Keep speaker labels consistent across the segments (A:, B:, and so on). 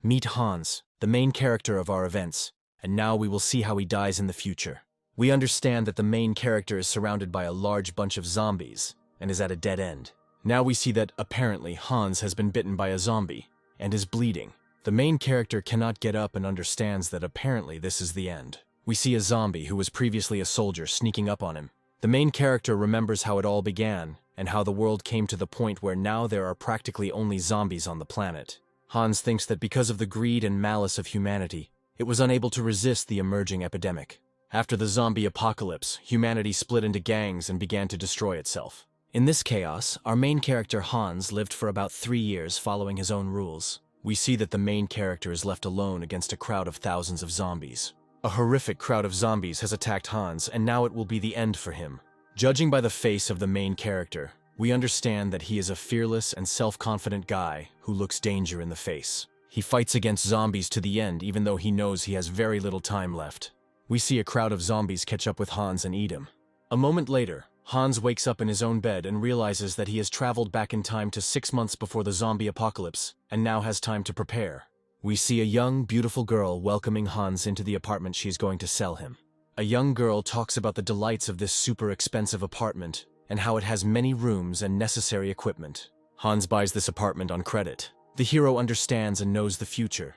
A: Meet Hans, the main character of our events, and now we will see how he dies in the future. We understand that the main character is surrounded by a large bunch of zombies and is at a dead end. Now we see that, apparently, Hans has been bitten by a zombie and is bleeding. The main character cannot get up and understands that apparently this is the end. We see a zombie who was previously a soldier sneaking up on him. The main character remembers how it all began and how the world came to the point where now there are practically only zombies on the planet. Hans thinks that because of the greed and malice of humanity, it was unable to resist the emerging epidemic. After the zombie apocalypse, humanity split into gangs and began to destroy itself. In this chaos, our main character Hans lived for about 3 years following his own rules. We see that the main character is left alone against a crowd of thousands of zombies. A horrific crowd of zombies has attacked Hans, and now it will be the end for him. Judging by the face of the main character, we understand that he is a fearless and self-confident guy who looks danger in the face. He fights against zombies to the end even though he knows he has very little time left. We see a crowd of zombies catch up with Hans and eat him. A moment later, Hans wakes up in his own bed and realizes that he has traveled back in time to 6 months before the zombie apocalypse and now has time to prepare. We see a young, beautiful girl welcoming Hans into the apartment she is going to sell him. A young girl talks about the delights of this super expensive apartment and how it has many rooms and necessary equipment. Hans buys this apartment on credit. The hero understands and knows the future,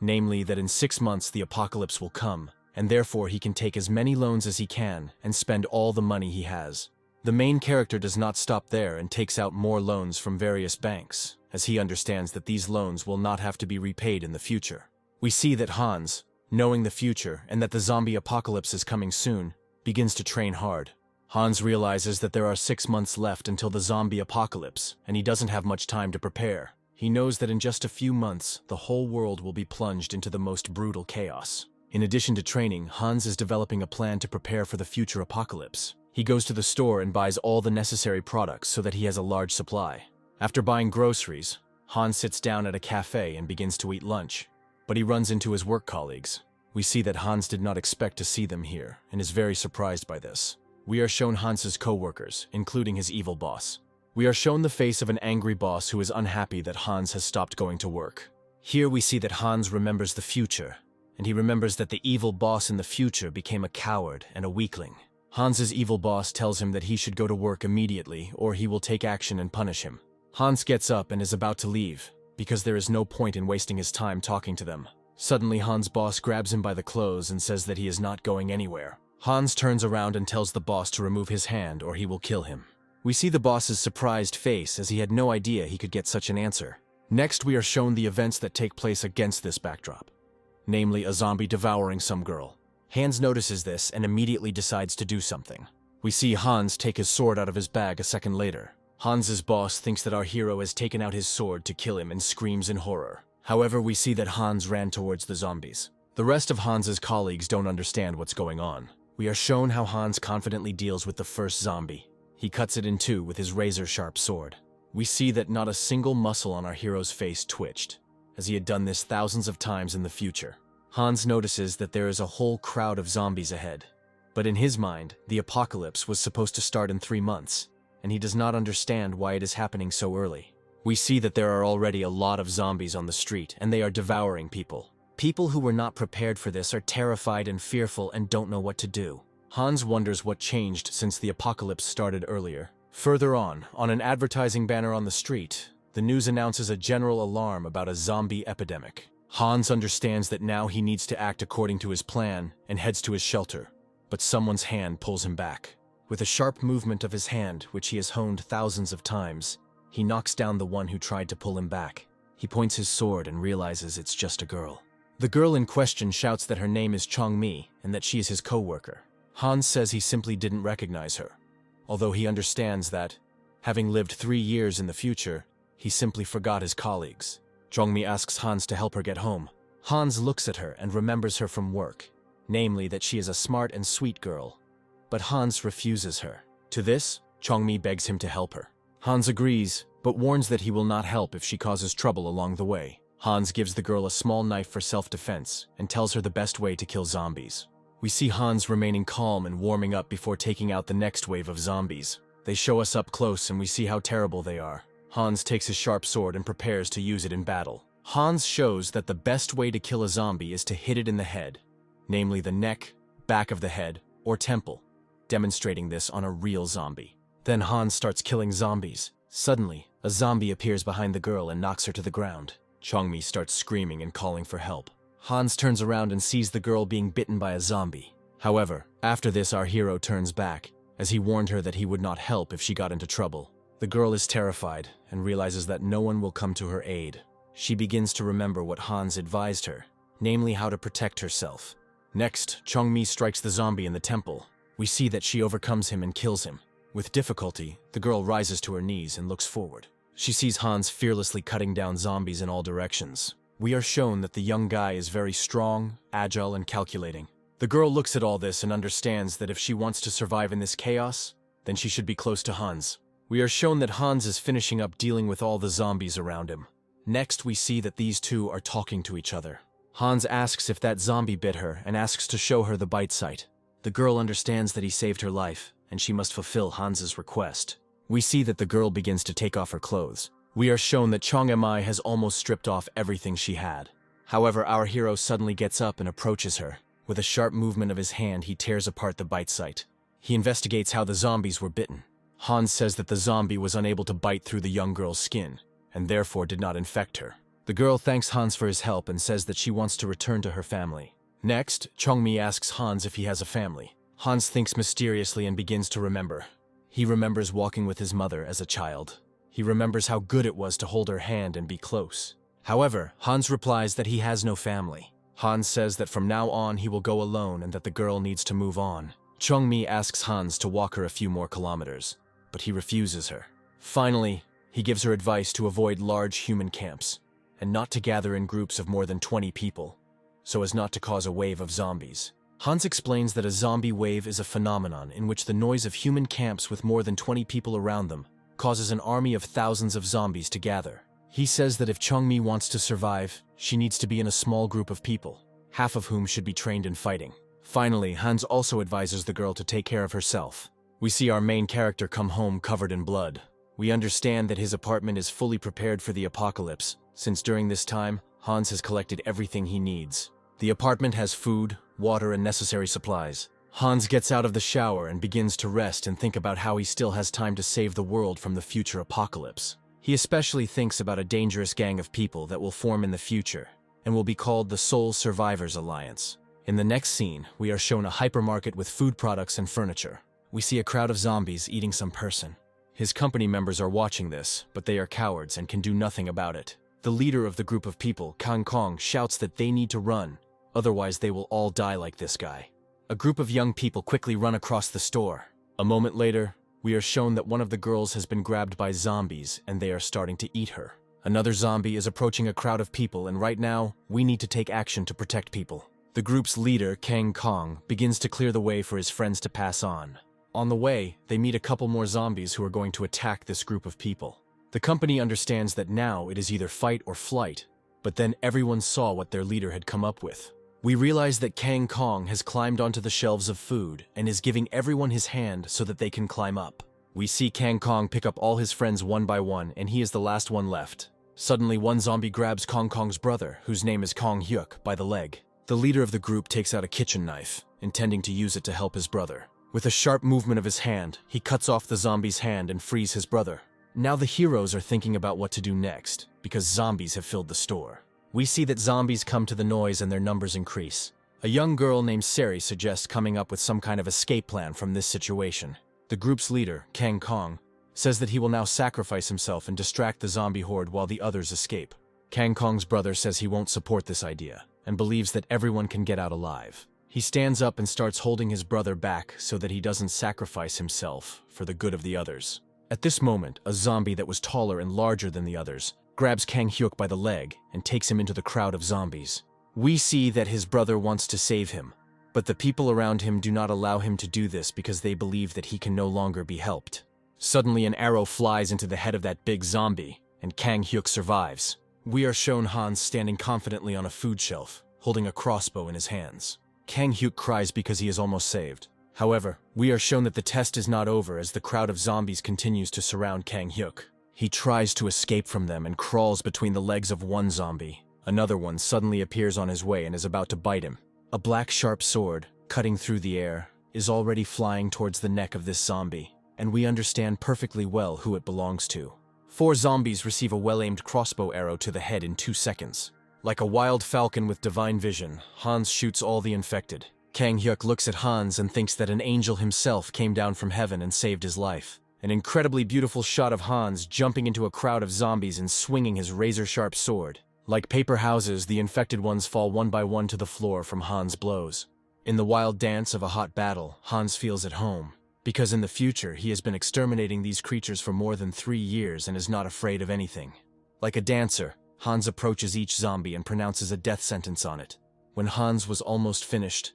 A: namely that in 6 months the apocalypse will come, and therefore he can take as many loans as he can and spend all the money he has. The main character does not stop there and takes out more loans from various banks, as he understands that these loans will not have to be repaid in the future. We see that Hans, knowing the future and that the zombie apocalypse is coming soon, begins to train hard. Hans realizes that there are 6 months left until the zombie apocalypse, and he doesn't have much time to prepare. He knows that in just a few months, the whole world will be plunged into the most brutal chaos. In addition to training, Hans is developing a plan to prepare for the future apocalypse. He goes to the store and buys all the necessary products so that he has a large supply. After buying groceries, Hans sits down at a cafe and begins to eat lunch. But he runs into his work colleagues. We see that Hans did not expect to see them here and is very surprised by this. We are shown Hans's co-workers, including his evil boss. We are shown the face of an angry boss who is unhappy that Hans has stopped going to work. Here we see that Hans remembers the future, and he remembers that the evil boss in the future became a coward and a weakling. Hans's evil boss tells him that he should go to work immediately or he will take action and punish him. Hans gets up and is about to leave, because there is no point in wasting his time talking to them. Suddenly Hans' boss grabs him by the clothes and says that he is not going anywhere. Hans turns around and tells the boss to remove his hand or he will kill him. We see the boss's surprised face as he had no idea he could get such an answer. Next we are shown the events that take place against this backdrop, namely a zombie devouring some girl. Hans notices this and immediately decides to do something. We see Hans take his sword out of his bag a second later. Hans's boss thinks that our hero has taken out his sword to kill him and screams in horror. However, we see that Hans ran towards the zombies. The rest of Hans's colleagues don't understand what's going on. We are shown how Hans confidently deals with the first zombie. He cuts it in two with his razor-sharp sword. We see that not a single muscle on our hero's face twitched, as he had done this thousands of times in the future. Hans notices that there is a whole crowd of zombies ahead. But in his mind, the apocalypse was supposed to start in 3 months, and he does not understand why it is happening so early. We see that there are already a lot of zombies on the street, and they are devouring people. People who were not prepared for this are terrified and fearful and don't know what to do. Hans wonders what changed since the apocalypse started earlier. Further on an advertising banner on the street, the news announces a general alarm about a zombie epidemic. Hans understands that now he needs to act according to his plan and heads to his shelter, but someone's hand pulls him back. With a sharp movement of his hand, which he has honed thousands of times, he knocks down the one who tried to pull him back. He points his sword and realizes it's just a girl. The girl in question shouts that her name is Chong-mi and that she is his co-worker. Hans says he simply didn't recognize her, although he understands that, having lived 3 years in the future, he simply forgot his colleagues. Chong-mi asks Hans to help her get home. Hans looks at her and remembers her from work, namely that she is a smart and sweet girl, but Hans refuses her. To this, Chong-mi begs him to help her. Hans agrees, but warns that he will not help if she causes trouble along the way. Hans gives the girl a small knife for self-defense and tells her the best way to kill zombies. We see Hans remaining calm and warming up before taking out the next wave of zombies. They show us up close and we see how terrible they are. Hans takes his sharp sword and prepares to use it in battle. Hans shows that the best way to kill a zombie is to hit it in the head, namely the neck, back of the head, or temple, demonstrating this on a real zombie. Then Hans starts killing zombies. Suddenly, a zombie appears behind the girl and knocks her to the ground. Chongmi starts screaming and calling for help. Hans turns around and sees the girl being bitten by a zombie. However, after this our hero turns back, as he warned her that he would not help if she got into trouble. The girl is terrified and realizes that no one will come to her aid. She begins to remember what Hans advised her, namely how to protect herself. Next, Chongmi strikes the zombie in the temple. We see that she overcomes him and kills him. With difficulty, the girl rises to her knees and looks forward. She sees Hans fearlessly cutting down zombies in all directions. We are shown that the young guy is very strong, agile, and calculating. The girl looks at all this and understands that if she wants to survive in this chaos, then she should be close to Hans. We are shown that Hans is finishing up dealing with all the zombies around him. Next, we see that these two are talking to each other. Hans asks if that zombie bit her and asks to show her the bite site. The girl understands that he saved her life, and she must fulfill Hans's request. We see that the girl begins to take off her clothes. We are shown that Chongmi has almost stripped off everything she had. However, our hero suddenly gets up and approaches her. With a sharp movement of his hand, he tears apart the bite site. He investigates how the zombies were bitten. Hans says that the zombie was unable to bite through the young girl's skin, and therefore did not infect her. The girl thanks Hans for his help and says that she wants to return to her family. Next, Chongmi asks Hans if he has a family. Hans thinks mysteriously and begins to remember. He remembers walking with his mother as a child. He remembers how good it was to hold her hand and be close. However, Hans replies that he has no family. Hans says that from now on he will go alone and that the girl needs to move on. Chongmi asks Hans to walk her a few more kilometers, but he refuses her. Finally, he gives her advice to avoid large human camps, and not to gather in groups of more than 20 people, so as not to cause a wave of zombies. Hans explains that a zombie wave is a phenomenon in which the noise of human camps with more than 20 people around them causes an army of thousands of zombies to gather. He says that if Chongmi wants to survive, she needs to be in a small group of people, half of whom should be trained in fighting. Finally, Hans also advises the girl to take care of herself. We see our main character come home covered in blood. We understand that his apartment is fully prepared for the apocalypse, since during this time, Hans has collected everything he needs. The apartment has food, water, and necessary supplies. Hans gets out of the shower and begins to rest and think about how he still has time to save the world from the future apocalypse. He especially thinks about a dangerous gang of people that will form in the future, and will be called the Soul Survivors Alliance. In the next scene, we are shown a hypermarket with food products and furniture. We see a crowd of zombies eating some person. His company members are watching this, but they are cowards and can do nothing about it. The leader of the group of people, Kang Kong, shouts that they need to run, otherwise they will all die like this guy. A group of young people quickly run across the store. A moment later, we are shown that one of the girls has been grabbed by zombies and they are starting to eat her. Another zombie is approaching a crowd of people, and right now, we need to take action to protect people. The group's leader, Kang Kong, begins to clear the way for his friends to pass on. On the way, they meet a couple more zombies who are going to attack this group of people. The company understands that now it is either fight or flight, but then everyone saw what their leader had come up with. We realize that Kang Kong has climbed onto the shelves of food and is giving everyone his hand so that they can climb up. We see Kang Kong pick up all his friends one by one, and he is the last one left. Suddenly, one zombie grabs Kang Kong's brother, whose name is Kong Hyuk, by the leg. The leader of the group takes out a kitchen knife, intending to use it to help his brother. With a sharp movement of his hand, he cuts off the zombie's hand and frees his brother. Now the heroes are thinking about what to do next, because zombies have filled the store. We see that zombies come to the noise and their numbers increase. A young girl named Sari suggests coming up with some kind of escape plan from this situation. The group's leader, Kang Kong, says that he will now sacrifice himself and distract the zombie horde while the others escape. Kang Kong's brother says he won't support this idea, and believes that everyone can get out alive. He stands up and starts holding his brother back so that he doesn't sacrifice himself for the good of the others. At this moment, a zombie that was taller and larger than the others grabs Kang Hyuk by the leg and takes him into the crowd of zombies. We see that his brother wants to save him, but the people around him do not allow him to do this because they believe that he can no longer be helped. Suddenly, an arrow flies into the head of that big zombie, and Kang Hyuk survives. We are shown Hans standing confidently on a food shelf, holding a crossbow in his hands. Kang Hyuk cries because he is almost saved. However, we are shown that the test is not over as the crowd of zombies continues to surround Kang Hyuk. He tries to escape from them and crawls between the legs of one zombie. Another one suddenly appears on his way and is about to bite him. A black sharp sword, cutting through the air, is already flying towards the neck of this zombie, and we understand perfectly well who it belongs to. 4 zombies receive a well-aimed crossbow arrow to the head in 2 seconds. Like a wild falcon with divine vision, Hans shoots all the infected. Kang Hyuk looks at Hans and thinks that an angel himself came down from heaven and saved his life. An incredibly beautiful shot of Hans jumping into a crowd of zombies and swinging his razor-sharp sword. Like paper houses, the infected ones fall one by one to the floor from Hans' blows. In the wild dance of a hot battle, Hans feels at home, because in the future he has been exterminating these creatures for more than 3 years and is not afraid of anything. Like a dancer, Hans approaches each zombie and pronounces a death sentence on it. When Hans was almost finished,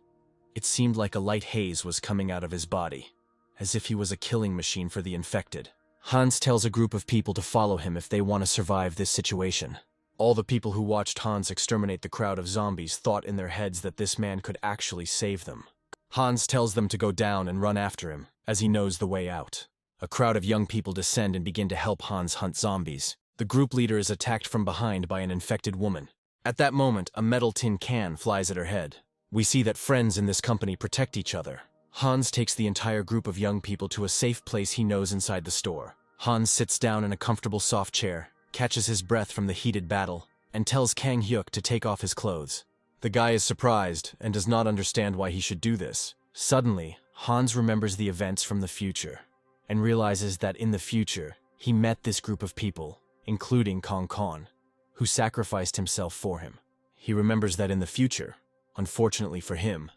A: it seemed like a light haze was coming out of his body, as if he was a killing machine for the infected. Hans tells a group of people to follow him if they want to survive this situation. All the people who watched Hans exterminate the crowd of zombies thought in their heads that this man could actually save them. Hans tells them to go down and run after him, as he knows the way out. A crowd of young people descend and begin to help Hans hunt zombies. The group leader is attacked from behind by an infected woman. At that moment, a metal tin can flies at her head. We see that friends in this company protect each other. Hans takes the entire group of young people to a safe place he knows inside the store. Hans sits down in a comfortable soft chair, catches his breath from the heated battle, and tells Kang Hyuk to take off his clothes. The guy is surprised and does not understand why he should do this. Suddenly, Hans remembers the events from the future, and realizes that in the future, he met this group of people, including Kong Kon, who sacrificed himself for him. He remembers that in the future, unfortunately for him,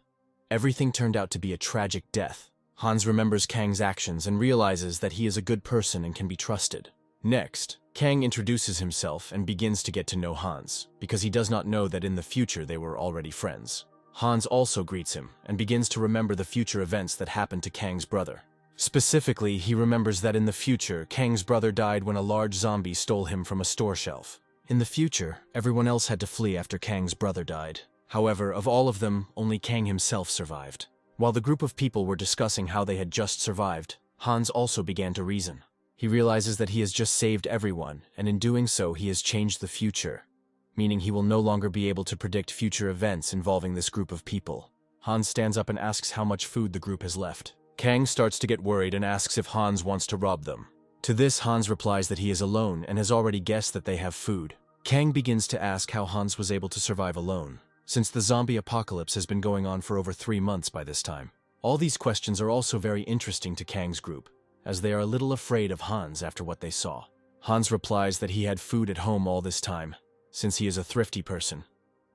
A: everything turned out to be a tragic death. Hans remembers Kang's actions and realizes that he is a good person and can be trusted. Next, Kang introduces himself and begins to get to know Hans, because he does not know that in the future they were already friends. Hans also greets him and begins to remember the future events that happened to Kang's brother. Specifically, he remembers that in the future, Kang's brother died when a large zombie stole him from a store shelf. In the future, everyone else had to flee after Kang's brother died. However, of all of them, only Kang himself survived. While the group of people were discussing how they had just survived, Hans also began to reason. He realizes that he has just saved everyone, and in doing so he has changed the future, meaning he will no longer be able to predict future events involving this group of people. Hans stands up and asks how much food the group has left. Kang starts to get worried and asks if Hans wants to rob them. To this, Hans replies that he is alone and has already guessed that they have food. Kang begins to ask how Hans was able to survive alone, since the zombie apocalypse has been going on for over 3 months by this time. All these questions are also very interesting to Kang's group, as they are a little afraid of Hans after what they saw. Hans replies that he had food at home all this time, since he is a thrifty person.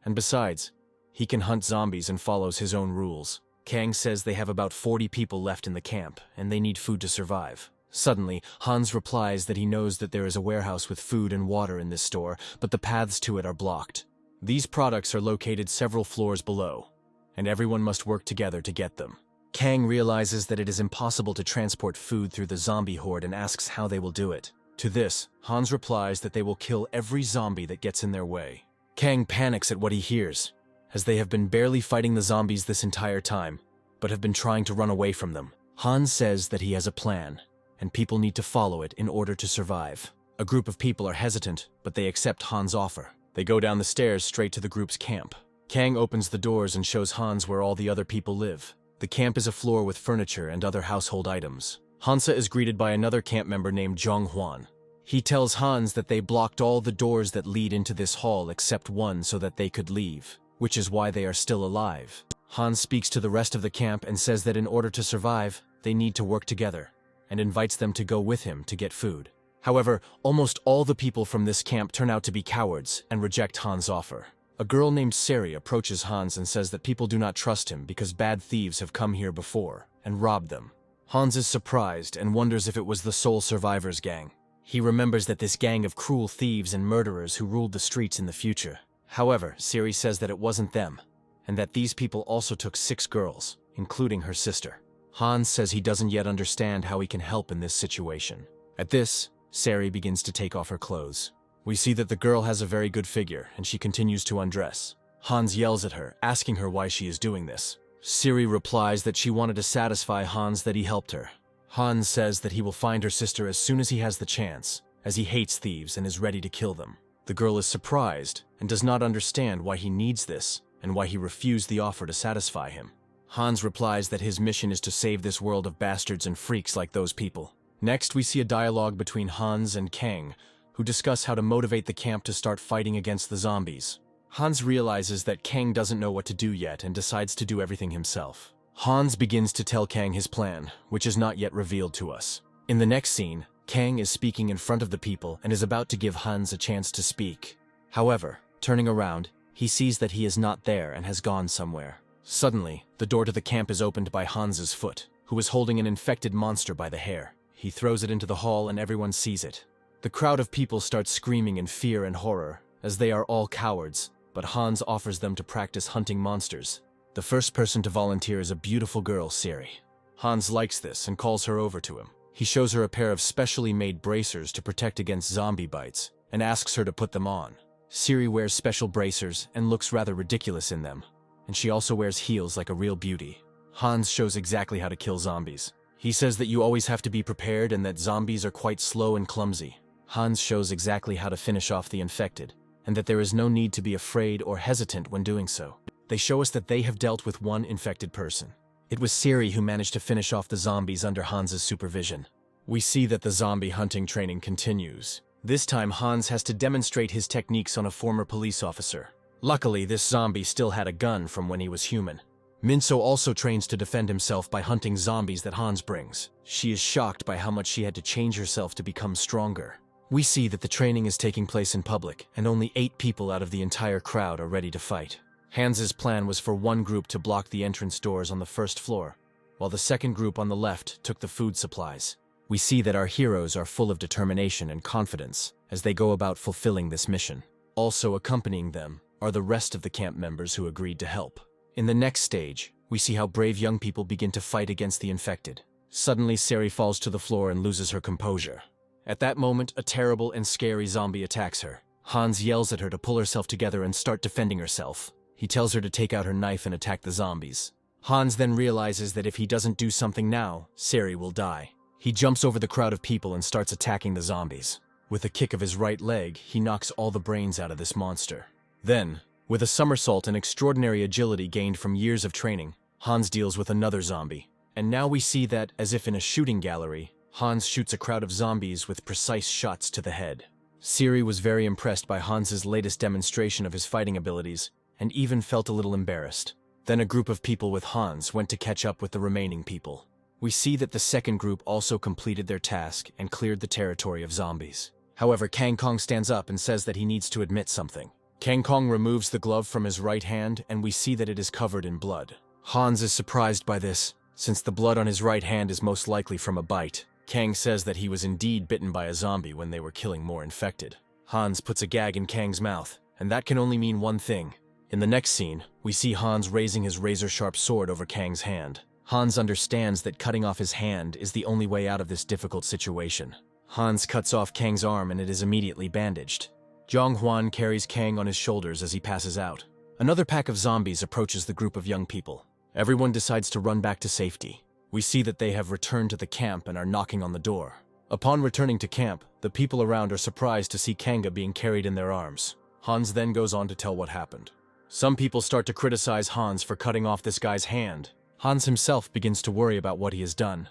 A: And besides, he can hunt zombies and follows his own rules. Kang says they have about 40 people left in the camp, and they need food to survive. Suddenly, Hans replies that he knows that there is a warehouse with food and water in this store, but the paths to it are blocked. These products are located several floors below, and everyone must work together to get them. Kang realizes that it is impossible to transport food through the zombie horde and asks how they will do it. To this, Hans replies that they will kill every zombie that gets in their way. Kang panics at what he hears, as they have been barely fighting the zombies this entire time, but have been trying to run away from them. Hans says that he has a plan, and people need to follow it in order to survive. A group of people are hesitant, but they accept Hans' offer. They go down the stairs straight to the group's camp. Kang opens the doors and shows Hans where all the other people live. The camp is a floor with furniture and other household items. Hansa is greeted by another camp member named Jong Hwan. He tells Hans that they blocked all the doors that lead into this hall except one so that they could leave, which is why they are still alive. Hans speaks to the rest of the camp and says that in order to survive, they need to work together, and invites them to go with him to get food. However, almost all the people from this camp turn out to be cowards and reject Hans' offer. A girl named Sari approaches Hans and says that people do not trust him because bad thieves have come here before and robbed them. Hans is surprised and wonders if it was the Soul Survivors gang. He remembers that this gang of cruel thieves and murderers who ruled the streets in the future. However, Sari says that it wasn't them, and that these people also took 6 girls, including her sister. Hans says he doesn't yet understand how he can help in this situation. At this, Sari begins to take off her clothes. We see that the girl has a very good figure, and she continues to undress. Hans yells at her, asking her why she is doing this. Siri replies that she wanted to satisfy Hans that he helped her. Hans says that he will find her sister as soon as he has the chance, as he hates thieves and is ready to kill them. The girl is surprised and does not understand why he needs this and why he refused the offer to satisfy him. Hans replies that his mission is to save this world of bastards and freaks like those people. Next, we see a dialogue between Hans and Kang, who discuss how to motivate the camp to start fighting against the zombies. Hans realizes that Kang doesn't know what to do yet and decides to do everything himself. Hans begins to tell Kang his plan, which is not yet revealed to us. In the next scene, Kang is speaking in front of the people and is about to give Hans a chance to speak. However, turning around, he sees that he is not there and has gone somewhere. Suddenly, the door to the camp is opened by Hans's foot, who is holding an infected monster by the hair. He throws it into the hall and everyone sees it. The crowd of people starts screaming in fear and horror, as they are all cowards, but Hans offers them to practice hunting monsters. The first person to volunteer is a beautiful girl, Siri. Hans likes this and calls her over to him. He shows her a pair of specially made bracers to protect against zombie bites, and asks her to put them on. Siri wears special bracers and looks rather ridiculous in them, and she also wears heels like a real beauty. Hans shows exactly how to kill zombies. He says that you always have to be prepared and that zombies are quite slow and clumsy. Hans shows exactly how to finish off the infected, and that there is no need to be afraid or hesitant when doing so. They show us that they have dealt with one infected person. It was Siri who managed to finish off the zombies under Hans's supervision. We see that the zombie hunting training continues. This time Hans has to demonstrate his techniques on a former police officer. Luckily, this zombie still had a gun from when he was human. Minso also trains to defend himself by hunting zombies that Hans brings. She is shocked by how much she had to change herself to become stronger. We see that the training is taking place in public, and only 8 people out of the entire crowd are ready to fight. Hans's plan was for one group to block the entrance doors on the first floor, while the second group on the left took the food supplies. We see that our heroes are full of determination and confidence as they go about fulfilling this mission. Also accompanying them are the rest of the camp members who agreed to help. In the next stage, we see how brave young people begin to fight against the infected. Suddenly, Sari falls to the floor and loses her composure. At that moment, a terrible and scary zombie attacks her. Hans yells at her to pull herself together and start defending herself. He tells her to take out her knife and attack the zombies. Hans then realizes that if he doesn't do something now, Sari will die. He jumps over the crowd of people and starts attacking the zombies. With a kick of his right leg, he knocks all the brains out of this monster. Then, with a somersault and extraordinary agility gained from years of training, Hans deals with another zombie. And now we see that, as if in a shooting gallery, Hans shoots a crowd of zombies with precise shots to the head. Siri was very impressed by Hans's latest demonstration of his fighting abilities, and even felt a little embarrassed. Then a group of people with Hans went to catch up with the remaining people. We see that the second group also completed their task and cleared the territory of zombies. However, Kang Kong stands up and says that he needs to admit something. Kang Kong removes the glove from his right hand, and we see that it is covered in blood. Hans is surprised by this, since the blood on his right hand is most likely from a bite. Kang says that he was indeed bitten by a zombie when they were killing more infected. Hans puts a gag in Kang's mouth, and that can only mean one thing. In the next scene, we see Hans raising his razor-sharp sword over Kang's hand. Hans understands that cutting off his hand is the only way out of this difficult situation. Hans cuts off Kang's arm and it is immediately bandaged. Zhang Huan carries Kang on his shoulders as he passes out. Another pack of zombies approaches the group of young people. Everyone decides to run back to safety. We see that they have returned to the camp and are knocking on the door. Upon returning to camp, the people around are surprised to see Kanga being carried in their arms. Hans then goes on to tell what happened. Some people start to criticize Hans for cutting off this guy's hand. Hans himself begins to worry about what he has done,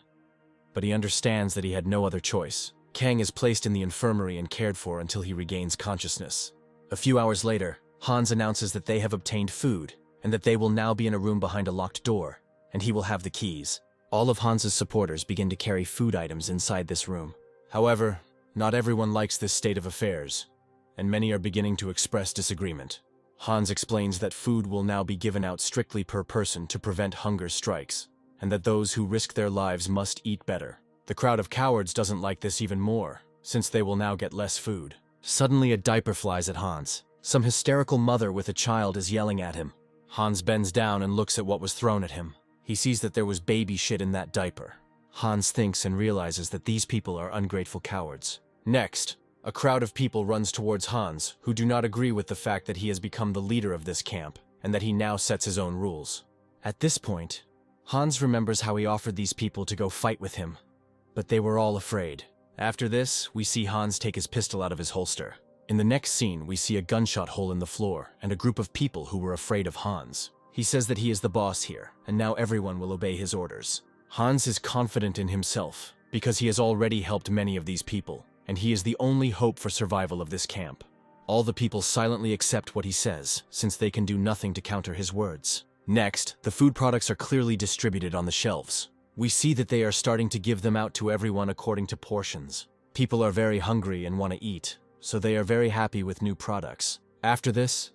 A: but he understands that he had no other choice. Kang is placed in the infirmary and cared for until he regains consciousness. A few hours later, Hans announces that they have obtained food, and that they will now be in a room behind a locked door, and he will have the keys. All of Hans's supporters begin to carry food items inside this room. However, not everyone likes this state of affairs, and many are beginning to express disagreement. Hans explains that food will now be given out strictly per person to prevent hunger strikes, and that those who risk their lives must eat better. The crowd of cowards doesn't like this even more, since they will now get less food. Suddenly a diaper flies at Hans. Some hysterical mother with a child is yelling at him. Hans bends down and looks at what was thrown at him. He sees that there was baby shit in that diaper. Hans thinks and realizes that these people are ungrateful cowards. Next, a crowd of people runs towards Hans, who do not agree with the fact that he has become the leader of this camp, and that he now sets his own rules. At this point, Hans remembers how he offered these people to go fight with him, but they were all afraid, After this, we see Hans take his pistol out of his holster. In the next scene, we see a gunshot hole in the floor and a group of people who were afraid of Hans. He says that he is the boss here, and now everyone will obey his orders. Hans is confident in himself because he has already helped many of these people, and he is the only hope for survival of this camp. All the people silently accept what he says, since they can do nothing to counter his words. Next, the food products are clearly distributed on the shelves. We see that they are starting to give them out to everyone according to portions. People are very hungry and want to eat, so they are very happy with new products. After this,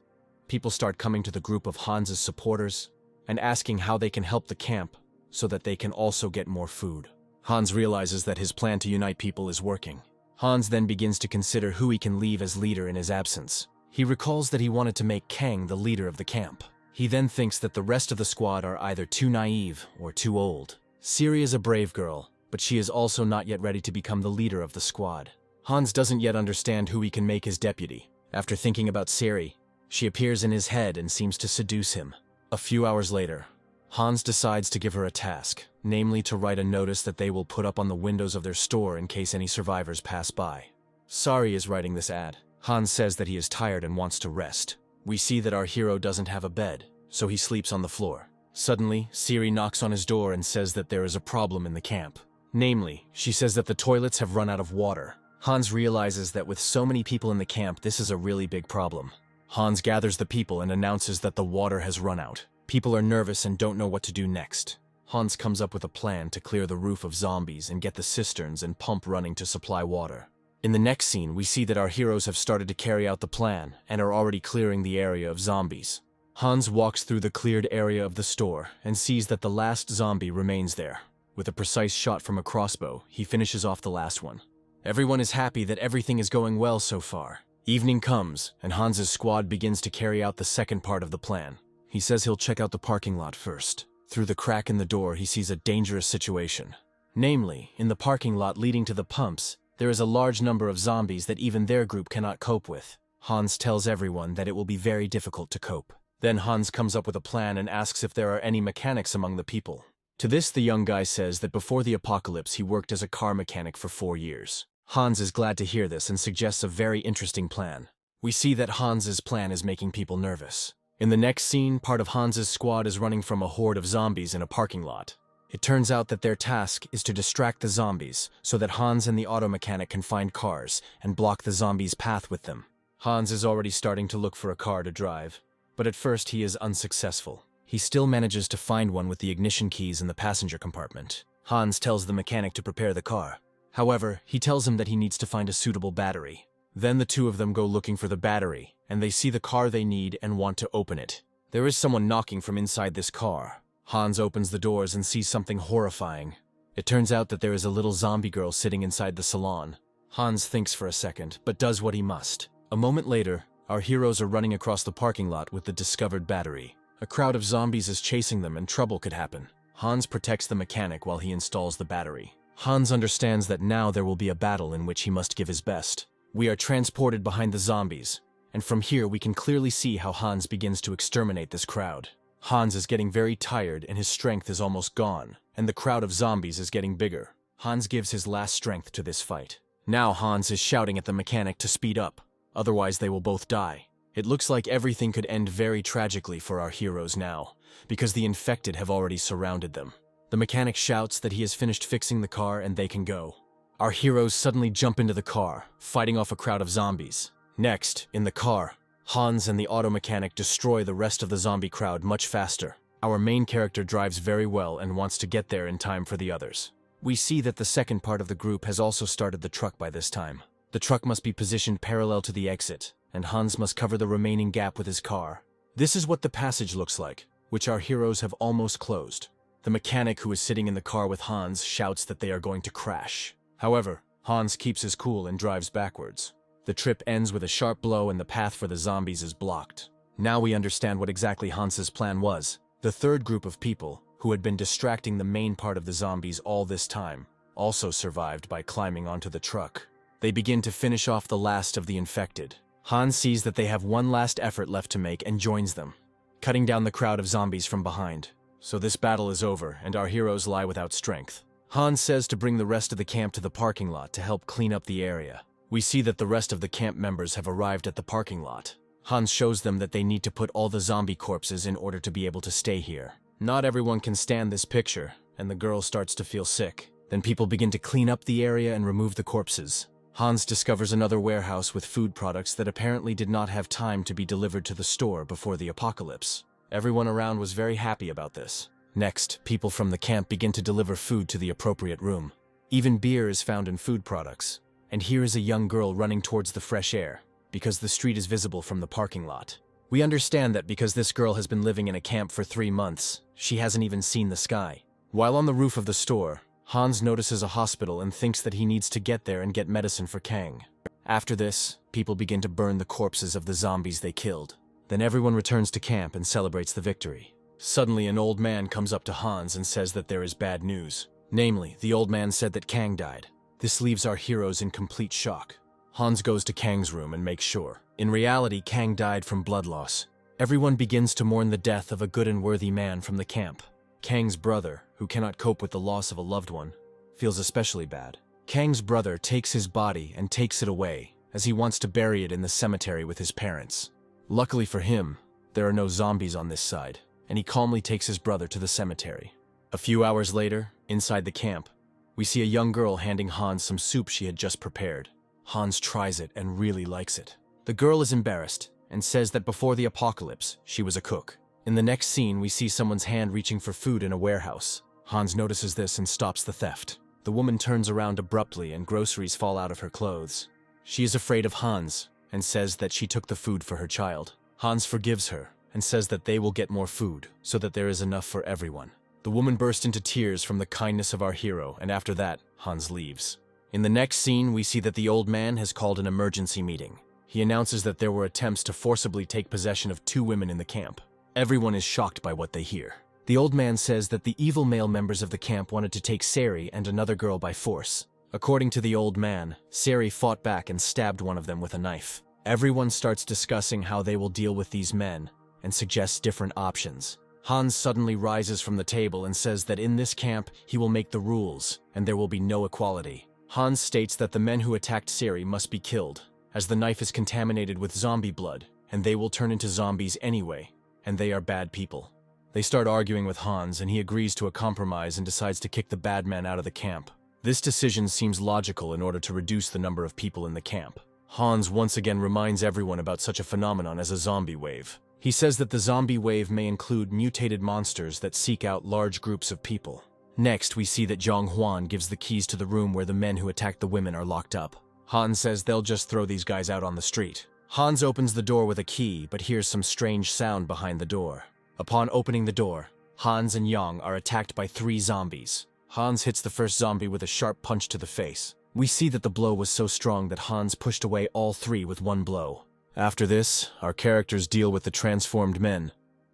A: people start coming to the group of Hans's supporters and asking how they can help the camp so that they can also get more food. Hans realizes that his plan to unite people is working. Hans then begins to consider who he can leave as leader in his absence. He recalls that he wanted to make Kang the leader of the camp. He then thinks that the rest of the squad are either too naive or too old. Siri is a brave girl, but she is also not yet ready to become the leader of the squad. Hans doesn't yet understand who he can make his deputy. After thinking about Siri, she appears in his head and seems to seduce him. A few hours later, Hans decides to give her a task, namely to write a notice that they will put up on the windows of their store in case any survivors pass by. Sari is writing this ad. Hans says that he is tired and wants to rest. We see that our hero doesn't have a bed, so he sleeps on the floor. Suddenly, Siri knocks on his door and says that there is a problem in the camp. Namely, she says that the toilets have run out of water. Hans realizes that with so many people in the camp, this is a really big problem. Hans gathers the people and announces that the water has run out. People are nervous and don't know what to do next. Hans comes up with a plan to clear the roof of zombies and get the cisterns and pump running to supply water. In the next scene, we see that our heroes have started to carry out the plan and are already clearing the area of zombies. Hans walks through the cleared area of the store and sees that the last zombie remains there. With a precise shot from a crossbow, he finishes off the last one. Everyone is happy that everything is going well so far. Evening comes, and Hans's squad begins to carry out the second part of the plan. He says he'll check out the parking lot first. Through the crack in the door, he sees a dangerous situation. Namely, in the parking lot leading to the pumps, there is a large number of zombies that even their group cannot cope with. Hans tells everyone that it will be very difficult to cope. Then Hans comes up with a plan and asks if there are any mechanics among the people. To this, the young guy says that before the apocalypse, he worked as a car mechanic for 4 years. Hans is glad to hear this and suggests a very interesting plan. We see that Hans's plan is making people nervous. In the next scene, part of Hans's squad is running from a horde of zombies in a parking lot. It turns out that their task is to distract the zombies so that Hans and the auto mechanic can find cars and block the zombies' path with them. Hans is already starting to look for a car to drive, but at first he is unsuccessful. He still manages to find one with the ignition keys in the passenger compartment. Hans tells the mechanic to prepare the car. However, he tells him that he needs to find a suitable battery. Then the two of them go looking for the battery, and they see the car they need and want to open it. There is someone knocking from inside this car. Hans opens the doors and sees something horrifying. It turns out that there is a little zombie girl sitting inside the salon. Hans thinks for a second, but does what he must. A moment later, our heroes are running across the parking lot with the discovered battery. A crowd of zombies is chasing them and trouble could happen. Hans protects the mechanic while he installs the battery. Hans understands that now there will be a battle in which he must give his best. We are transported behind the zombies, and from here we can clearly see how Hans begins to exterminate this crowd. Hans is getting very tired and his strength is almost gone, and the crowd of zombies is getting bigger. Hans gives his last strength to this fight. Now Hans is shouting at the mechanic to speed up, otherwise they will both die. It looks like everything could end very tragically for our heroes now, because the infected have already surrounded them. The mechanic shouts that he has finished fixing the car and they can go. Our heroes suddenly jump into the car, fighting off a crowd of zombies. Next, in the car, Hans and the auto mechanic destroy the rest of the zombie crowd much faster. Our main character drives very well and wants to get there in time for the others. We see that the second part of the group has also started the truck by this time. The truck must be positioned parallel to the exit, and Hans must cover the remaining gap with his car. This is what the passage looks like, which our heroes have almost closed. The mechanic who is sitting in the car with Hans shouts that they are going to crash. However, Hans keeps his cool and drives backwards. The trip ends with a sharp blow and the path for the zombies is blocked. Now we understand what exactly Hans's plan was. The third group of people, who had been distracting the main part of the zombies all this time, also survived by climbing onto the truck. They begin to finish off the last of the infected. Hans sees that they have one last effort left to make and joins them, cutting down the crowd of zombies from behind. So this battle is over and our heroes lie without strength. Hans says to bring the rest of the camp to the parking lot to help clean up the area. We see that the rest of the camp members have arrived at the parking lot. Hans shows them that they need to put all the zombie corpses in order to be able to stay here. Not everyone can stand this picture, and the girl starts to feel sick. Then people begin to clean up the area and remove the corpses. Hans discovers another warehouse with food products that apparently did not have time to be delivered to the store before the apocalypse. Everyone around was very happy about this. Next, people from the camp begin to deliver food to the appropriate room. Even beer is found in food products. And here is a young girl running towards the fresh air, because the street is visible from the parking lot. We understand that because this girl has been living in a camp for 3 months, she hasn't even seen the sky. While on the roof of the store, Hans notices a hospital and thinks that he needs to get there and get medicine for Kang. After this, people begin to burn the corpses of the zombies they killed. Then everyone returns to camp and celebrates the victory. Suddenly, an old man comes up to Hans and says that there is bad news. Namely, the old man said that Kang died. This leaves our heroes in complete shock. Hans goes to Kang's room and makes sure. In reality, Kang died from blood loss. Everyone begins to mourn the death of a good and worthy man from the camp. Kang's brother, who cannot cope with the loss of a loved one, feels especially bad. Kang's brother takes his body and takes it away, as he wants to bury it in the cemetery with his parents. Luckily for him, there are no zombies on this side, and he calmly takes his brother to the cemetery. A few hours later, inside the camp, we see a young girl handing Hans some soup she had just prepared. Hans tries it and really likes it. The girl is embarrassed and says that before the apocalypse, she was a cook. In the next scene, we see someone's hand reaching for food in a warehouse. Hans notices this and stops the theft. The woman turns around abruptly and groceries fall out of her clothes. She is afraid of Hans and says that she took the food for her child. Hans forgives her and says that they will get more food so that there is enough for everyone. The woman bursts into tears from the kindness of our hero, and after that, Hans leaves. In the next scene, we see that the old man has called an emergency meeting. He announces that there were attempts to forcibly take possession of 2 women in the camp. Everyone is shocked by what they hear. The old man says that the evil male members of the camp wanted to take Sari and another girl by force. According to the old man, Sari fought back and stabbed one of them with a knife. Everyone starts discussing how they will deal with these men and suggests different options. Hans suddenly rises from the table and says that in this camp, he will make the rules and there will be no equality. Hans states that the men who attacked Sari must be killed, as the knife is contaminated with zombie blood, and they will turn into zombies anyway, and they are bad people. They start arguing with Hans, and he agrees to a compromise and decides to kick the bad man out of the camp. This decision seems logical in order to reduce the number of people in the camp. Hans once again reminds everyone about such a phenomenon as a zombie wave. He says that the zombie wave may include mutated monsters that seek out large groups of people. Next, we see that Zhang Huan gives the keys to the room where the men who attacked the women are locked up. Hans says they'll just throw these guys out on the street. Hans opens the door with a key, but hears some strange sound behind the door. Upon opening the door, Hans and Yang are attacked by 3 zombies. Hans hits the first zombie with a sharp punch to the face. We see that the blow was so strong that Hans pushed away all 3 with 1 blow. After this, our characters deal with the transformed men.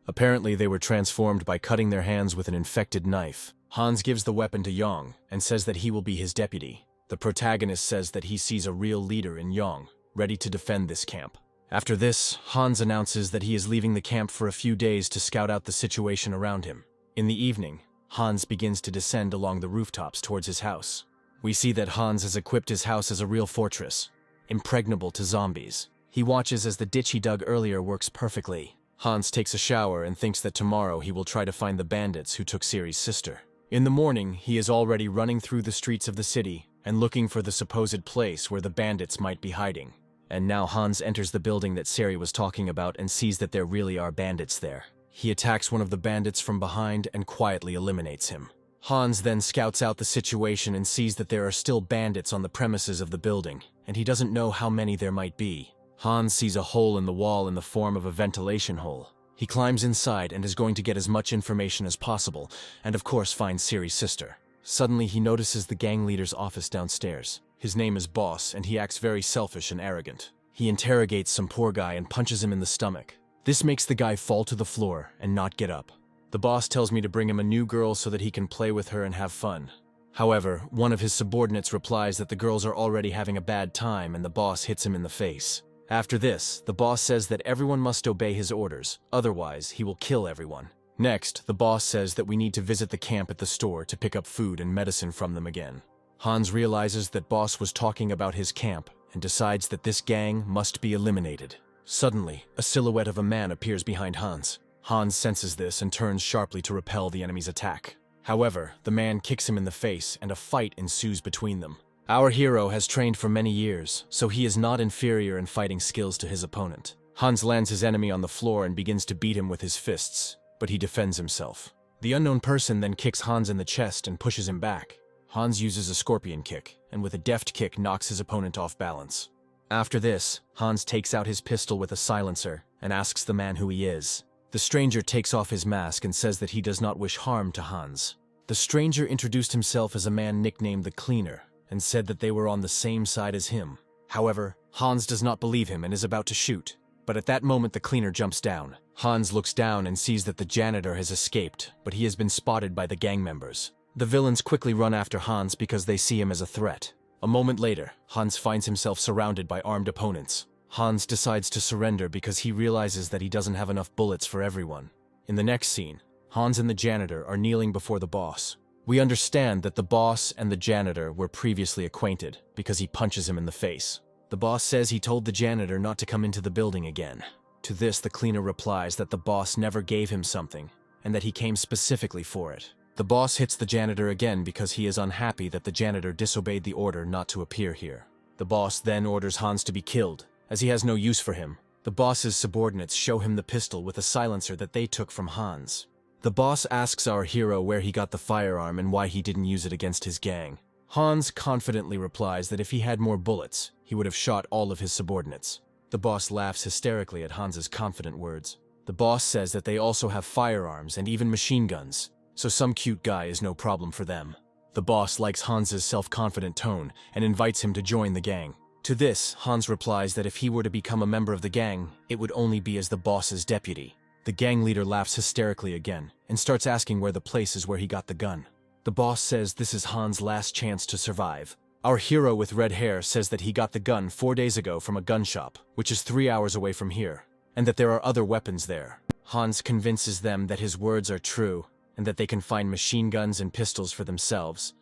A: Apparently, they were transformed by cutting their hands with an infected knife. Hans gives the weapon to Yang and says that he will be his deputy. The protagonist says that he sees a real leader in Yang, ready to defend this camp. After this, Hans announces that he is leaving the camp for a few days to scout out the situation around him. In the evening, Hans begins to descend along the rooftops towards his house. We see that Hans has equipped his house as a real fortress, impregnable to zombies. He watches as the ditch he dug earlier works perfectly. Hans takes a shower and thinks that tomorrow he will try to find the bandits who took Sari's sister. In the morning, he is already running through the streets of the city and looking for the supposed place where the bandits might be hiding. And now Hans enters the building that Sari was talking about and sees that there really are bandits there. He attacks one of the bandits from behind and quietly eliminates him. Hans then scouts out the situation and sees that there are still bandits on the premises of the building, and he doesn't know how many there might be. Hans sees a hole in the wall in the form of a ventilation hole. He climbs inside and is going to get as much information as possible, and of course finds Sari's sister. Suddenly he notices the gang leader's office downstairs. His name is Boss, and he acts very selfish and arrogant. He interrogates some poor guy and punches him in the stomach. This makes the guy fall to the floor and not get up. The boss tells me to bring him a new girl so that he can play with her and have fun. However, one of his subordinates replies that the girls are already having a bad time and the boss hits him in the face. After this, the boss says that everyone must obey his orders, otherwise he will kill everyone. Next, the boss says that we need to visit the camp at the store to pick up food and medicine from them again. Hans realizes that boss was talking about his camp and decides that this gang must be eliminated. Suddenly, a silhouette of a man appears behind Hans. Hans senses this and turns sharply to repel the enemy's attack. However, the man kicks him in the face and a fight ensues between them. Our hero has trained for many years, so he is not inferior in fighting skills to his opponent. Hans lands his enemy on the floor and begins to beat him with his fists, but he defends himself. The unknown person then kicks Hans in the chest and pushes him back. Hans uses a scorpion kick, and with a deft kick knocks his opponent off balance. After this, Hans takes out his pistol with a silencer and asks the man who he is. The stranger takes off his mask and says that he does not wish harm to Hans. The stranger introduced himself as a man nicknamed the Cleaner, and said that they were on the same side as him. However, Hans does not believe him and is about to shoot. But at that moment the Cleaner jumps down. Hans looks down and sees that the janitor has escaped, but he has been spotted by the gang members. The villains quickly run after Hans because they see him as a threat. A moment later, Hans finds himself surrounded by armed opponents. Hans decides to surrender because he realizes that he doesn't have enough bullets for everyone. In the next scene, Hans and the janitor are kneeling before the boss. We understand that the boss and the janitor were previously acquainted because he punches him in the face. The boss says he told the janitor not to come into the building again. To this, the Cleaner replies that the boss never gave him something and that he came specifically for it. The boss hits the janitor again because he is unhappy that the janitor disobeyed the order not to appear here. The boss then orders Hans to be killed, as he has no use for him. The boss's subordinates show him the pistol with a silencer that they took from Hans. The boss asks our hero where he got the firearm and why he didn't use it against his gang. Hans confidently replies that if he had more bullets, he would have shot all of his subordinates. The boss laughs hysterically at Hans's confident words. The boss says that they also have firearms and even machine guns, so some cute guy is no problem for them. The boss likes Hans's self-confident tone and invites him to join the gang. To this, Hans replies that if he were to become a member of the gang, it would only be as the boss's deputy. The gang leader laughs hysterically again and starts asking where the place is where he got the gun. The boss says this is Hans' last chance to survive. Our hero with red hair says that he got the gun 4 days ago from a gun shop, which is 3 hours away from here, and that there are other weapons there. Hans convinces them that his words are true and that they can find machine guns and pistols for themselves,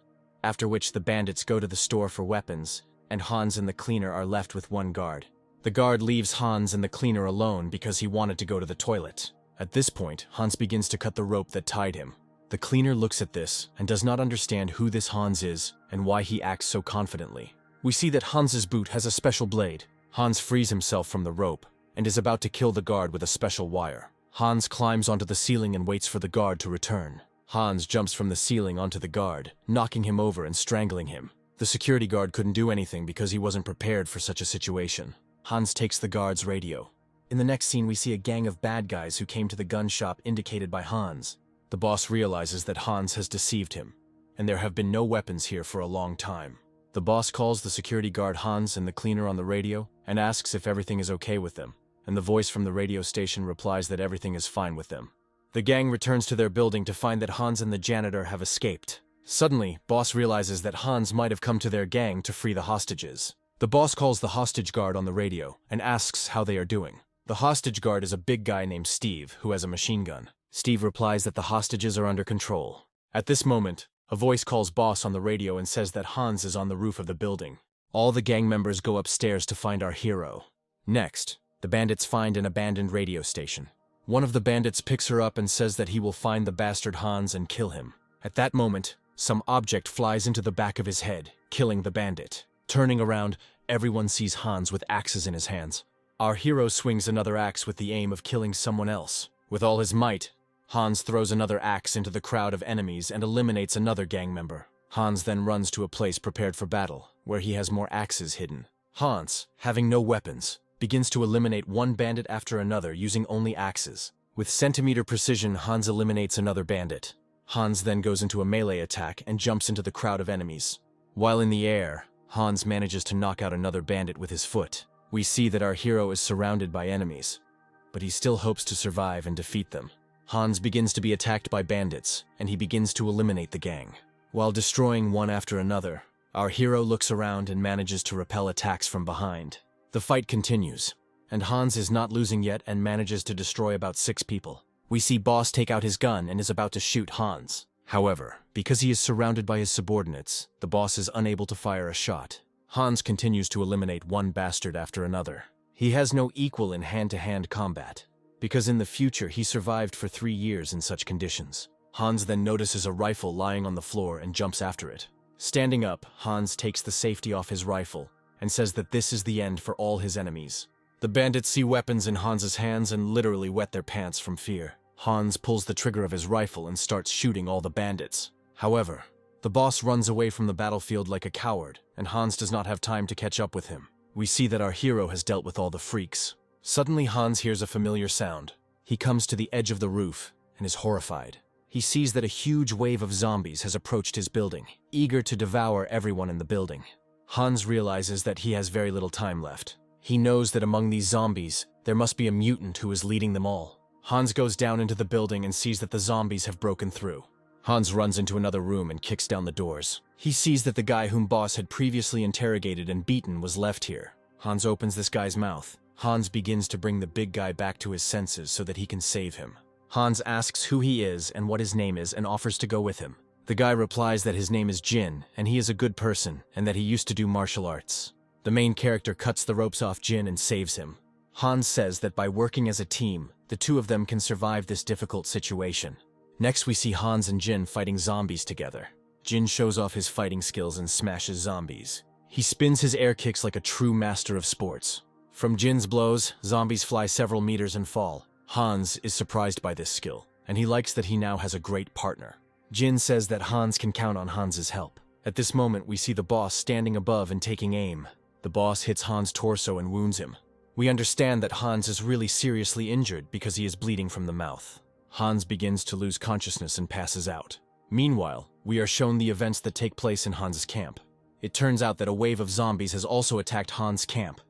A: after which the bandits go to the store for weapons, and Hans and the Cleaner are left with one guard. The guard leaves Hans and the Cleaner alone because he wanted to go to the toilet. At this point, Hans begins to cut the rope that tied him. The Cleaner looks at this and does not understand who this Hans is and why he acts so confidently. We see that Hans's boot has a special blade. Hans frees himself from the rope and is about to kill the guard with a special wire. Hans climbs onto the ceiling and waits for the guard to return. Hans jumps from the ceiling onto the guard, knocking him over and strangling him. The security guard couldn't do anything because he wasn't prepared for such a situation. Hans takes the guard's radio. In the next scene, we see a gang of bad guys who came to the gun shop indicated by Hans. The boss realizes that Hans has deceived him, and there have been no weapons here for a long time. The boss calls the security guard Hans and the Cleaner on the radio and asks if everything is okay with them, and the voice from the radio station replies that everything is fine with them. The gang returns to their building to find that Hans and the janitor have escaped. Suddenly, boss realizes that Hans might have come to their gang to free the hostages. The boss calls the hostage guard on the radio and asks how they are doing. The hostage guard is a big guy named Steve who has a machine gun. Steve replies that the hostages are under control. At this moment, a voice calls boss on the radio and says that Hans is on the roof of the building. All the gang members go upstairs to find our hero. Next, the bandits find an abandoned radio station. One of the bandits picks her up and says that he will find the bastard Hans and kill him. At that moment, some object flies into the back of his head, killing the bandit. Turning around, everyone sees Hans with axes in his hands. Our hero swings another axe with the aim of killing someone else. With all his might, Hans throws another axe into the crowd of enemies and eliminates another gang member. Hans then runs to a place prepared for battle, where he has more axes hidden. Hans, having no weapons, begins to eliminate one bandit after another using only axes. With centimeter precision, Hans eliminates another bandit. Hans then goes into a melee attack and jumps into the crowd of enemies. While in the air, Hans manages to knock out another bandit with his foot. We see that our hero is surrounded by enemies, but he still hopes to survive and defeat them. Hans begins to be attacked by bandits, and he begins to eliminate the gang. While destroying one after another, our hero looks around and manages to repel attacks from behind. The fight continues, and Hans is not losing yet and manages to destroy about 6 people. We see Boss take out his gun and is about to shoot Hans. However, because he is surrounded by his subordinates, the boss is unable to fire a shot. Hans continues to eliminate one bastard after another. He has no equal in hand-to-hand combat, because in the future he survived for 3 years in such conditions. Hans then notices a rifle lying on the floor and jumps after it. Standing up, Hans takes the safety off his rifle and says that this is the end for all his enemies. The bandits see weapons in Hans's hands and literally wet their pants from fear. Hans pulls the trigger of his rifle and starts shooting all the bandits. However, the boss runs away from the battlefield like a coward, and Hans does not have time to catch up with him. We see that our hero has dealt with all the freaks. Suddenly Hans hears a familiar sound. He comes to the edge of the roof and is horrified. He sees that a huge wave of zombies has approached his building, eager to devour everyone in the building. Hans realizes that he has very little time left. He knows that among these zombies, there must be a mutant who is leading them all. Hans goes down into the building and sees that the zombies have broken through. Hans runs into another room and kicks down the doors. He sees that the guy whom Boss had previously interrogated and beaten was left here. Hans opens this guy's mouth. Hans begins to bring the big guy back to his senses so that he can save him. Hans asks who he is and what his name is and offers to go with him. The guy replies that his name is Jin and he is a good person and that he used to do martial arts. The main character cuts the ropes off Jin and saves him. Hans says that by working as a team, the two of them can survive this difficult situation. Next we see Hans and Jin fighting zombies together. Jin shows off his fighting skills and smashes zombies. He spins his air kicks like a true master of sports. From Jin's blows, zombies fly several meters and fall. Hans is surprised by this skill, and he likes that he now has a great partner. Jin says that Hans can count on Hans's help. At this moment we see the boss standing above and taking aim. The boss hits Hans' torso and wounds him. We understand that Hans is really seriously injured because he is bleeding from the mouth. Hans begins to lose consciousness and passes out. Meanwhile, we are shown the events that take place in Hans's camp. It turns out that a wave of zombies has also attacked Hans' camp,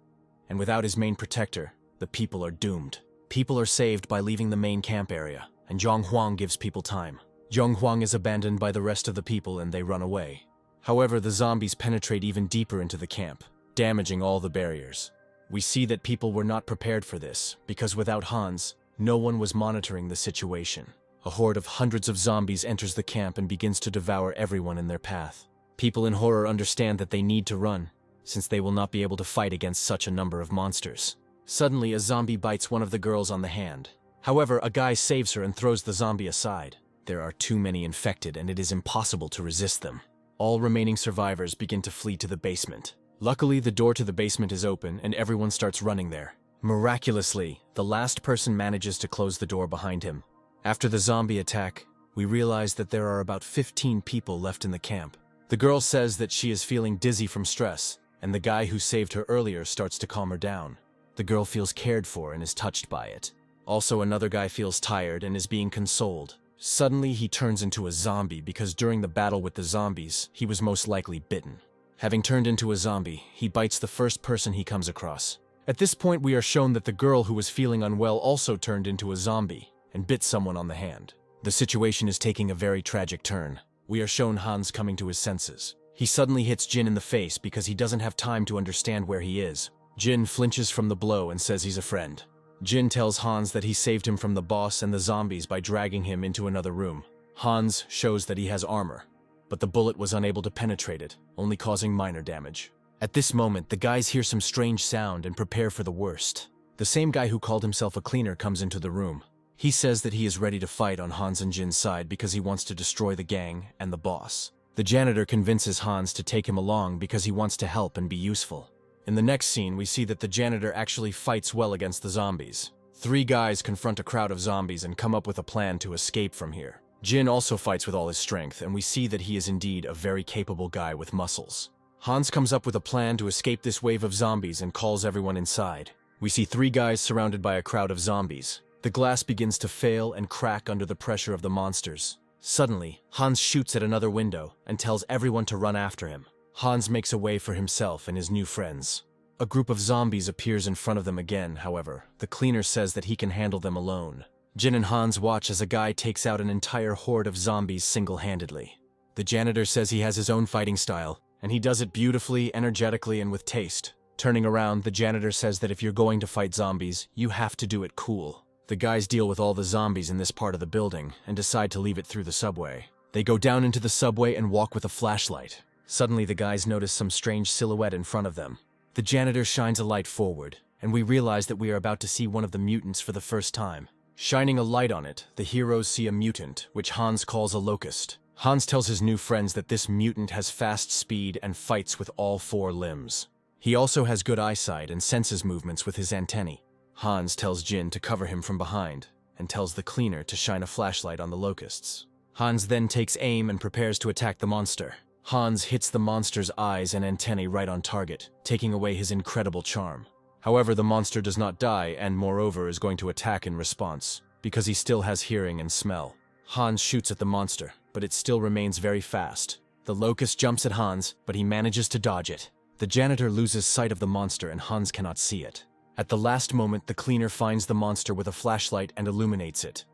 A: and without his main protector, the people are doomed. People are saved by leaving the main camp area, and Zhang Huang gives people time. Zhang Huang is abandoned by the rest of the people and they run away. However, the zombies penetrate even deeper into the camp, damaging all the barriers. We see that people were not prepared for this, because without Hans, no one was monitoring the situation. A horde of hundreds of zombies enters the camp and begins to devour everyone in their path. People in horror understand that they need to run, since they will not be able to fight against such a number of monsters. Suddenly, a zombie bites one of the girls on the hand. However, a guy saves her and throws the zombie aside. There are too many infected and it is impossible to resist them. All remaining survivors begin to flee to the basement. Luckily, the door to the basement is open and everyone starts running there. Miraculously, the last person manages to close the door behind him. After the zombie attack, we realize that there are about 15 people left in the camp. The girl says that she is feeling dizzy from stress, and the guy who saved her earlier starts to calm her down. The girl feels cared for and is touched by it. Also, another guy feels tired and is being consoled. Suddenly, he turns into a zombie because during the battle with the zombies, he was most likely bitten. Having turned into a zombie, he bites the first person he comes across. At this point, we are shown that the girl who was feeling unwell also turned into a zombie and bit someone on the hand. The situation is taking a very tragic turn. We are shown Hans coming to his senses. He suddenly hits Jin in the face because he doesn't have time to understand where he is. Jin flinches from the blow and says he's a friend. Jin tells Hans that he saved him from the boss and the zombies by dragging him into another room. Hans shows that he has armor, but the bullet was unable to penetrate it, only causing minor damage. At this moment, the guys hear some strange sound and prepare for the worst. The same guy who called himself a cleaner comes into the room. He says that he is ready to fight on Hans and Jin's side because he wants to destroy the gang and the boss. The janitor convinces Hans to take him along because he wants to help and be useful. In the next scene, we see that the janitor actually fights well against the zombies. 3 guys confront a crowd of zombies and come up with a plan to escape from here. Jin also fights with all his strength, and we see that he is indeed a very capable guy with muscles. Hans comes up with a plan to escape this wave of zombies and calls everyone inside. We see 3 guys surrounded by a crowd of zombies. The glass begins to fail and crack under the pressure of the monsters. Suddenly, Hans shoots at another window and tells everyone to run after him. Hans makes a way for himself and his new friends. A group of zombies appears in front of them again, however. The cleaner says that he can handle them alone. Jin and Hans watch as a guy takes out an entire horde of zombies single-handedly. The janitor says he has his own fighting style, and he does it beautifully, energetically, and with taste. Turning around, the janitor says that if you're going to fight zombies, you have to do it cool. The guys deal with all the zombies in this part of the building and decide to leave it through the subway. They go down into the subway and walk with a flashlight. Suddenly, the guys notice some strange silhouette in front of them. The janitor shines a light forward, and we realize that we are about to see one of the mutants for the first time. Shining a light on it, the heroes see a mutant, which Hans calls a locust. Hans tells his new friends that this mutant has fast speed and fights with all 4 limbs. He also has good eyesight and senses movements with his antennae. Hans tells Jin to cover him from behind, and tells the cleaner to shine a flashlight on the locusts. Hans then takes aim and prepares to attack the monster. Hans hits the monster's eyes and antennae right on target, taking away his incredible charm. However, the monster does not die and, moreover, is going to attack in response, because he still has hearing and smell. Hans shoots at the monster, but it still remains very fast. The locust jumps at Hans, but he manages to dodge it. The janitor loses sight of the monster and Hans cannot see it. At the last moment, the cleaner finds the monster with a flashlight and illuminates it.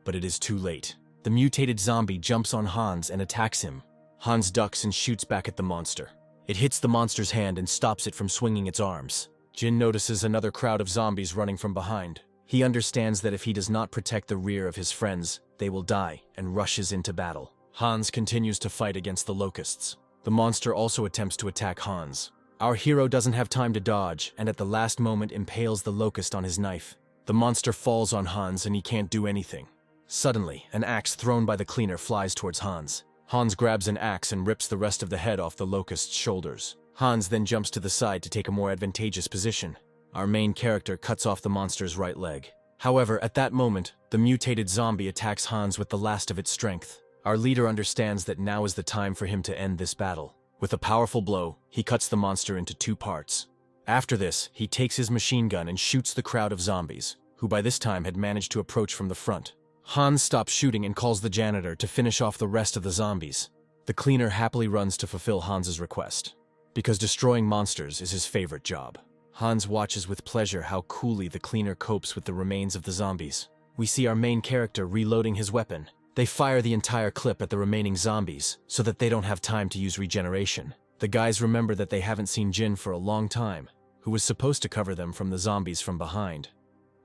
A: But it is too late. The mutated zombie jumps on Hans and attacks him. Hans ducks and shoots back at the monster. It hits the monster's hand and stops it from swinging its arms. Jin notices another crowd of zombies running from behind. He understands that if he does not protect the rear of his friends, they will die, and rushes into battle. Hans continues to fight against the locusts. The monster also attempts to attack Hans. Our hero doesn't have time to dodge, and at the last moment impales the locust on his knife. The monster falls on Hans and he can't do anything. Suddenly, an axe thrown by the cleaner flies towards Hans. Hans grabs an axe and rips the rest of the head off the locust's shoulders. Hans then jumps to the side to take a more advantageous position. Our main character cuts off the monster's right leg. However, at that moment, the mutated zombie attacks Hans with the last of its strength. Our leader understands that now is the time for him to end this battle. With a powerful blow, he cuts the monster into 2 parts. After this, he takes his machine gun and shoots the crowd of zombies, who by this time had managed to approach from the front. Hans stops shooting and calls the janitor to finish off the rest of the zombies. The cleaner happily runs to fulfill Hans's request, because destroying monsters is his favorite job. Hans watches with pleasure how coolly the cleaner copes with the remains of the zombies. We see our main character reloading his weapon. They fire the entire clip at the remaining zombies, so that they don't have time to use regeneration. The guys remember that they haven't seen Jin for a long time, who was supposed to cover them from the zombies from behind,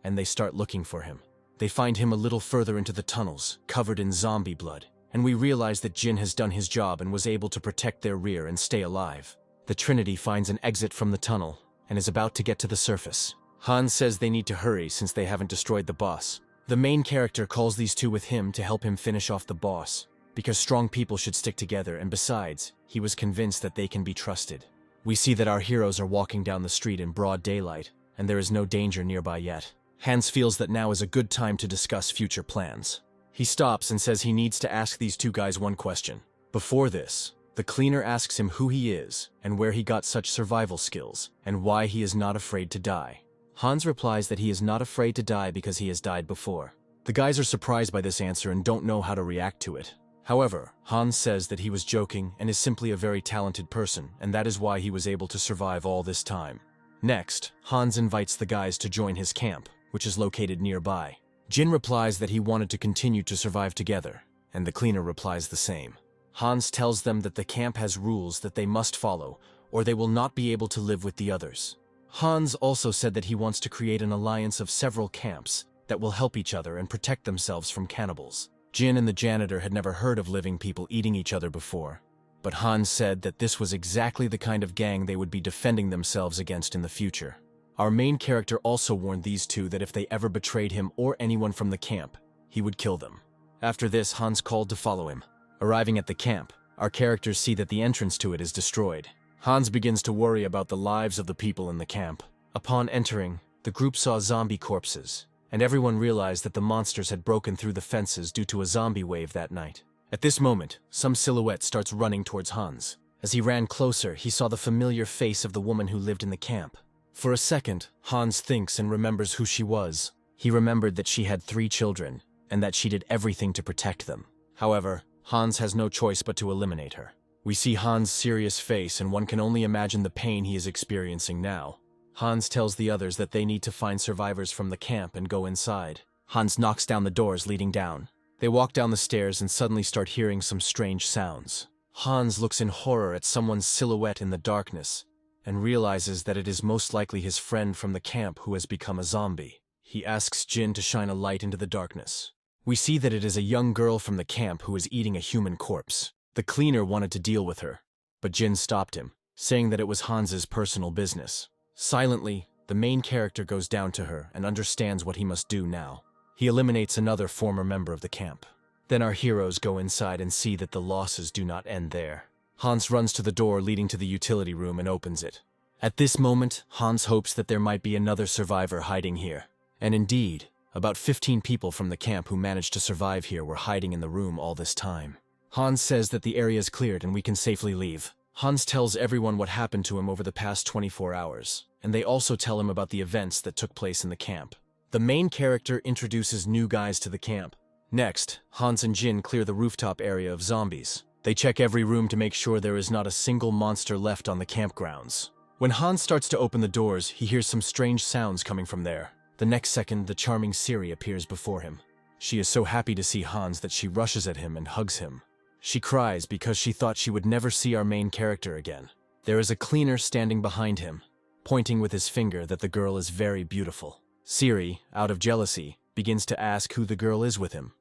A: and they start looking for him. They find him a little further into the tunnels, covered in zombie blood, and we realize that Jin has done his job and was able to protect their rear and stay alive. The Trinity finds an exit from the tunnel, and is about to get to the surface. Hans says they need to hurry since they haven't destroyed the boss. The main character calls these two with him to help him finish off the boss, because strong people should stick together, and besides, he was convinced that they can be trusted. We see that our heroes are walking down the street in broad daylight, and there is no danger nearby yet. Hans feels that now is a good time to discuss future plans. He stops and says he needs to ask these two guys one question. Before this, the cleaner asks him who he is, and where he got such survival skills, and why he is not afraid to die. Hans replies that he is not afraid to die because he has died before. The guys are surprised by this answer and don't know how to react to it. However, Hans says that he was joking and is simply a very talented person, and that is why he was able to survive all this time. Next, Hans invites the guys to join his camp, which is located nearby. Jin replies that he wanted to continue to survive together, and the cleaner replies the same. Hans tells them that the camp has rules that they must follow, or they will not be able to live with the others. Hans also said that he wants to create an alliance of several camps that will help each other and protect themselves from cannibals. Jin and the janitor had never heard of living people eating each other before, but Hans said that this was exactly the kind of gang they would be defending themselves against in the future. Our main character also warned these two that if they ever betrayed him or anyone from the camp, he would kill them. After this, Hans called to follow him. Arriving at the camp, our characters see that the entrance to it is destroyed. Hans begins to worry about the lives of the people in the camp. Upon entering, the group saw zombie corpses, and everyone realized that the monsters had broken through the fences due to a zombie wave that night. At this moment, some silhouette starts running towards Hans. As he ran closer, he saw the familiar face of the woman who lived in the camp. For a second, Hans thinks and remembers who she was. He remembered that she had 3 children, and that she did everything to protect them. However, Hans has no choice but to eliminate her. We see Hans' serious face, and one can only imagine the pain he is experiencing now. Hans tells the others that they need to find survivors from the camp and go inside. Hans knocks down the doors leading down. They walk down the stairs and suddenly start hearing some strange sounds. Hans looks in horror at someone's silhouette in the darkness, and realizes that it is most likely his friend from the camp who has become a zombie. He asks Jin to shine a light into the darkness. We see that it is a young girl from the camp who is eating a human corpse. The cleaner wanted to deal with her, but Jin stopped him, saying that it was Hans's personal business. Silently, the main character goes down to her and understands what he must do now. He eliminates another former member of the camp. Then our heroes go inside and see that the losses do not end there. Hans runs to the door leading to the utility room and opens it. At this moment, Hans hopes that there might be another survivor hiding here. And indeed, about 15 people from the camp who managed to survive here were hiding in the room all this time. Hans says that the area is cleared and we can safely leave. Hans tells everyone what happened to him over the past 24 hours, and they also tell him about the events that took place in the camp. The main character introduces new guys to the camp. Next, Hans and Jin clear the rooftop area of zombies. They check every room to make sure there is not a single monster left on the campgrounds. When Hans starts to open the doors, he hears some strange sounds coming from there. The next second, the charming Siri appears before him. She is so happy to see Hans that she rushes at him and hugs him. She cries because she thought she would never see our main character again. There is a cleaner standing behind him, pointing with his finger that the girl is very beautiful. Siri, out of jealousy, begins to ask who the girl is with him.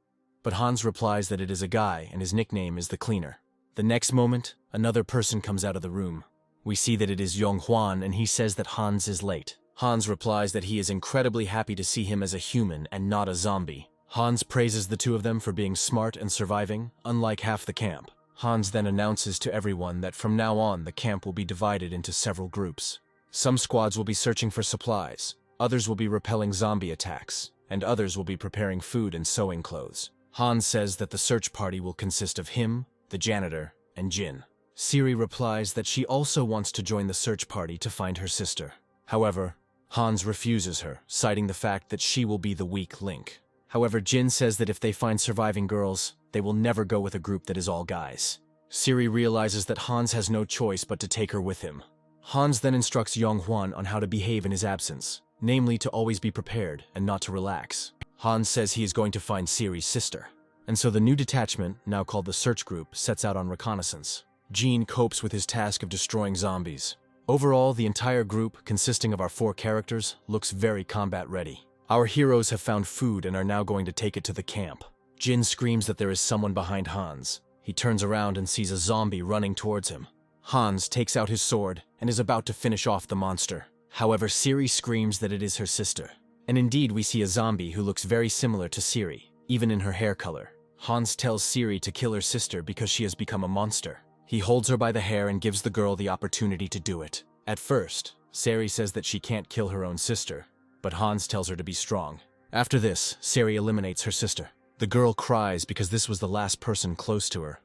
A: But Hans replies that it is a guy and his nickname is the cleaner. The next moment, another person comes out of the room. We see that it is Yonghwan and he says that Hans is late. Hans replies that he is incredibly happy to see him as a human and not a zombie. Hans praises the two of them for being smart and surviving, unlike half the camp. Hans then announces to everyone that from now on the camp will be divided into several groups. Some squads will be searching for supplies, others will be repelling zombie attacks, and others will be preparing food and sewing clothes. Hans says that the search party will consist of him, the janitor, and Jin. Siri replies that she also wants to join the search party to find her sister. However, Hans refuses her, citing the fact that she will be the weak link. However, Jin says that if they find surviving girls, they will never go with a group that is all guys. Siri realizes that Hans has no choice but to take her with him. Hans then instructs Yonghwan on how to behave in his absence, namely to always be prepared and not to relax. Hans says he is going to find Siri's sister. And so the new detachment, now called the Search Group, sets out on reconnaissance. Jean copes with his task of destroying zombies. Overall, the entire group, consisting of our 4 characters, looks very combat ready. Our heroes have found food and are now going to take it to the camp. Jin screams that there is someone behind Hans. He turns around and sees a zombie running towards him. Hans takes out his sword and is about to finish off the monster. However, Siri screams that it is her sister. And indeed, we see a zombie who looks very similar to Siri, even in her hair color. Hans tells Siri to kill her sister because she has become a monster. He holds her by the hair and gives the girl the opportunity to do it. At first, Siri says that she can't kill her own sister, but Hans tells her to be strong. After this, Siri eliminates her sister. The girl cries because this was the last person close to her.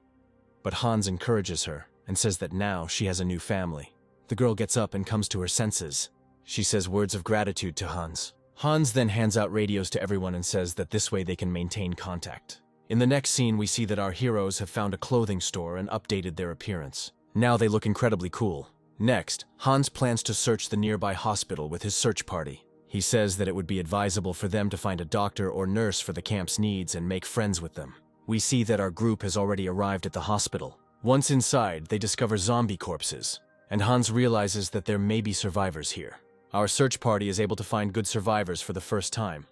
A: But Hans encourages her and says that now she has a new family. The girl gets up and comes to her senses. She says words of gratitude to Hans. Hans then hands out radios to everyone and says that this way they can maintain contact. In the next scene, we see that our heroes have found a clothing store and updated their appearance. Now they look incredibly cool. Next, Hans plans to search the nearby hospital with his search party. He says that it would be advisable for them to find a doctor or nurse for the camp's needs and make friends with them. We see that our group has already arrived at the hospital. Once inside, they discover zombie corpses, and Hans realizes that there may be survivors here. Our search party is able to find good survivors for the first time,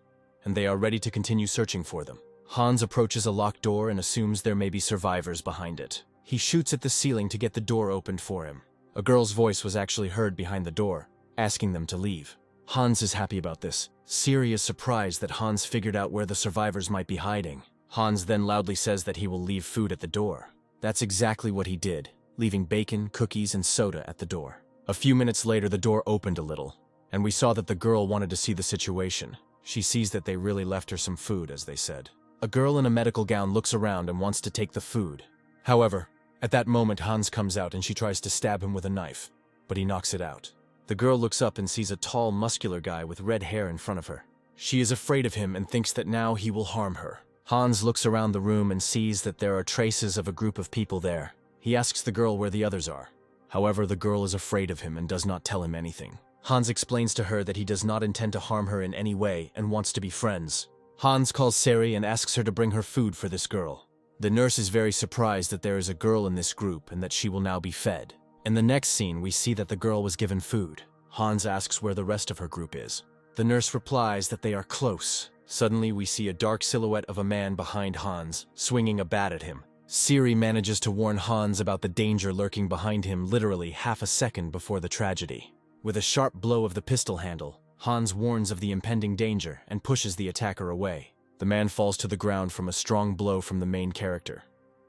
A: and they are ready to continue searching for them. Hans approaches a locked door and assumes there may be survivors behind it. He shoots at the ceiling to get the door opened for him. A girl's voice was actually heard behind the door, asking them to leave. Hans is happy about this. Siri is surprised that Hans figured out where the survivors might be hiding. Hans then loudly says that he will leave food at the door. That's exactly what he did, leaving bacon, cookies, and soda at the door. A few minutes later, the door opened a little, and we saw that the girl wanted to see the situation. She sees that they really left her some food, as they said. A girl in a medical gown looks around and wants to take the food. However, at that moment, Hans comes out and she tries to stab him with a knife, but he knocks it out. The girl looks up and sees a tall, muscular guy with red hair in front of her. She is afraid of him and thinks that now he will harm her. Hans looks around the room and sees that there are traces of a group of people there. He asks the girl where the others are. However, the girl is afraid of him and does not tell him anything. Hans explains to her that he does not intend to harm her in any way and wants to be friends. Hans calls Sari and asks her to bring her food for this girl. The nurse is very surprised that there is a girl in this group and that she will now be fed. In the next scene, we see that the girl was given food. Hans asks where the rest of her group is. The nurse replies that they are close. Suddenly, we see a dark silhouette of a man behind Hans, swinging a bat at him. Siri manages to warn Hans about the danger lurking behind him literally half a second before the tragedy. With a sharp blow of the pistol handle, Hans warns of the impending danger and pushes the attacker away. The man falls to the ground from a strong blow from the main character,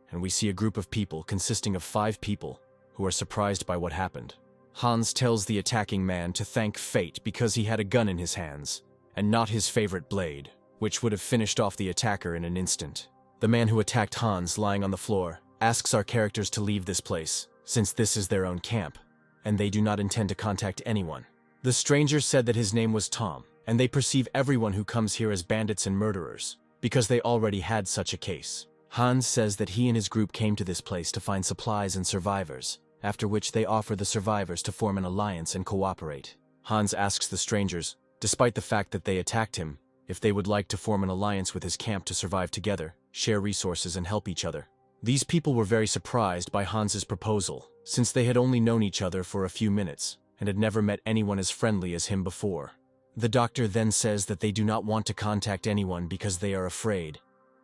A: and we see a group of people consisting of 5 people who are surprised by what happened. Hans tells the attacking man to thank fate because he had a gun in his hands, and not his favorite blade, which would have finished off the attacker in an instant. The man who attacked Hans, lying on the floor, asks our characters to leave this place, since this is their own camp, and they do not intend to contact anyone. The stranger said that his name was Tom, and they perceive everyone who comes here as bandits and murderers, because they already had such a case. Hans says that he and his group came to this place to find supplies and survivors, after which they offer the survivors to form an alliance and cooperate. Hans asks the strangers, despite the fact that they attacked him, if they would like to form an alliance with his camp to survive together, share resources and help each other. These people were very surprised by Hans's proposal, since they had only known each other for a few minutes, and had never met anyone as friendly as him before. The doctor then says that they do not want to contact anyone because they are afraid,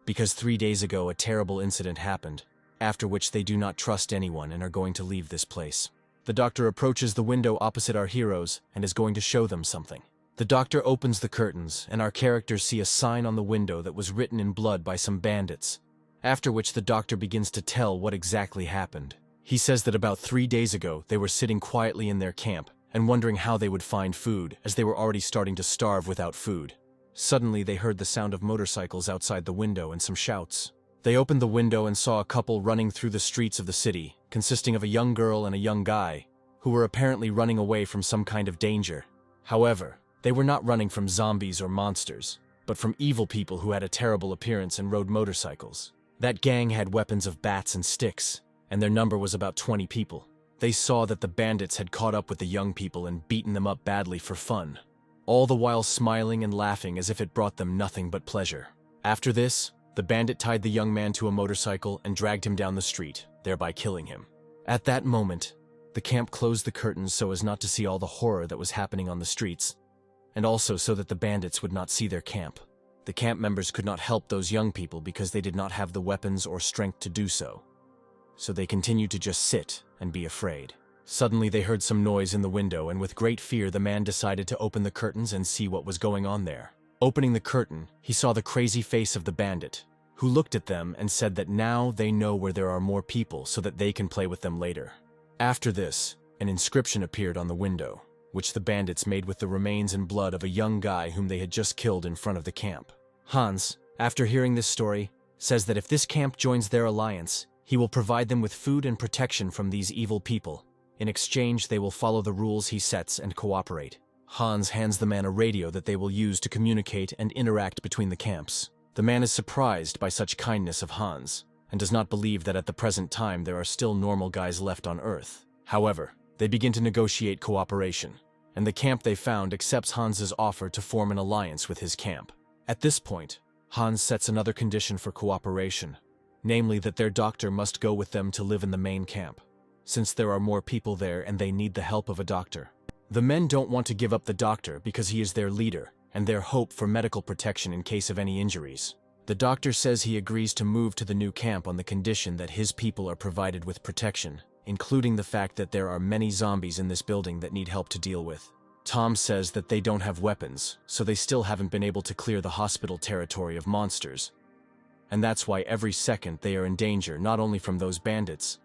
A: because 3 days ago a terrible incident happened, after which they do not trust anyone and are going to leave this place. The doctor approaches the window opposite our heroes and is going to show them something. The doctor opens the curtains, and our characters see a sign on the window that was written in blood by some bandits, after which the doctor begins to tell what exactly happened. He says that about 3 days ago they were sitting quietly in their camp and wondering how they would find food, as they were already starting to starve without food. Suddenly they heard the sound of motorcycles outside the window and some shouts. They opened the window and saw a couple running through the streets of the city, consisting of a young girl and a young guy, who were apparently running away from some kind of danger. However, they were not running from zombies or monsters, but from evil people who had a terrible appearance and rode motorcycles. That gang had weapons of bats and sticks, and their number was about 20 people. They saw that the bandits had caught up with the young people and beaten them up badly for fun, all the while smiling and laughing as if it brought them nothing but pleasure. After this, the bandit tied the young man to a motorcycle and dragged him down the street, thereby killing him. At that moment, the camp closed the curtains so as not to see all the horror that was happening on the streets, and also so that the bandits would not see their camp. The camp members could not help those young people because they did not have the weapons or strength to do so. So they continued to just sit and be afraid. Suddenly they heard some noise in the window, and with great fear the man decided to open the curtains and see what was going on there. Opening the curtain, he saw the crazy face of the bandit, who looked at them and said that now they know where there are more people so that they can play with them later. After this, an inscription appeared on the window, which the bandits made with the remains and blood of a young guy whom they had just killed in front of the camp. Hans, after hearing this story, says that if this camp joins their alliance, he will provide them with food and protection from these evil people. In exchange, they will follow the rules he sets and cooperate. Hans hands the man a radio that they will use to communicate and interact between the camps. The man is surprised by such kindness of Hans, and does not believe that at the present time there are still normal guys left on Earth. However, they begin to negotiate cooperation, and the camp they found accepts Hans's offer to form an alliance with his camp. At this point, Hans sets another condition for cooperation, namely that their doctor must go with them to live in the main camp, since there are more people there and they need the help of a doctor. The men don't want to give up the doctor because he is their leader and their hope for medical protection in case of any injuries. The doctor says he agrees to move to the new camp on the condition that his people are provided with protection, including the fact that there are many zombies in this building that need help to deal with. Tom says that they don't have weapons, so they still haven't been able to clear the hospital territory of monsters. And that's why every second they are in danger not only from those bandits,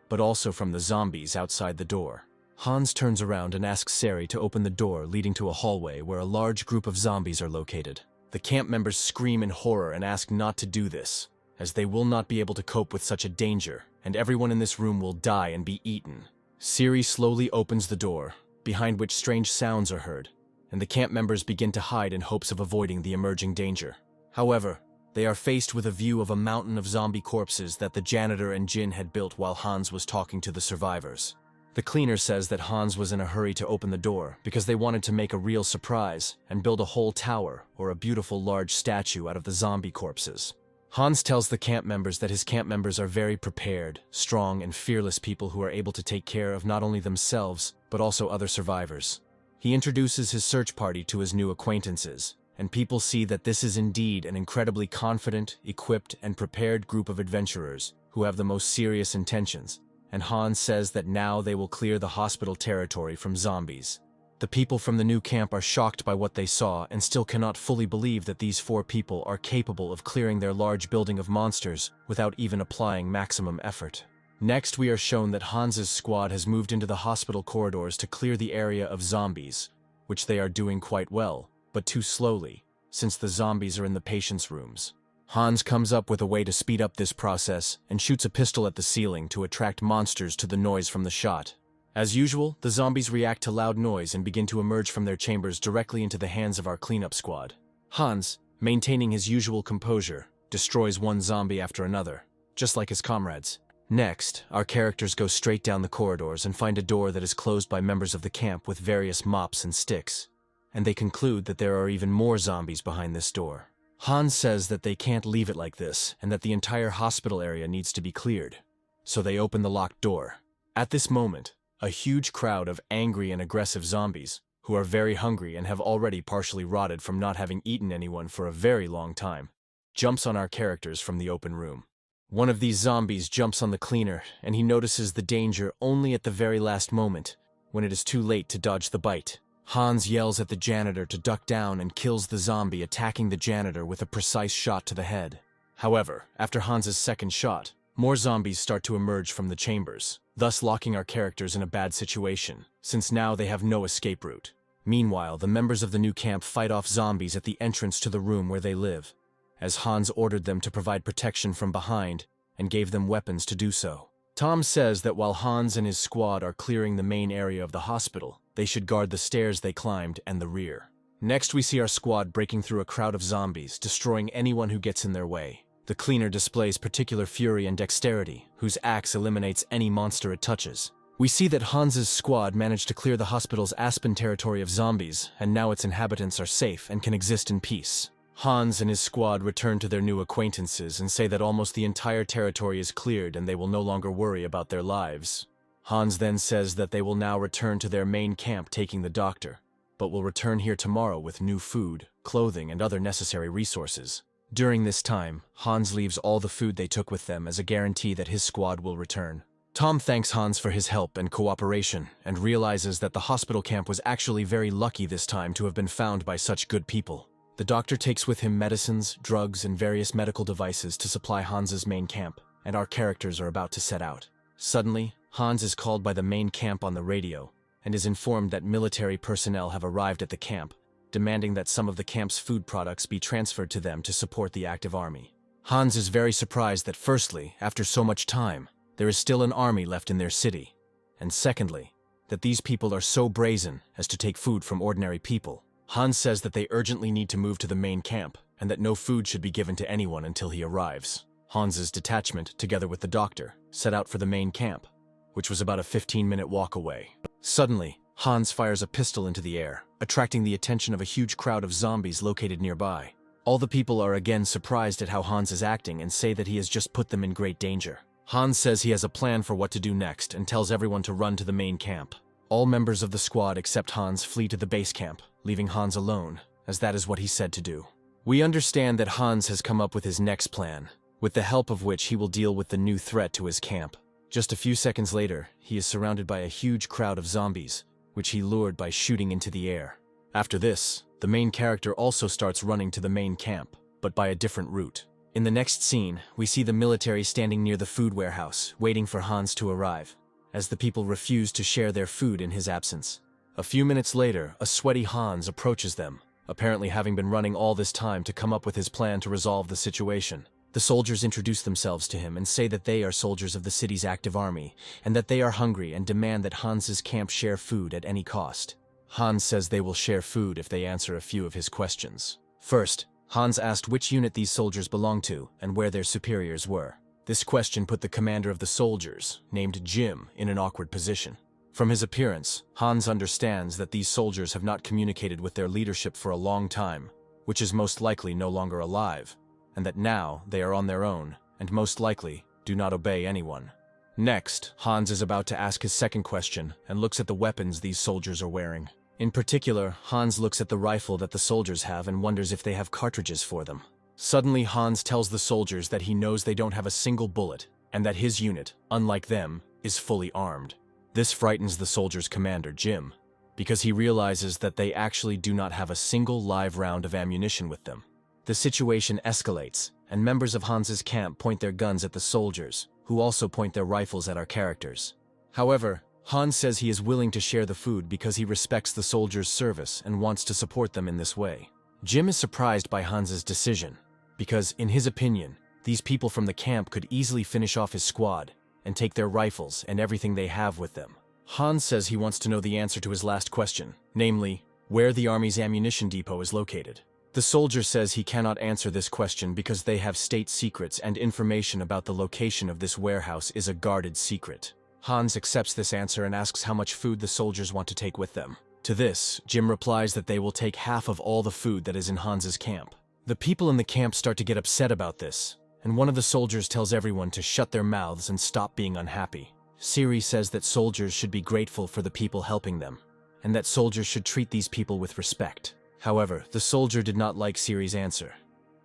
A: but also from the zombies outside the door. Hans turns around and asks Sari to open the door leading to a hallway where a large group of zombies are located. The camp members scream in horror and ask not to do this, as they will not be able to cope with such a danger, and everyone in this room will die and be eaten. Sari slowly opens the door, behind which strange sounds are heard, and the camp members begin to hide in hopes of avoiding the emerging danger. However, they are faced with a view of a mountain of zombie corpses that the janitor and Jin had built while Hans was talking to the survivors. The cleaner says that Hans was in a hurry to open the door because they wanted to make a real surprise and build a whole tower or a beautiful large statue out of the zombie corpses. Hans tells the camp members that his camp members are very prepared, strong, and fearless people who are able to take care of not only themselves, but also other survivors. He introduces his search party to his new acquaintances, and people see that this is indeed an incredibly confident, equipped, and prepared group of adventurers who have the most serious intentions, and Hans says that now they will clear the hospital territory from zombies. The people from the new camp are shocked by what they saw and still cannot fully believe that these 4 people are capable of clearing their large building of monsters without even applying maximum effort. Next, we are shown that Hans's squad has moved into the hospital corridors to clear the area of zombies, which they are doing quite well, but too slowly, since the zombies are in the patients' rooms. Hans comes up with a way to speed up this process and shoots a pistol at the ceiling to attract monsters to the noise from the shot. As usual, the zombies react to loud noise and begin to emerge from their chambers directly into the hands of our cleanup squad. Hans, maintaining his usual composure, destroys one zombie after another, just like his comrades. Next, our characters go straight down the corridors and find a door that is closed by members of the camp with various mops and sticks, and they conclude that there are even more zombies behind this door. Hans says that they can't leave it like this and that the entire hospital area needs to be cleared, so they open the locked door. At this moment, a huge crowd of angry and aggressive zombies, who are very hungry and have already partially rotted from not having eaten anyone for a very long time, jumps on our characters from the open room. One of these zombies jumps on the cleaner, and he notices the danger only at the very last moment, when it is too late to dodge the bite. Hans yells at the janitor to duck down and kills the zombie, attacking the janitor with a precise shot to the head. However, after Hans's second shot, more zombies start to emerge from the chambers, thus locking our characters in a bad situation, since now they have no escape route. Meanwhile, the members of the new camp fight off zombies at the entrance to the room where they live, as Hans ordered them to provide protection from behind and gave them weapons to do so. Tom says that while Hans and his squad are clearing the main area of the hospital, they should guard the stairs they climbed and the rear. Next, we see our squad breaking through a crowd of zombies, destroying anyone who gets in their way. The cleaner displays particular fury and dexterity, whose axe eliminates any monster it touches. We see that Hans's squad managed to clear the hospital's Aspen territory of zombies, and now its inhabitants are safe and can exist in peace. Hans and his squad return to their new acquaintances and say that almost the entire territory is cleared and they will no longer worry about their lives. Hans then says that they will now return to their main camp taking the doctor, but will return here tomorrow with new food, clothing, and other necessary resources. During this time, Hans leaves all the food they took with them as a guarantee that his squad will return. Tom thanks Hans for his help and cooperation and realizes that the hospital camp was actually very lucky this time to have been found by such good people. The doctor takes with him medicines, drugs, and various medical devices to supply Hans's main camp, and our characters are about to set out. Suddenly, Hans is called by the main camp on the radio and is informed that military personnel have arrived at the camp, demanding that some of the camp's food products be transferred to them to support the active army. Hans is very surprised that firstly, after so much time, there is still an army left in their city, and secondly, that these people are so brazen as to take food from ordinary people. Hans says that they urgently need to move to the main camp, and that no food should be given to anyone until he arrives. Hans's detachment, together with the doctor, set out for the main camp, which was about a 15-minute walk away. Suddenly, Hans fires a pistol into the air, attracting the attention of a huge crowd of zombies located nearby. All the people are again surprised at how Hans is acting and say that he has just put them in great danger. Hans says he has a plan for what to do next and tells everyone to run to the main camp. All members of the squad except Hans flee to the base camp, leaving Hans alone, as that is what he said to do. We understand that Hans has come up with his next plan, with the help of which he will deal with the new threat to his camp. Just a few seconds later, he is surrounded by a huge crowd of zombies, which he lured by shooting into the air. After this, the main character also starts running to the main camp, but by a different route. In the next scene, we see the military standing near the food warehouse, waiting for Hans to arrive, as the people refuse to share their food in his absence. A few minutes later, a sweaty Hans approaches them, apparently having been running all this time to come up with his plan to resolve the situation. The soldiers introduce themselves to him and say that they are soldiers of the city's active army, and that they are hungry and demand that Hans's camp share food at any cost. Hans says they will share food if they answer a few of his questions. First, Hans asked which unit these soldiers belonged to and where their superiors were. This question put the commander of the soldiers, named Jim, in an awkward position. From his appearance, Hans understands that these soldiers have not communicated with their leadership for a long time, which is most likely no longer alive, and that now they are on their own, and most likely do not obey anyone. Next, Hans is about to ask his second question and looks at the weapons these soldiers are wearing. In particular, Hans looks at the rifle that the soldiers have and wonders if they have cartridges for them. Suddenly, Hans tells the soldiers that he knows they don't have a single bullet, and that his unit, unlike them, is fully armed. This frightens the soldiers' commander, Jim, because he realizes that they actually do not have a single live round of ammunition with them. The situation escalates, and members of Hans's camp point their guns at the soldiers, who also point their rifles at our characters. However, Hans says he is willing to share the food because he respects the soldiers' service and wants to support them in this way. Jim is surprised by Hans's decision, because, in his opinion, these people from the camp could easily finish off his squad and take their rifles and everything they have with them. Hans says he wants to know the answer to his last question, namely, where the army's ammunition depot is located. The soldier says he cannot answer this question because they have state secrets and information about the location of this warehouse is a guarded secret. Hans accepts this answer and asks how much food the soldiers want to take with them. To this, Jim replies that they will take half of all the food that is in Hans's camp. The people in the camp start to get upset about this, and one of the soldiers tells everyone to shut their mouths and stop being unhappy. Siri says that soldiers should be grateful for the people helping them, and that soldiers should treat these people with respect. However, the soldier did not like Siri's answer,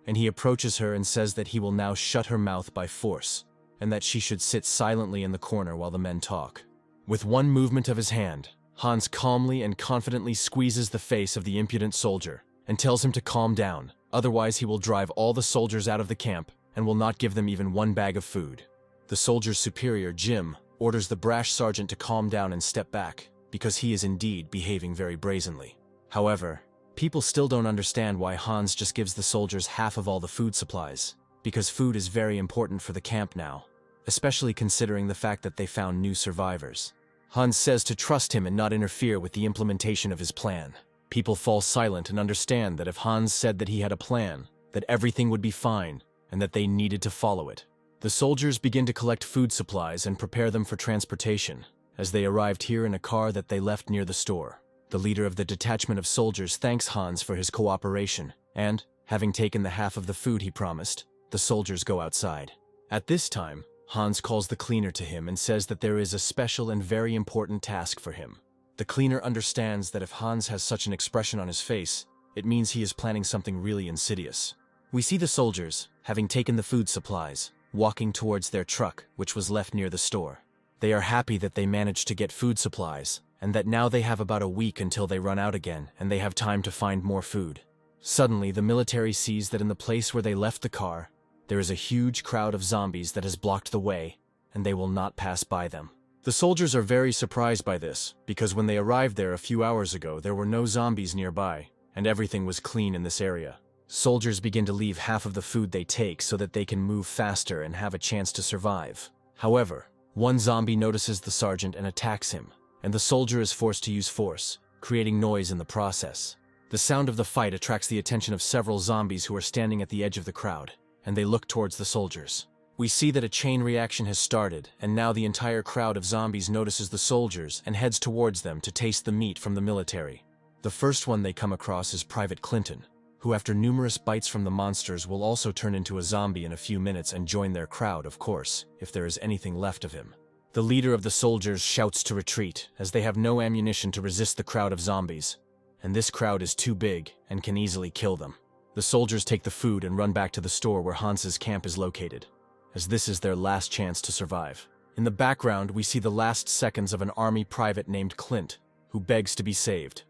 A: and he approaches her and says that he will now shut her mouth by force, and that she should sit silently in the corner while the men talk. With one movement of his hand, Hans calmly and confidently squeezes the face of the impudent soldier and tells him to calm down, otherwise he will drive all the soldiers out of the camp and will not give them even one bag of food. The soldier's superior, Jim, orders the brash sergeant to calm down and step back, because he is indeed behaving very brazenly. However, people still don't understand why Hans just gives the soldiers half of all the food supplies, because food is very important for the camp now, especially considering the fact that they found new survivors. Hans says to trust him and not interfere with the implementation of his plan. People fall silent and understand that if Hans said that he had a plan, that everything would be fine, and that they needed to follow it. The soldiers begin to collect food supplies and prepare them for transportation, as they arrived here in a car that they left near the store. The leader of the detachment of soldiers thanks Hans for his cooperation, and, having taken the half of the food he promised, the soldiers go outside. At this time, Hans calls the cleaner to him and says that there is a special and very important task for him. The cleaner understands that if Hans has such an expression on his face, it means he is planning something really insidious. We see the soldiers, having taken the food supplies, walking towards their truck, which was left near the store. They are happy that they managed to get food supplies, and that now they have about a week until they run out again and they have time to find more food. Suddenly, the military sees that in the place where they left the car, there is a huge crowd of zombies that has blocked the way, and they will not pass by them. The soldiers are very surprised by this, because when they arrived there a few hours ago, there were no zombies nearby, and everything was clean in this area. Soldiers begin to leave half of the food they take so that they can move faster and have a chance to survive. However, one zombie notices the sergeant and attacks him, and the soldier is forced to use force, creating noise in the process. The sound of the fight attracts the attention of several zombies who are standing at the edge of the crowd, and they look towards the soldiers. We see that a chain reaction has started, and now the entire crowd of zombies notices the soldiers and heads towards them to taste the meat from the military. The first one they come across is Private Clinton, who after numerous bites from the monsters will also turn into a zombie in a few minutes and join their crowd, of course, if there is anything left of him. The leader of the soldiers shouts to retreat, as they have no ammunition to resist the crowd of zombies, and this crowd is too big and can easily kill them. The soldiers take the food and run back to the store where Hans's camp is located, as this is their last chance to survive. In the background, we see the last seconds of an army private named Clint, who begs to be saved,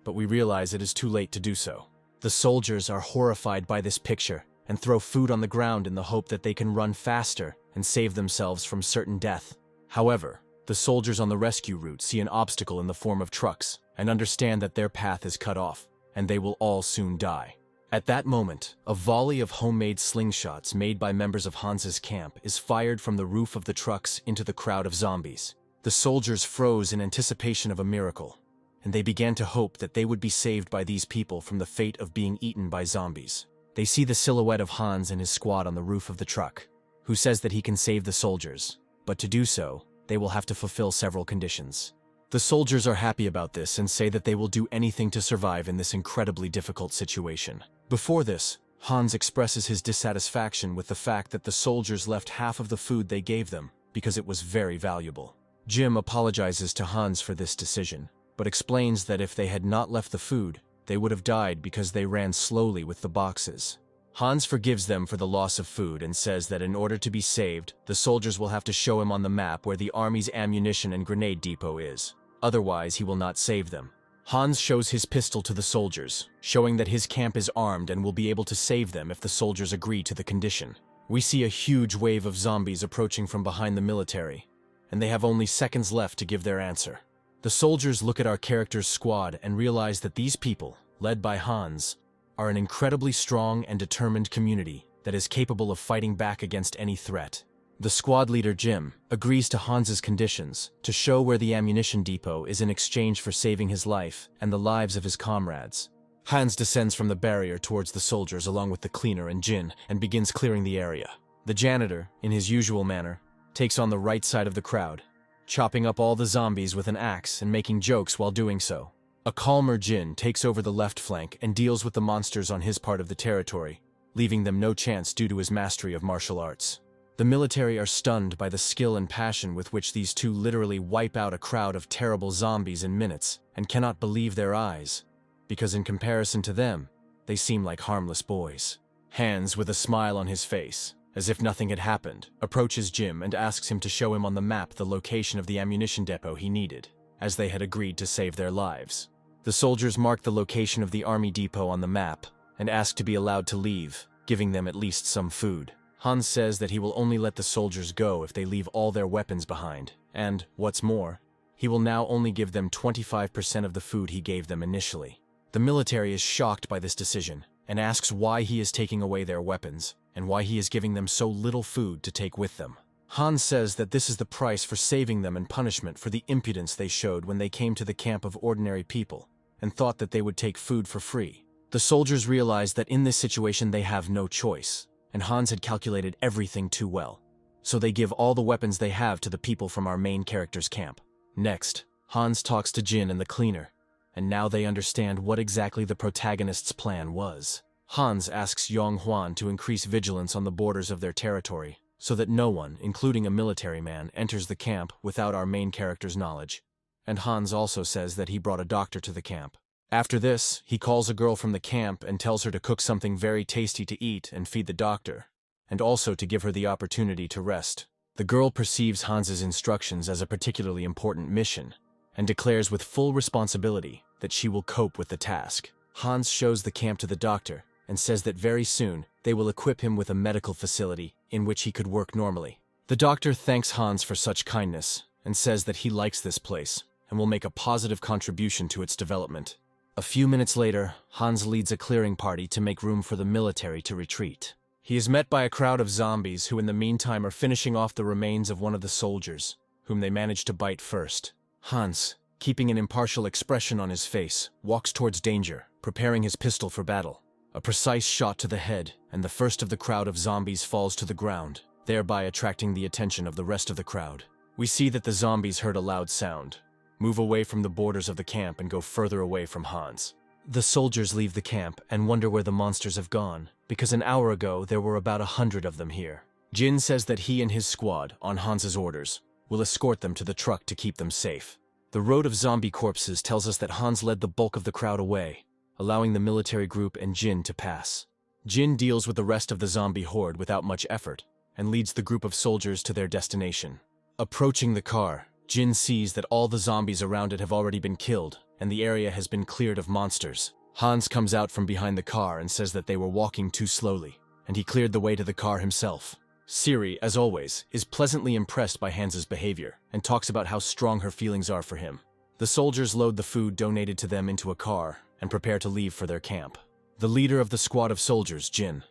A: but we realize it is too late to do so. The soldiers are horrified by this picture and throw food on the ground in the hope that they can run faster and save themselves from certain death. However, the soldiers on the rescue route see an obstacle in the form of trucks and understand that their path is cut off, and they will all soon die. At that moment, a volley of homemade slingshots made by members of Hans's camp is fired from the roof of the trucks into the crowd of zombies. The soldiers froze in anticipation of a miracle, and they began to hope that they would be saved by these people from the fate of being eaten by zombies. They see the silhouette of Hans and his squad on the roof of the truck, who says that he can save the soldiers, but to do so, they will have to fulfill several conditions. The soldiers are happy about this and say that they will do anything to survive in this incredibly difficult situation. Before this, Hans expresses his dissatisfaction with the fact that the soldiers left half of the food they gave them because it was very valuable. Jim apologizes to Hans for this decision, but explains that if they had not left the food, they would have died because they ran slowly with the boxes. Hans forgives them for the loss of food and says that in order to be saved, the soldiers will have to show him on the map where the army's ammunition and grenade depot is. Otherwise, he will not save them. Hans shows his pistol to the soldiers, showing that his camp is armed and will be able to save them if the soldiers agree to the condition. We see a huge wave of zombies approaching from behind the military, and they have only seconds left to give their answer. The soldiers look at our character's squad and realize that these people, led by Hans, are an incredibly strong and determined community that is capable of fighting back against any threat. The squad leader, Jim, agrees to Hans's conditions to show where the ammunition depot is in exchange for saving his life and the lives of his comrades. Hans descends from the barrier towards the soldiers along with the cleaner and Jin and begins clearing the area. The janitor, in his usual manner, takes on the right side of the crowd, chopping up all the zombies with an axe and making jokes while doing so. A calmer Jin takes over the left flank and deals with the monsters on his part of the territory, leaving them no chance due to his mastery of martial arts. The military are stunned by the skill and passion with which these two literally wipe out a crowd of terrible zombies in minutes and cannot believe their eyes, because in comparison to them, they seem like harmless boys. Hans, with a smile on his face, as if nothing had happened, approaches Jim and asks him to show him on the map the location of the ammunition depot he needed, as they had agreed to save their lives. The soldiers mark the location of the army depot on the map and ask to be allowed to leave, giving them at least some food. Hans says that he will only let the soldiers go if they leave all their weapons behind, and, what's more, he will now only give them 25% of the food he gave them initially. The military is shocked by this decision and asks why he is taking away their weapons and why he is giving them so little food to take with them. Hans says that this is the price for saving them and punishment for the impudence they showed when they came to the camp of ordinary people and thought that they would take food for free. The soldiers realize that in this situation they have no choice, and Hans had calculated everything too well. So they give all the weapons they have to the people from our main character's camp. Next, Hans talks to Jin and the cleaner, and now they understand what exactly the protagonist's plan was. Hans asks Yong Huan to increase vigilance on the borders of their territory, so that no one, including a military man, enters the camp without our main character's knowledge. And Hans also says that he brought a doctor to the camp. After this, he calls a girl from the camp and tells her to cook something very tasty to eat and feed the doctor, and also to give her the opportunity to rest. The girl perceives Hans's instructions as a particularly important mission, and declares with full responsibility that she will cope with the task. Hans shows the camp to the doctor, and says that very soon they will equip him with a medical facility in which he could work normally. The doctor thanks Hans for such kindness, and says that he likes this place, and will make a positive contribution to its development. A few minutes later, Hans leads a clearing party to make room for the military to retreat. He is met by a crowd of zombies who in the meantime are finishing off the remains of one of the soldiers, whom they managed to bite first. Hans, keeping an impartial expression on his face, walks towards danger, preparing his pistol for battle. A precise shot to the head, and the first of the crowd of zombies falls to the ground, thereby attracting the attention of the rest of the crowd. We see that the zombies heard a loud sound, move away from the borders of the camp and go further away from Hans. The soldiers leave the camp and wonder where the monsters have gone, because an hour ago there were about 100 of them here. Jin says that he and his squad, on Hans's orders, will escort them to the truck to keep them safe. The road of zombie corpses tells us that Hans led the bulk of the crowd away, allowing the military group and Jin to pass. Jin deals with the rest of the zombie horde without much effort, and leads the group of soldiers to their destination. Approaching the car, Jin sees that all the zombies around it have already been killed, and the area has been cleared of monsters. Hans comes out from behind the car and says that they were walking too slowly, and he cleared the way to the car himself. Siri, as always, is pleasantly impressed by Hans's behavior, and talks about how strong her feelings are for him. The soldiers load the food donated to them into a car, and prepare to leave for their camp. The leader of the squad of soldiers, Jin,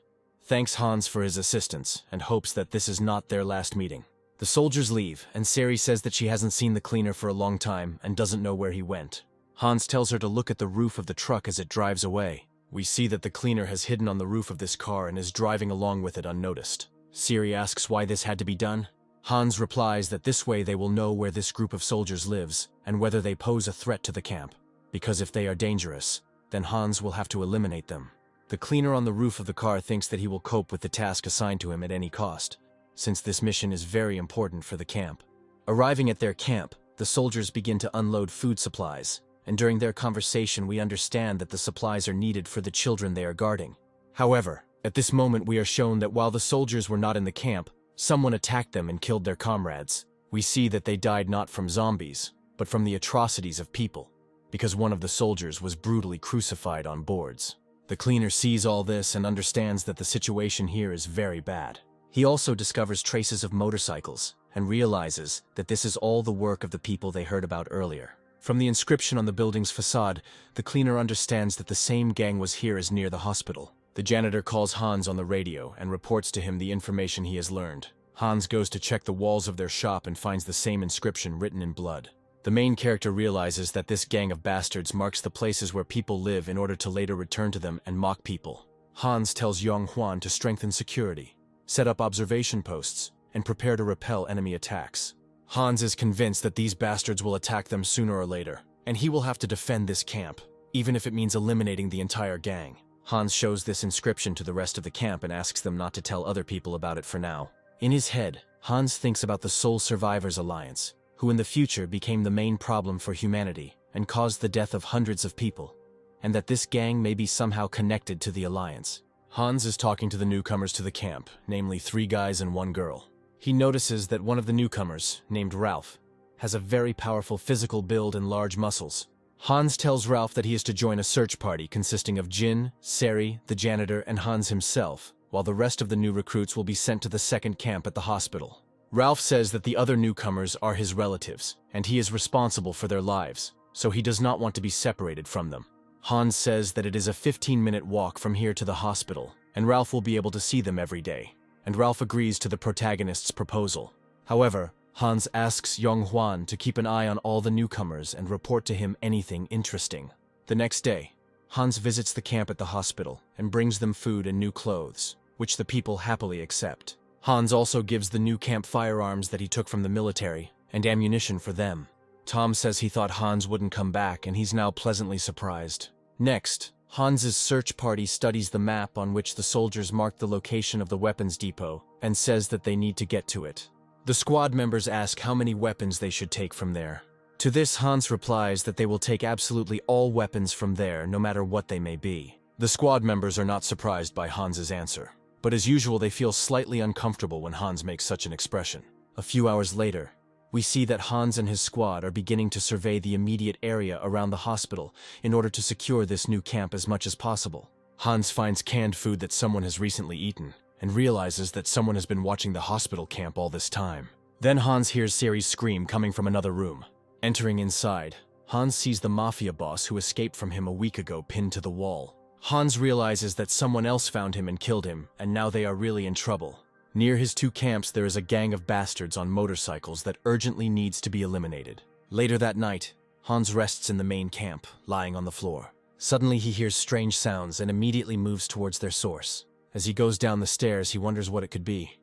A: thanks Hans for his assistance, and hopes that this is not their last meeting. The soldiers leave, and Sari says that she hasn't seen the cleaner for a long time and doesn't know where he went. Hans tells her to look at the roof of the truck as it drives away. We see that the cleaner has hidden on the roof of this car and is driving along with it unnoticed. Siri asks why this had to be done. Hans replies that this way they will know where this group of soldiers lives and whether they pose a threat to the camp, because if they are dangerous, then Hans will have to eliminate them. The cleaner on the roof of the car thinks that he will cope with the task assigned to him at any cost, since this mission is very important for the camp. Arriving at their camp, the soldiers begin to unload food supplies, and during their conversation we understand that the supplies are needed for the children they are guarding. However, at this moment we are shown that while the soldiers were not in the camp, someone attacked them and killed their comrades. We see that they died not from zombies, but from the atrocities of people, because one of the soldiers was brutally crucified on boards. The cleaner sees all this and understands that the situation here is very bad. He also discovers traces of motorcycles and realizes that this is all the work of the people they heard about earlier. From the inscription on the building's facade, the cleaner understands that the same gang was here as near the hospital. The janitor calls Hans on the radio and reports to him the information he has learned. Hans goes to check the walls of their shop and finds the same inscription written in blood. The main character realizes that this gang of bastards marks the places where people live in order to later return to them and mock people. Hans tells Yong Hwan to strengthen security, set up observation posts, and prepare to repel enemy attacks. Hans is convinced that these bastards will attack them sooner or later, and he will have to defend this camp, even if it means eliminating the entire gang. Hans shows this inscription to the rest of the camp and asks them not to tell other people about it for now. In his head, Hans thinks about the Sole Survivors Alliance, who in the future became the main problem for humanity and caused the death of hundreds of people, and that this gang may be somehow connected to the Alliance. Hans is talking to the newcomers to the camp, namely 3 guys and 1 girl. He notices that one of the newcomers, named Ralph, has a very powerful physical build and large muscles. Hans tells Ralph that he is to join a search party consisting of Jin, Seri, the janitor, and Hans himself, while the rest of the new recruits will be sent to the second camp at the hospital. Ralph says that the other newcomers are his relatives, and he is responsible for their lives, so he does not want to be separated from them. Hans says that it is a 15-minute walk from here to the hospital, and Ralph will be able to see them every day, and Ralph agrees to the protagonist's proposal. However, Hans asks Yong Hwan to keep an eye on all the newcomers and report to him anything interesting. The next day, Hans visits the camp at the hospital and brings them food and new clothes, which the people happily accept. Hans also gives the new camp firearms that he took from the military and ammunition for them. Tom says he thought Hans wouldn't come back, and he's now pleasantly surprised. Next, Hans's search party studies the map on which the soldiers marked the location of the weapons depot and says that they need to get to it. The squad members ask how many weapons they should take from there. To this, Hans replies that they will take absolutely all weapons from there, no matter what they may be. The squad members are not surprised by Hans's answer, but as usual they feel slightly uncomfortable when Hans makes such an expression. A few hours later, we see that Hans and his squad are beginning to survey the immediate area around the hospital in order to secure this new camp as much as possible. Hans finds canned food that someone has recently eaten, and realizes that someone has been watching the hospital camp all this time. Then Hans hears Seri's scream coming from another room. Entering inside, Hans sees the mafia boss who escaped from him a week ago pinned to the wall. Hans realizes that someone else found him and killed him, and now they are really in trouble. Near his 2 camps there is a gang of bastards on motorcycles that urgently needs to be eliminated. Later that night, Hans rests in the main camp, lying on the floor. Suddenly he hears strange sounds and immediately moves towards their source. As he goes down the stairs, he wonders what it could be.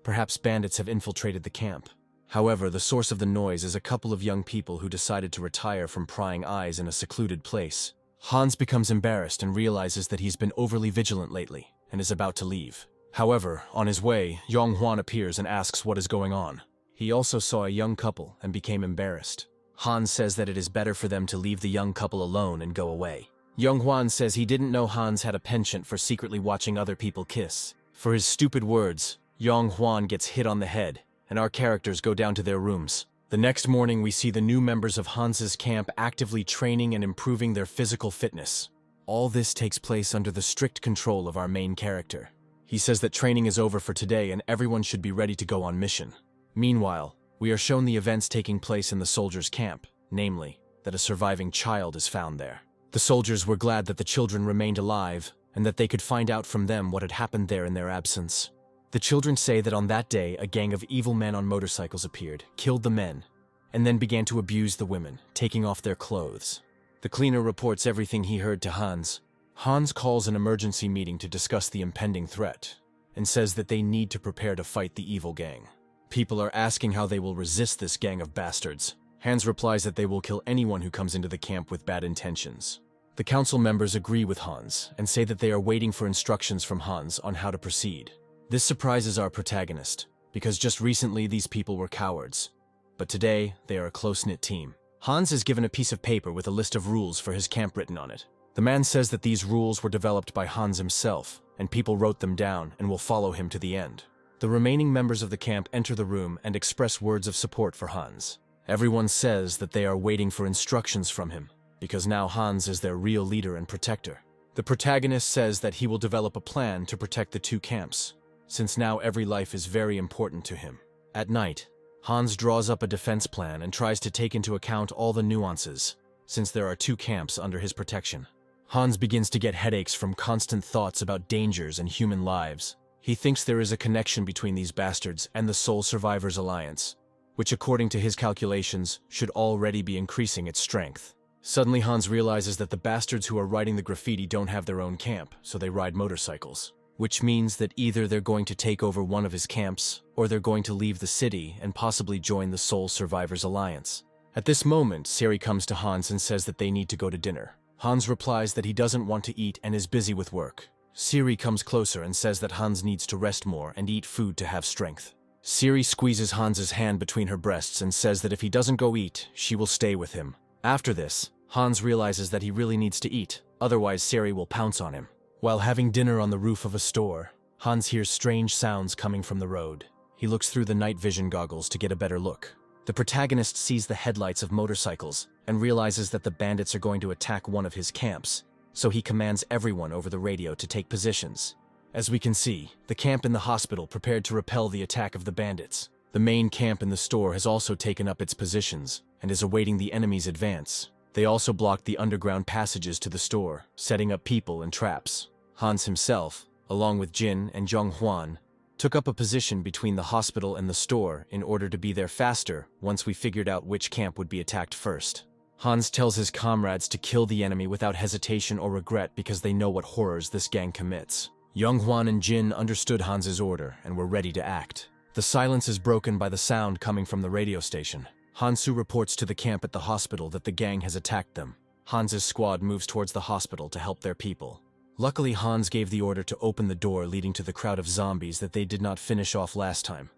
A: Perhaps bandits have infiltrated the camp. However, the source of the noise is a couple of young people who decided to retire from prying eyes in a secluded place. Hans becomes embarrassed and realizes that he's been overly vigilant lately and is about to leave. However, on his way, Yong Hwan appears and asks what is going on. He also saw a young couple and became embarrassed. Hans says that it is better for them to leave the young couple alone and go away. Yong Hwan says he didn't know Hans had a penchant for secretly watching other people kiss. For his stupid words, Yong Hwan gets hit on the head, and our characters go down to their rooms. The next morning we see the new members of Hans's camp actively training and improving their physical fitness. All this takes place under the strict control of our main character. He says that training is over for today and everyone should be ready to go on mission. Meanwhile, we are shown the events taking place in the soldiers' camp, namely, that a surviving child is found there. The soldiers were glad that the children remained alive and that they could find out from them what had happened there in their absence. The children say that on that day a gang of evil men on motorcycles appeared, killed the men, and then began to abuse the women, taking off their clothes. The cleaner reports everything he heard to Hans. Hans calls an emergency meeting to discuss the impending threat, and says that they need to prepare to fight the evil gang. People are asking how they will resist this gang of bastards. Hans replies that they will kill anyone who comes into the camp with bad intentions. The council members agree with Hans and say that they are waiting for instructions from Hans on how to proceed. This surprises our protagonist, because just recently these people were cowards, but today they are a close-knit team. Hans is given a piece of paper with a list of rules for his camp written on it. The man says that these rules were developed by Hans himself, and people wrote them down and will follow him to the end. The remaining members of the camp enter the room and express words of support for Hans. Everyone says that they are waiting for instructions from him, because now Hans is their real leader and protector. The protagonist says that he will develop a plan to protect the two camps, since now every life is very important to him. At night, Hans draws up a defense plan and tries to take into account all the nuances, since there are two camps under his protection. Hans begins to get headaches from constant thoughts about dangers and human lives. He thinks there is a connection between these bastards and the Sole Survivors Alliance, which according to his calculations should already be increasing its strength. Suddenly Hans realizes that the bastards who are writing the graffiti don't have their own camp, so they ride motorcycles, which means that either they're going to take over one of his camps, or they're going to leave the city and possibly join the Sole Survivors Alliance. At this moment, Sari comes to Hans and says that they need to go to dinner. Hans replies that he doesn't want to eat and is busy with work. Siri comes closer and says that Hans needs to rest more and eat food to have strength. Siri squeezes Hans's hand between her breasts and says that if he doesn't go eat, she will stay with him. After this, Hans realizes that he really needs to eat, otherwise Sari will pounce on him. While having dinner on the roof of a store, Hans hears strange sounds coming from the road. He looks through the night vision goggles to get a better look. The protagonist sees the headlights of motorcycles and realizes that the bandits are going to attack one of his camps, so he commands everyone over the radio to take positions. As we can see, the camp in the hospital prepared to repel the attack of the bandits. The main camp in the store has also taken up its positions and is awaiting the enemy's advance. They also blocked the underground passages to the store, setting up people and traps. Hans himself, along with Jin and Zhonghwan, took up a position between the hospital and the store in order to be there faster once we figured out which camp would be attacked first. Hans tells his comrades to kill the enemy without hesitation or regret because they know what horrors this gang commits. Zhonghwan and Jin understood Hans's order and were ready to act. The silence is broken by the sound coming from the radio station. Hansu reports to the camp at the hospital that the gang has attacked them. Hans's squad moves towards the hospital to help their people. Luckily, Hans gave the order to open the door leading to the crowd of zombies that they did not finish off last time.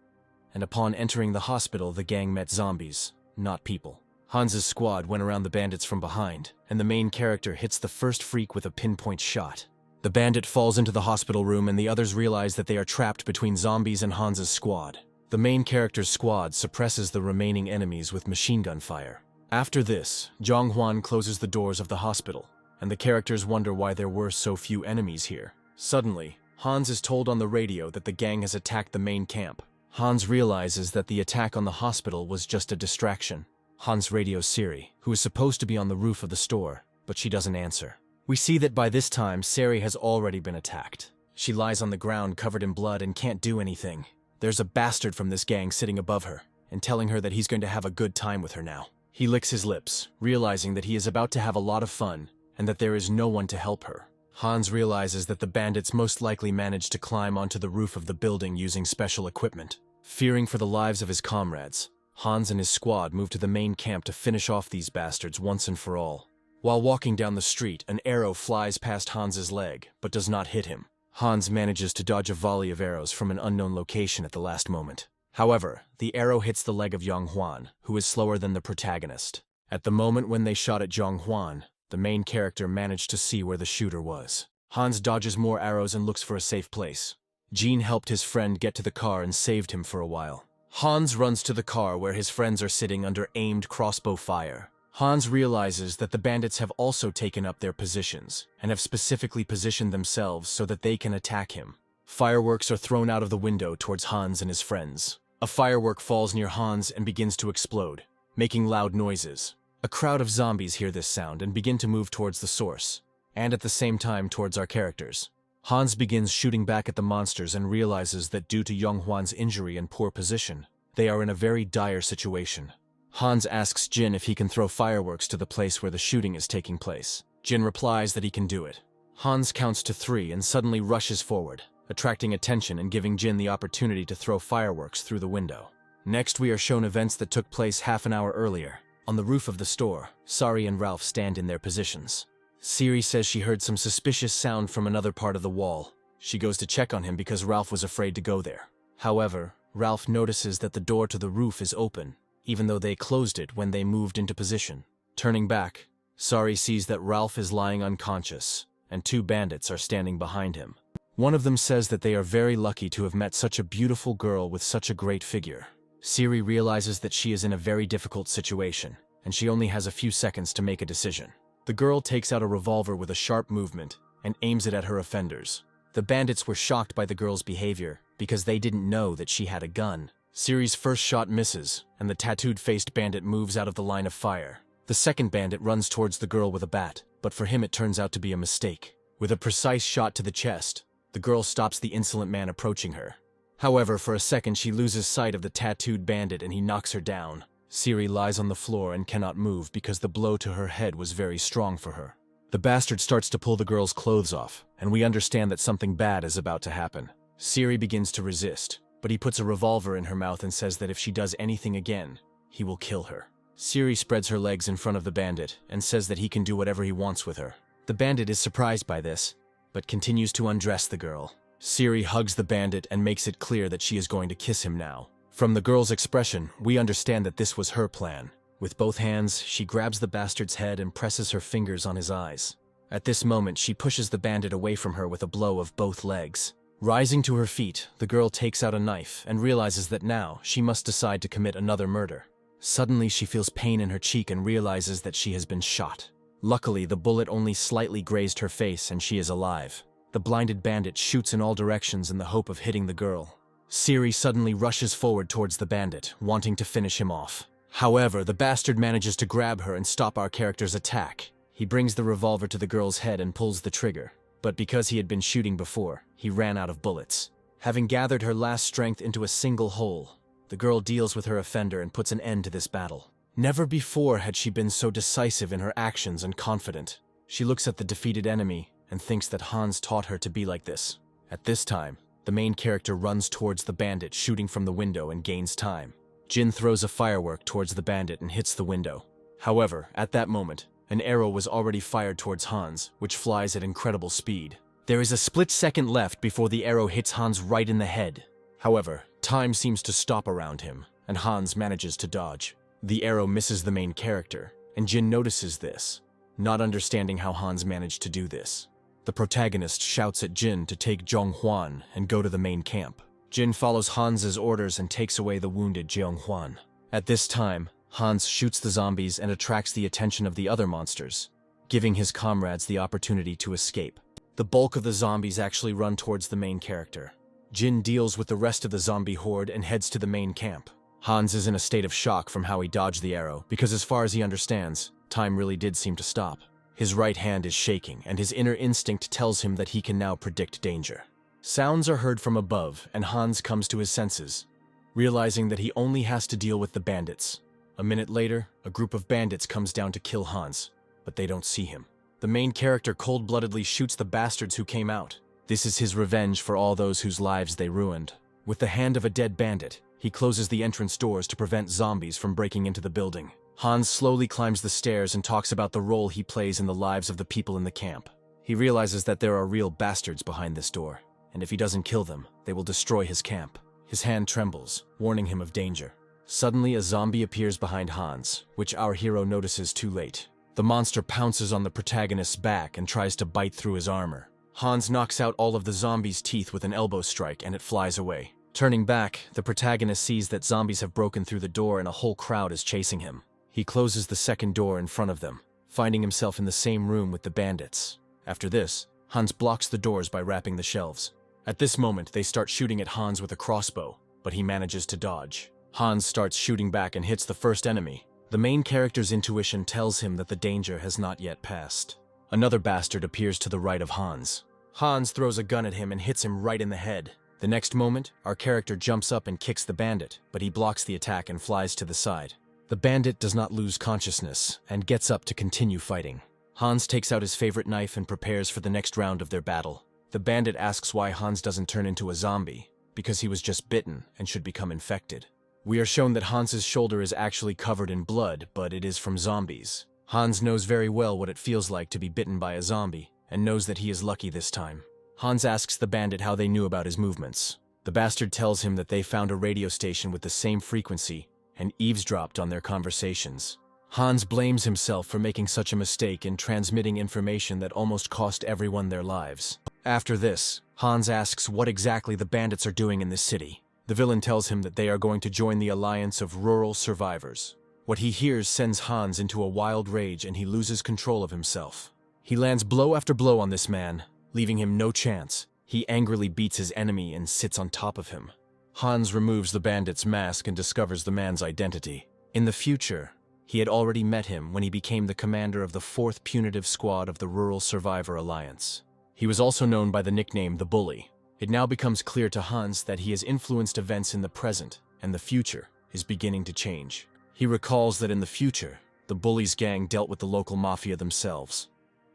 A: And upon entering the hospital, the gang met zombies, not people. Hans's squad went around the bandits from behind, and the main character hits the first freak with a pinpoint shot. The bandit falls into the hospital room and the others realize that they are trapped between zombies and Hans's squad. The main character's squad suppresses the remaining enemies with machine gun fire. After this, Zhonghwan closes the doors of the hospital, and the characters wonder why there were so few enemies here. Suddenly, Hans is told on the radio that the gang has attacked the main camp. Hans realizes that the attack on the hospital was just a distraction. Hans radios Siri, who is supposed to be on the roof of the store, but she doesn't answer. We see that by this time, Sari has already been attacked. She lies on the ground covered in blood and can't do anything. There's a bastard from this gang sitting above her and telling her that he's going to have a good time with her now. He licks his lips, realizing that he is about to have a lot of fun and that there is no one to help her. Hans realizes that the bandits most likely managed to climb onto the roof of the building using special equipment. Fearing for the lives of his comrades, Hans and his squad move to the main camp to finish off these bastards once and for all. While walking down the street, an arrow flies past Hans's leg, but does not hit him. Hans manages to dodge a volley of arrows from an unknown location at the last moment. However, the arrow hits the leg of Zhonghwan, who is slower than the protagonist. At the moment when they shot at Zhonghwan, the main character managed to see where the shooter was. Hans dodges more arrows and looks for a safe place. Jean helped his friend get to the car and saved him for a while. Hans runs to the car where his friends are sitting under aimed crossbow fire. Hans realizes that the bandits have also taken up their positions and have specifically positioned themselves so that they can attack him. Fireworks are thrown out of the window towards Hans and his friends. A firework falls near Hans and begins to explode, making loud noises. A crowd of zombies hear this sound and begin to move towards the source, and at the same time towards our characters. Hans begins shooting back at the monsters and realizes that due to Zhonghwan's injury and poor position, they are in a very dire situation. Hans asks Jin if he can throw fireworks to the place where the shooting is taking place. Jin replies that he can do it. Hans counts to 3 and suddenly rushes forward, attracting attention and giving Jin the opportunity to throw fireworks through the window. Next, we are shown events that took place half an hour earlier. On the roof of the store, Sari and Ralph stand in their positions. Siri says she heard some suspicious sound from another part of the wall. She goes to check on him because Ralph was afraid to go there. However, Ralph notices that the door to the roof is open, even though they closed it when they moved into position. Turning back, Sari sees that Ralph is lying unconscious, and 2 bandits are standing behind him. One of them says that they are very lucky to have met such a beautiful girl with such a great figure. Siri realizes that she is in a very difficult situation, and she only has a few seconds to make a decision. The girl takes out a revolver with a sharp movement and aims it at her offenders. The bandits were shocked by the girl's behavior because they didn't know that she had a gun. Siri's first shot misses, and the tattooed-faced bandit moves out of the line of fire. The second bandit runs towards the girl with a bat, but for him it turns out to be a mistake. With a precise shot to the chest, the girl stops the insolent man approaching her. However, for a second she loses sight of the tattooed bandit and he knocks her down. Siri lies on the floor and cannot move because the blow to her head was very strong for her. The bastard starts to pull the girl's clothes off, and we understand that something bad is about to happen. Siri begins to resist, but he puts a revolver in her mouth and says that if she does anything again, he will kill her. Siri spreads her legs in front of the bandit and says that he can do whatever he wants with her. The bandit is surprised by this, but continues to undress the girl. Siri hugs the bandit and makes it clear that she is going to kiss him now. From the girl's expression, we understand that this was her plan. With both hands, she grabs the bastard's head and presses her fingers on his eyes. At this moment, she pushes the bandit away from her with a blow of both legs. Rising to her feet, the girl takes out a knife and realizes that now she must decide to commit another murder. Suddenly, she feels pain in her cheek and realizes that she has been shot. Luckily, the bullet only slightly grazed her face and she is alive. The blinded bandit shoots in all directions in the hope of hitting the girl. Siri suddenly rushes forward towards the bandit, wanting to finish him off. However, the bastard manages to grab her and stop our character's attack. He brings the revolver to the girl's head and pulls the trigger. But because he had been shooting before, he ran out of bullets. Having gathered her last strength into a single hole, the girl deals with her offender and puts an end to this battle. Never before had she been so decisive in her actions and confident. She looks at the defeated enemy and thinks that Hans taught her to be like this. At this time, the main character runs towards the bandit, shooting from the window, and gains time. Jin throws a firework towards the bandit and hits the window. However, at that moment, an arrow was already fired towards Hans, which flies at incredible speed. There is a split second left before the arrow hits Hans right in the head. However, time seems to stop around him, and Hans manages to dodge. The arrow misses the main character, and Jin notices this, not understanding how Hans managed to do this. The protagonist shouts at Jin to take Zhonghuan and go to the main camp. Jin follows Hans's orders and takes away the wounded Zhonghuan. At this time, Hans shoots the zombies and attracts the attention of the other monsters, giving his comrades the opportunity to escape. The bulk of the zombies actually run towards the main character. Jin deals with the rest of the zombie horde and heads to the main camp. Hans is in a state of shock from how he dodged the arrow, because as far as he understands, time really did seem to stop. His right hand is shaking, and his inner instinct tells him that he can now predict danger. Sounds are heard from above, and Hans comes to his senses, realizing that he only has to deal with the bandits. A minute later, a group of bandits comes down to kill Hans, but they don't see him. The main character cold-bloodedly shoots the bastards who came out. This is his revenge for all those whose lives they ruined. With the hand of a dead bandit, he closes the entrance doors to prevent zombies from breaking into the building. Hans slowly climbs the stairs and talks about the role he plays in the lives of the people in the camp. He realizes that there are real bastards behind this door, and if he doesn't kill them, they will destroy his camp. His hand trembles, warning him of danger. Suddenly, a zombie appears behind Hans, which our hero notices too late. The monster pounces on the protagonist's back and tries to bite through his armor. Hans knocks out all of the zombie's teeth with an elbow strike, and it flies away. Turning back, the protagonist sees that zombies have broken through the door and a whole crowd is chasing him. He closes the second door in front of them, finding himself in the same room with the bandits. After this, Hans blocks the doors by wrapping the shelves. At this moment, they start shooting at Hans with a crossbow, but he manages to dodge. Hans starts shooting back and hits the first enemy. The main character's intuition tells him that the danger has not yet passed. Another bastard appears to the right of Hans. Hans throws a gun at him and hits him right in the head. The next moment, our character jumps up and kicks the bandit, but he blocks the attack and flies to the side. The bandit does not lose consciousness and gets up to continue fighting. Hans takes out his favorite knife and prepares for the next round of their battle. The bandit asks why Hans doesn't turn into a zombie, because he was just bitten and should become infected. We are shown that Hans's shoulder is actually covered in blood, but it is from zombies. Hans knows very well what it feels like to be bitten by a zombie, and knows that he is lucky this time. Hans asks the bandit how they knew about his movements. The bastard tells him that they found a radio station with the same frequency and eavesdropped on their conversations. Hans blames himself for making such a mistake in transmitting information that almost cost everyone their lives. After this, Hans asks what exactly the bandits are doing in this city. The villain tells him that they are going to join the alliance of rural survivors. What he hears sends Hans into a wild rage and he loses control of himself. He lands blow after blow on this man, leaving him no chance. He angrily beats his enemy and sits on top of him. Hans removes the bandit's mask and discovers the man's identity. In the future, he had already met him when he became the commander of the 4th Punitive Squad of the Rural Survivor Alliance. He was also known by the nickname The Bully. It now becomes clear to Hans that he has influenced events in the present, and the future is beginning to change. He recalls that in the future, the Bully's gang dealt with the local mafia themselves,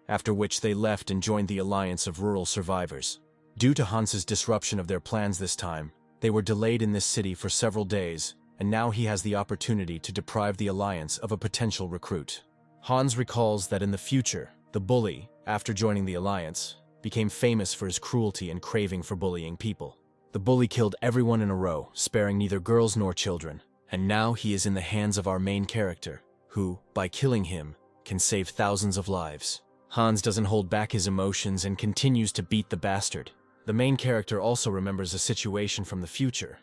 A: after which they left and joined the Alliance of Rural Survivors. Due to Hans's disruption of their plans this time, they were delayed in this city for several days, and now he has the opportunity to deprive the Alliance of a potential recruit. Hans recalls that in the future, the Bully, after joining the Alliance, became famous for his cruelty and craving for bullying people. The Bully killed everyone in a row, sparing neither girls nor children, and now he is in the hands of our main character, who, by killing him, can save thousands of lives. Hans doesn't hold back his emotions and continues to beat the bastard. The main character also remembers a situation from the future,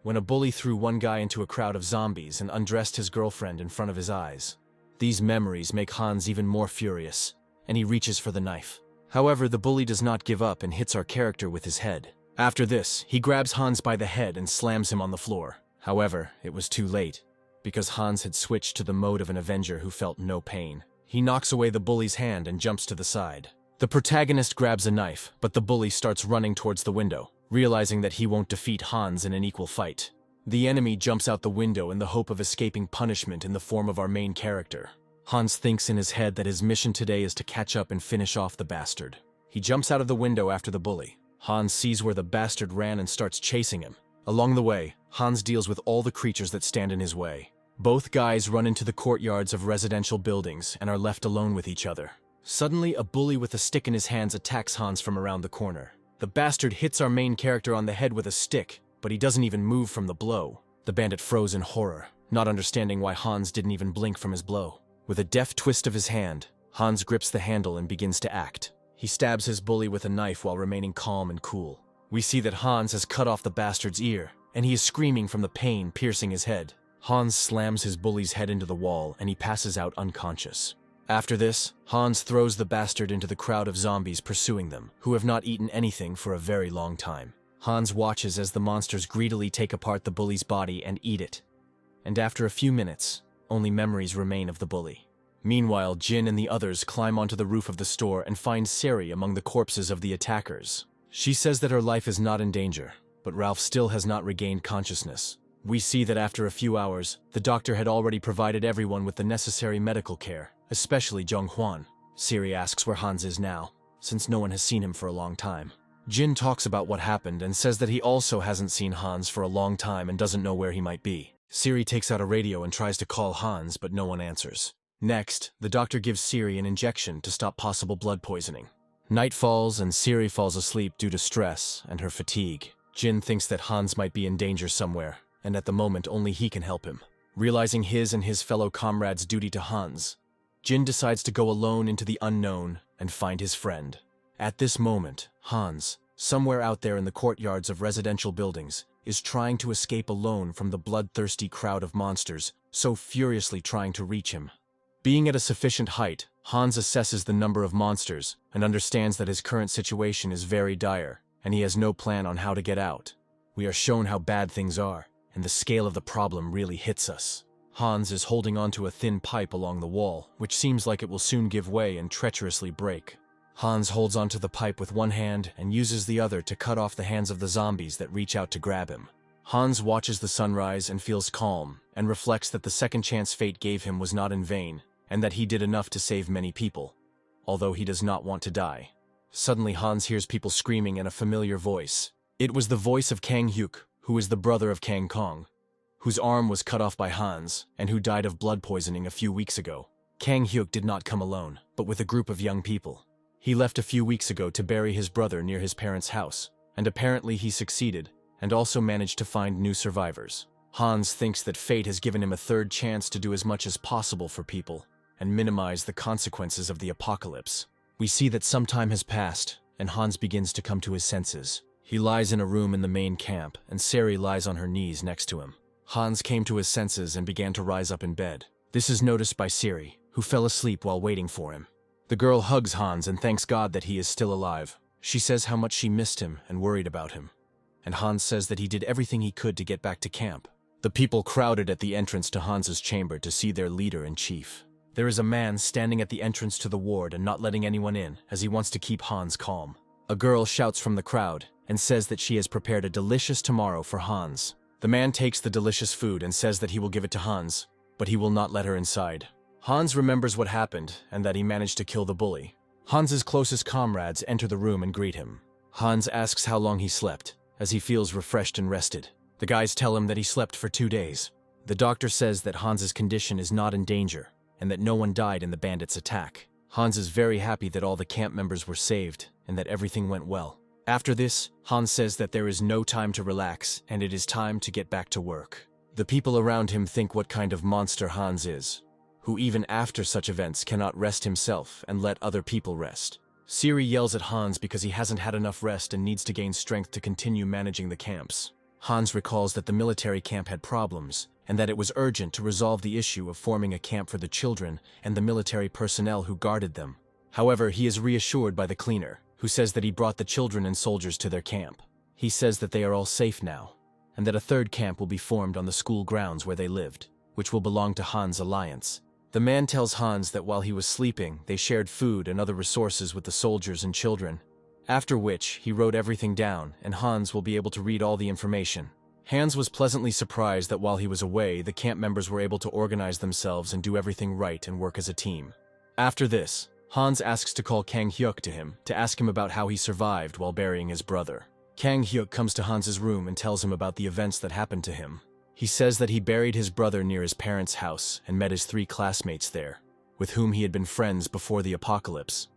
A: when a bully threw one guy into a crowd of zombies and undressed his girlfriend in front of his eyes. These memories make Hans even more furious, and he reaches for the knife. However, the bully does not give up and hits our character with his head. After this, he grabs Hans by the head and slams him on the floor. However, it was too late, because Hans had switched to the mode of an Avenger who felt no pain. He knocks away the bully's hand and jumps to the side. The protagonist grabs a knife, but the bully starts running towards the window, realizing that he won't defeat Hans in an equal fight. The enemy jumps out the window in the hope of escaping punishment in the form of our main character. Hans thinks in his head that his mission today is to catch up and finish off the bastard. He jumps out of the window after the bully. Hans sees where the bastard ran and starts chasing him. Along the way, Hans deals with all the creatures that stand in his way. Both guys run into the courtyards of residential buildings and are left alone with each other. Suddenly, a bully with a stick in his hands attacks Hans from around the corner. The bastard hits our main character on the head with a stick, but he doesn't even move from the blow. The bandit froze in horror, not understanding why Hans didn't even blink from his blow. With a deft twist of his hand, Hans grips the handle and begins to act. He stabs his bully with a knife while remaining calm and cool. We see that Hans has cut off the bastard's ear, and he is screaming from the pain piercing his head. Hans slams his bully's head into the wall, and he passes out unconscious. After this, Hans throws the bastard into the crowd of zombies pursuing them, who have not eaten anything for a very long time. Hans watches as the monsters greedily take apart the bully's body and eat it. And after a few minutes, only memories remain of the bully. Meanwhile, Jin and the others climb onto the roof of the store and find Sari among the corpses of the attackers. She says that her life is not in danger, but Ralph still has not regained consciousness. We see that after a few hours, the doctor had already provided everyone with the necessary medical care, especially Zhonghhuan. Sari asks where Hans is now, since no one has seen him for a long time. Jin talks about what happened and says that he also hasn't seen Hans for a long time and doesn't know where he might be. Sari takes out a radio and tries to call Hans, but no one answers. Next, the doctor gives Sari an injection to stop possible blood poisoning. Night falls and Sari falls asleep due to stress and her fatigue. Jin thinks that Hans might be in danger somewhere, and at the moment only he can help him. Realizing his and his fellow comrades' duty to Hans, Jin decides to go alone into the unknown and find his friend. At this moment, Hans, somewhere out there in the courtyards of residential buildings, is trying to escape alone from the bloodthirsty crowd of monsters, so furiously trying to reach him. Being at a sufficient height, Hans assesses the number of monsters and understands that his current situation is very dire, and he has no plan on how to get out. We are shown how bad things are, and the scale of the problem really hits us. Hans is holding onto a thin pipe along the wall, which seems like it will soon give way and treacherously break. Hans holds onto the pipe with one hand and uses the other to cut off the hands of the zombies that reach out to grab him. Hans watches the sunrise and feels calm, and reflects that the second chance fate gave him was not in vain, and that he did enough to save many people, although he does not want to die. Suddenly Hans hears people screaming in a familiar voice. It was the voice of Kang Hyuk, who is the brother of Kang Kong, whose arm was cut off by Hans, and who died of blood poisoning a few weeks ago. Kang Hyuk did not come alone, but with a group of young people. He left a few weeks ago to bury his brother near his parents' house, and apparently he succeeded, and also managed to find new survivors. Hans thinks that fate has given him a third chance to do as much as possible for people and minimize the consequences of the apocalypse. We see that some time has passed, and Hans begins to come to his senses. He lies in a room in the main camp, and Sari lies on her knees next to him. Hans came to his senses and began to rise up in bed. This is noticed by Sari, who fell asleep while waiting for him. The girl hugs Hans and thanks God that he is still alive. She says how much she missed him and worried about him. And Hans says that he did everything he could to get back to camp. The people crowded at the entrance to Hans's chamber to see their leader and chief. There is a man standing at the entrance to the ward and not letting anyone in, as he wants to keep Hans calm. A girl shouts from the crowd and says that she has prepared a delicious tomorrow for Hans. The man takes the delicious food and says that he will give it to Hans, but he will not let her inside. Hans remembers what happened and that he managed to kill the bully. Hans's closest comrades enter the room and greet him. Hans asks how long he slept, as he feels refreshed and rested. The guys tell him that he slept for 2 days. The doctor says that Hans's condition is not in danger and that no one died in the bandits' attack. Hans is very happy that all the camp members were saved and that everything went well. After this, Hans says that there is no time to relax and it is time to get back to work. The people around him think what kind of monster Hans is, who even after such events cannot rest himself and let other people rest. Siri yells at Hans because he hasn't had enough rest and needs to gain strength to continue managing the camps. Hans recalls that the military camp had problems and that it was urgent to resolve the issue of forming a camp for the children and the military personnel who guarded them. However, he is reassured by the cleaner, who says that he brought the children and soldiers to their camp. He says that they are all safe now, and that a third camp will be formed on the school grounds where they lived, which will belong to Hans' alliance. The man tells Hans that while he was sleeping, they shared food and other resources with the soldiers and children. After which, he wrote everything down, and Hans will be able to read all the information. Hans was pleasantly surprised that while he was away, the camp members were able to organize themselves and do everything right and work as a team. After this, Hans asks to call Kang Hyuk to him to ask him about how he survived while burying his brother. Kang Hyuk comes to Hans's room and tells him about the events that happened to him. He says that he buried his brother near his parents' house and met his 3 classmates there, with whom he had been friends before the apocalypse.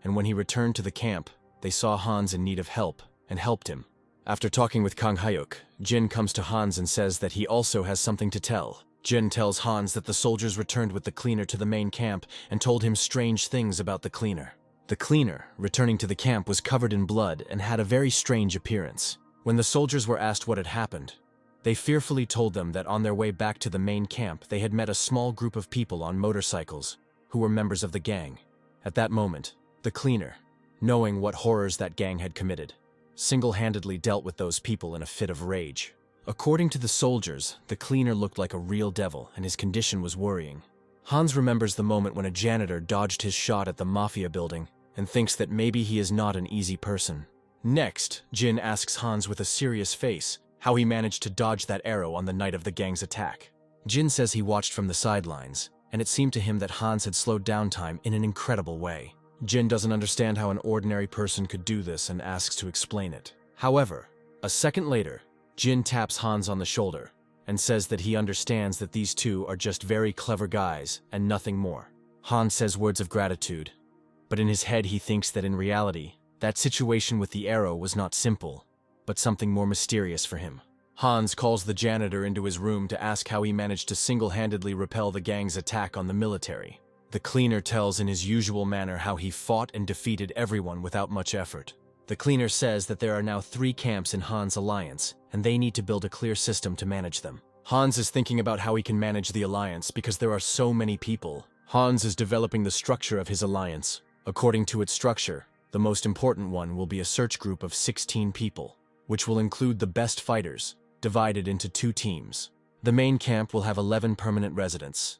A: And when he returned to the camp, they saw Hans in need of help and helped him. After talking with Kang Hyuk, Jin comes to Hans and says that he also has something to tell. Jin tells Hans that the soldiers returned with the cleaner to the main camp and told him strange things about the cleaner. The cleaner, returning to the camp, was covered in blood and had a very strange appearance. When the soldiers were asked what had happened, they fearfully told them that on their way back to the main camp they had met a small group of people on motorcycles who were members of the gang. At that moment, the cleaner, knowing what horrors that gang had committed, single-handedly dealt with those people in a fit of rage. According to the soldiers, the cleaner looked like a real devil and his condition was worrying. Hans remembers the moment when a janitor dodged his shot at the mafia building and thinks that maybe he is not an easy person. Next, Jin asks Hans with a serious face how he managed to dodge that arrow on the night of the gang's attack. Jin says he watched from the sidelines, and it seemed to him that Hans had slowed down time in an incredible way. Jin doesn't understand how an ordinary person could do this and asks to explain it. However, a second later, Jin taps Hans on the shoulder and says that he understands that these two are just very clever guys and nothing more. Hans says words of gratitude, but in his head he thinks that in reality, that situation with the arrow was not simple, but something more mysterious for him. Hans calls the janitor into his room to ask how he managed to single-handedly repel the gang's attack on the military. The cleaner tells in his usual manner how he fought and defeated everyone without much effort. The cleaner says that there are now 3 camps in Hans' alliance, and they need to build a clear system to manage them. Hans is thinking about how he can manage the alliance because there are so many people. Hans is developing the structure of his alliance. According to its structure, the most important one will be a search group of 16 people, which will include the best fighters, divided into 2 teams. The main camp will have 11 permanent residents.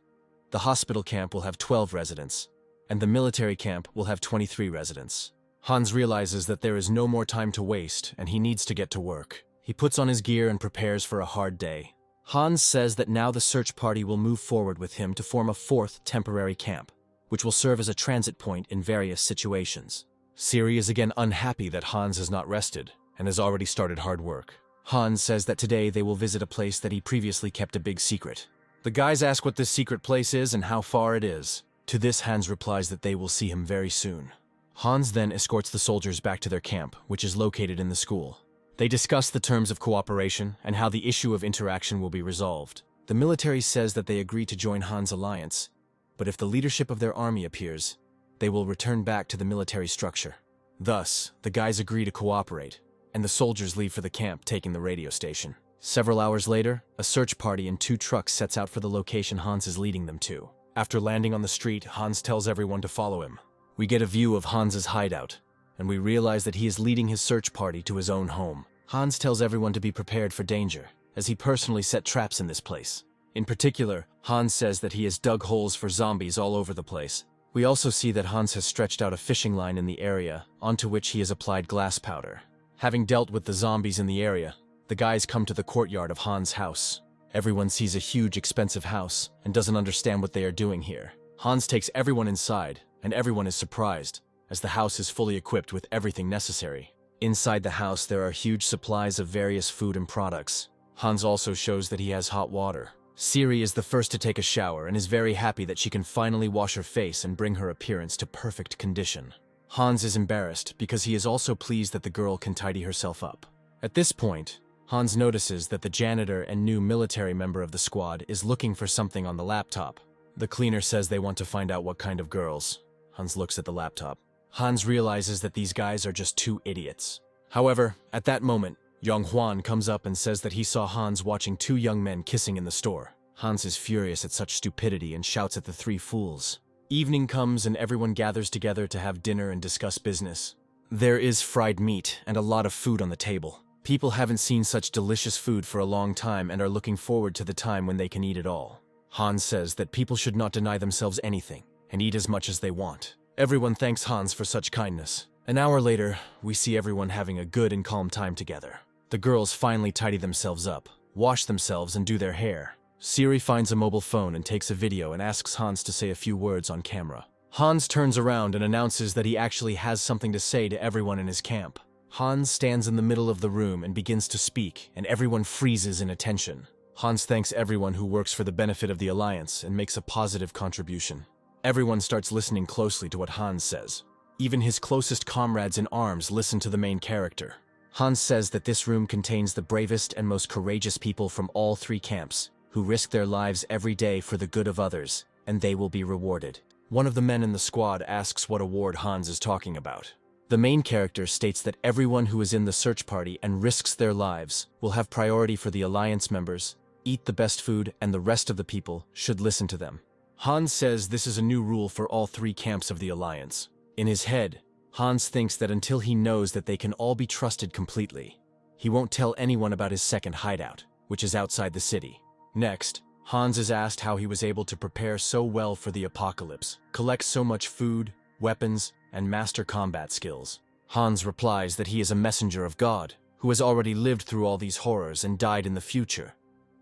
A: The hospital camp will have 12 residents, and the military camp will have 23 residents. Hans realizes that there is no more time to waste, and he needs to get to work. He puts on his gear and prepares for a hard day. Hans says that now the search party will move forward with him to form a 4th temporary camp, which will serve as a transit point in various situations. Siri is again unhappy that Hans has not rested, and has already started hard work. Hans says that today they will visit a place that he previously kept a big secret. The guys ask what this secret place is and how far it is. To this, Hans replies that they will see him very soon. Hans then escorts the soldiers back to their camp, which is located in the school. They discuss the terms of cooperation and how the issue of interaction will be resolved. The military says that they agree to join Han's alliance, but if the leadership of their army appears, they will return back to the military structure. Thus, the guys agree to cooperate, and the soldiers leave for the camp, taking the radio station. Several hours later, a search party in 2 trucks sets out for the location Hans is leading them to. After landing on the street, Hans tells everyone to follow him. We get a view of Hans's hideout, and we realize that he is leading his search party to his own home. Hans tells everyone to be prepared for danger, as he personally set traps in this place. In particular, Hans says that he has dug holes for zombies all over the place. We also see that Hans has stretched out a fishing line in the area, onto which he has applied glass powder. Having dealt with the zombies in the area, the guys come to the courtyard of Hans' house. Everyone sees a huge, expensive house and doesn't understand what they are doing here. Hans takes everyone inside, and everyone is surprised, as the house is fully equipped with everything necessary. Inside the house, there are huge supplies of various food and products. Hans also shows that he has hot water. Siri is the first to take a shower and is very happy that she can finally wash her face and bring her appearance to perfect condition. Hans is embarrassed because he is also pleased that the girl can tidy herself up. At this point, Hans notices that the janitor and new military member of the squad is looking for something on the laptop. The cleaner says they want to find out what kind of girls. Hans looks at the laptop. Hans realizes that these guys are just 2 idiots. However, at that moment, Young Hwan comes up and says that he saw Hans watching 2 young men kissing in the store. Hans is furious at such stupidity and shouts at the 3 fools. Evening comes and everyone gathers together to have dinner and discuss business. There is fried meat and a lot of food on the table. People haven't seen such delicious food for a long time and are looking forward to the time when they can eat it all. Hans says that people should not deny themselves anything and eat as much as they want. Everyone thanks Hans for such kindness. An hour later, we see everyone having a good and calm time together. The girls finally tidy themselves up, wash themselves, and do their hair. Siri finds a mobile phone and takes a video and asks Hans to say a few words on camera. Hans turns around and announces that he actually has something to say to everyone in his camp. Hans stands in the middle of the room and begins to speak, and everyone freezes in attention. Hans thanks everyone who works for the benefit of the Alliance and makes a positive contribution. Everyone starts listening closely to what Hans says. Even his closest comrades in arms listen to the main character. Hans says that this room contains the bravest and most courageous people from all 3 camps, who risk their lives every day for the good of others, and they will be rewarded. One of the men in the squad asks what award Hans is talking about. The main character states that everyone who is in the search party and risks their lives will have priority for the Alliance members, eat the best food, and the rest of the people should listen to them. Hans says this is a new rule for all 3 camps of the Alliance. In his head, Hans thinks that until he knows that they can all be trusted completely, he won't tell anyone about his second hideout, which is outside the city. Next, Hans is asked how he was able to prepare so well for the apocalypse, collect so much food, weapons, and master combat skills. Hans replies that he is a messenger of God, who has already lived through all these horrors and died in the future.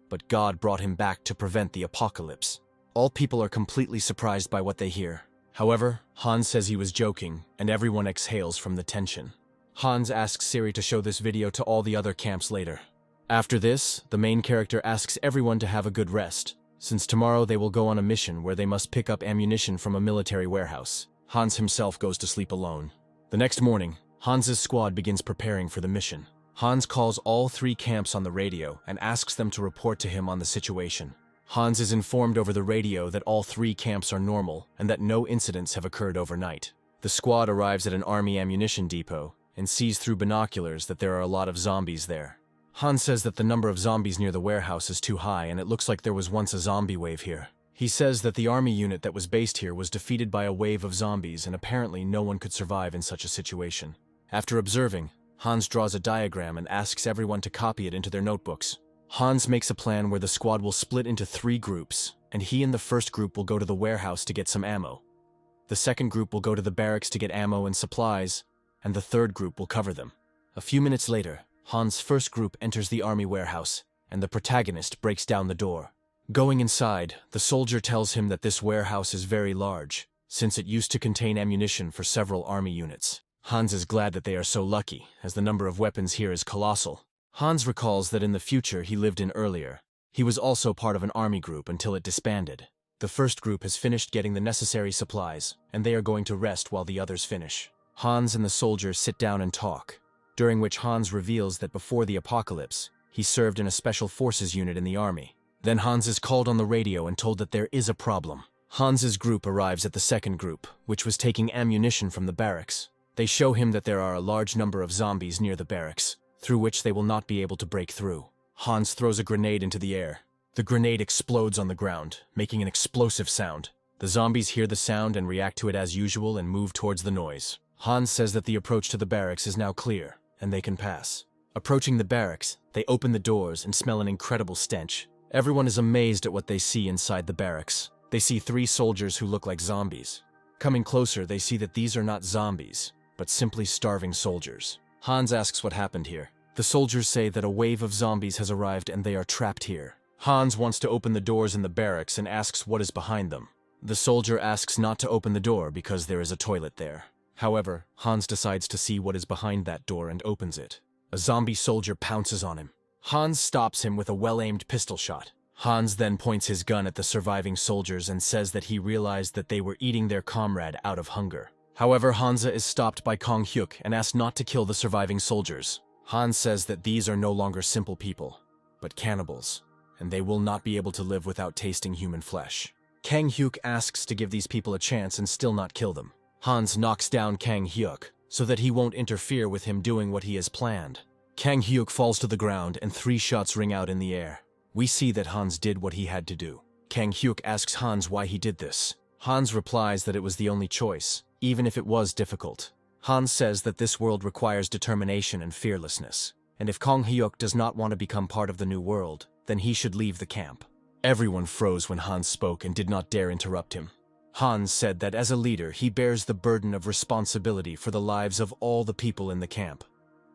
A: But God brought him back to prevent the apocalypse. All people are completely surprised by what they hear. However, Hans says he was joking, and everyone exhales from the tension. Hans asks Siri to show this video to all the other camps later. After this, the main character asks everyone to have a good rest, since tomorrow they will go on a mission where they must pick up ammunition from a military warehouse. Hans himself goes to sleep alone. The next morning, Hans's squad begins preparing for the mission. Hans calls all 3 camps on the radio and asks them to report to him on the situation. Hans is informed over the radio that all 3 camps are normal and that no incidents have occurred overnight. The squad arrives at an army ammunition depot and sees through binoculars that there are a lot of zombies there. Hans says that the number of zombies near the warehouse is too high and it looks like there was once a zombie wave here. He says that the army unit that was based here was defeated by a wave of zombies and apparently no one could survive in such a situation. After observing, Hans draws a diagram and asks everyone to copy it into their notebooks. Hans makes a plan where the squad will split into 3 groups, and he and the first group will go to the warehouse to get some ammo. The second group will go to the barracks to get ammo and supplies, and the third group will cover them. A few minutes later, Hans' first group enters the army warehouse, and the protagonist breaks down the door. Going inside, the soldier tells him that this warehouse is very large, since it used to contain ammunition for several army units. Hans is glad that they are so lucky, as the number of weapons here is colossal. Hans recalls that in the future he lived in earlier. He was also part of an army group until it disbanded. The first group has finished getting the necessary supplies, and they are going to rest while the others finish. Hans and the soldier sit down and talk. during which Hans reveals that before the apocalypse, he served in a special forces unit in the army. Then Hans is called on the radio and told that there is a problem. Hans's group arrives at the second group, which was taking ammunition from the barracks. They show him that there are a large number of zombies near the barracks, through which they will not be able to break through. Hans throws a grenade into the air. The grenade explodes on the ground, making an explosive sound. The zombies hear the sound and react to it as usual and move towards the noise. Hans says that the approach to the barracks is now clear, and they can pass. Approaching the barracks, they open the doors and smell an incredible stench. Everyone is amazed at what they see inside the barracks. They see 3 soldiers who look like zombies. Coming closer, they see that these are not zombies, but simply starving soldiers. Hans asks what happened here. The soldiers say that a wave of zombies has arrived and they are trapped here. Hans wants to open the doors in the barracks and asks what is behind them. The soldier asks not to open the door because there is a toilet there. However, Hans decides to see what is behind that door and opens it. A zombie soldier pounces on him. Hans stops him with a well-aimed pistol shot. Hans then points his gun at the surviving soldiers and says that he realized that they were eating their comrade out of hunger. However, Hansa is stopped by Kong Hyuk and asked not to kill the surviving soldiers. Hans says that these are no longer simple people, but cannibals, and they will not be able to live without tasting human flesh. Kang Hyuk asks to give these people a chance and still not kill them. Hans knocks down Kang Hyuk so that he won't interfere with him doing what he has planned. Kang Hyuk falls to the ground and 3 shots ring out in the air. We see that Hans did what he had to do. Kang Hyuk asks Hans why he did this. Hans replies that it was the only choice, even if it was difficult. Hans says that this world requires determination and fearlessness, and if Kang Hyuk does not want to become part of the new world, then he should leave the camp. Everyone froze when Hans spoke and did not dare interrupt him. Hans said that as a leader, he bears the burden of responsibility for the lives of all the people in the camp,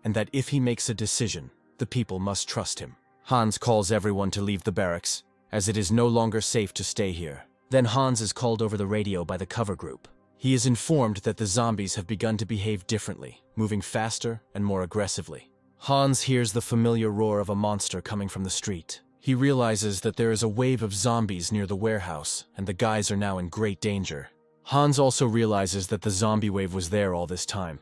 A: and that if he makes a decision, the people must trust him. Hans calls everyone to leave the barracks, as it is no longer safe to stay here. Then Hans is called over the radio by the cover group. He is informed that the zombies have begun to behave differently, moving faster and more aggressively. Hans hears the familiar roar of a monster coming from the street. He realizes that there is a wave of zombies near the warehouse, and the guys are now in great danger. Hans also realizes that the zombie wave was there all this time,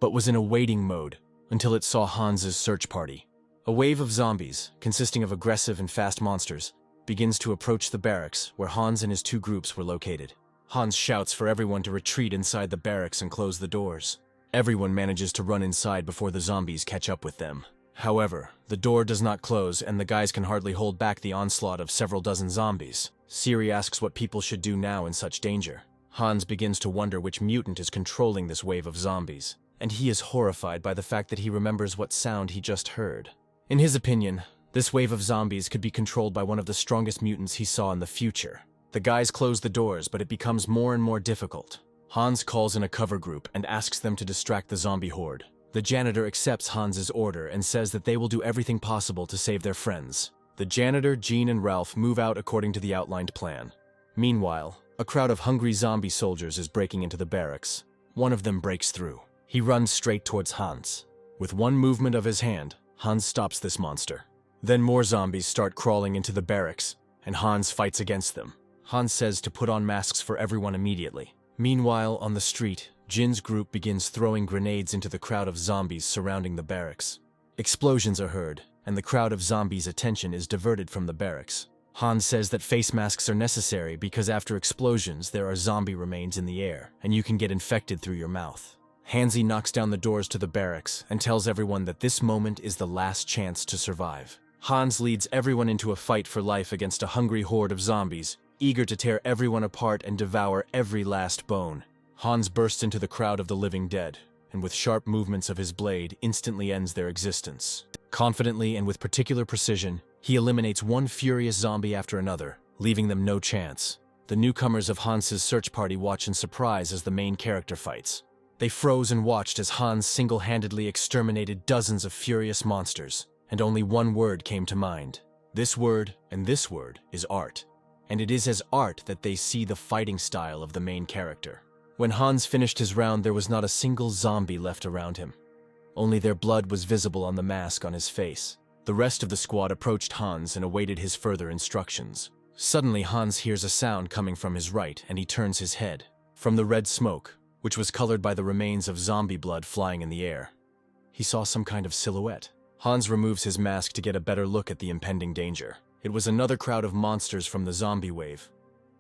A: but was in a waiting mode until it saw Hans's search party. A wave of zombies, consisting of aggressive and fast monsters, begins to approach the barracks where Hans and his 2 groups were located. Hans shouts for everyone to retreat inside the barracks and close the doors. Everyone manages to run inside before the zombies catch up with them. However, the door does not close and the guys can hardly hold back the onslaught of several dozen zombies. Siri asks what people should do now in such danger. Hans begins to wonder which mutant is controlling this wave of zombies, and he is horrified by the fact that he remembers what sound he just heard. In his opinion, this wave of zombies could be controlled by one of the strongest mutants he saw in the future. The guys close the doors, but it becomes more and more difficult. Hans calls in a cover group and asks them to distract the zombie horde. The janitor accepts Hans's order and says that they will do everything possible to save their friends. The janitor, Jean, and Ralph move out according to the outlined plan. Meanwhile, a crowd of hungry zombie soldiers is breaking into the barracks. One of them breaks through. He runs straight towards Hans. With one movement of his hand, Hans stops this monster. Then more zombies start crawling into the barracks, and Hans fights against them. Hans says to put on masks for everyone immediately. Meanwhile, on the street, Jin's group begins throwing grenades into the crowd of zombies surrounding the barracks. Explosions are heard, and the crowd of zombies' attention is diverted from the barracks. Hans says that face masks are necessary because after explosions there are zombie remains in the air, and you can get infected through your mouth. Hansi knocks down the doors to the barracks and tells everyone that this moment is the last chance to survive. Hans leads everyone into a fight for life against a hungry horde of zombies, eager to tear everyone apart and devour every last bone. Hans bursts into the crowd of the living dead, and with sharp movements of his blade, instantly ends their existence. Confidently and with particular precision, he eliminates one furious zombie after another, leaving them no chance. The newcomers of Hans's search party watch in surprise as the main character fights. They froze and watched as Hans single-handedly exterminated dozens of furious monsters, and only one word came to mind. This word and this word is art. And it is as art that they see the fighting style of the main character. When Hans finished his round, there was not a single zombie left around him. Only their blood was visible on the mask on his face. The rest of the squad approached Hans and awaited his further instructions. Suddenly, Hans hears a sound coming from his right, and he turns his head. From the red smoke, which was colored by the remains of zombie blood flying in the air, he saw some kind of silhouette. Hans removes his mask to get a better look at the impending danger. It was another crowd of monsters from the zombie wave,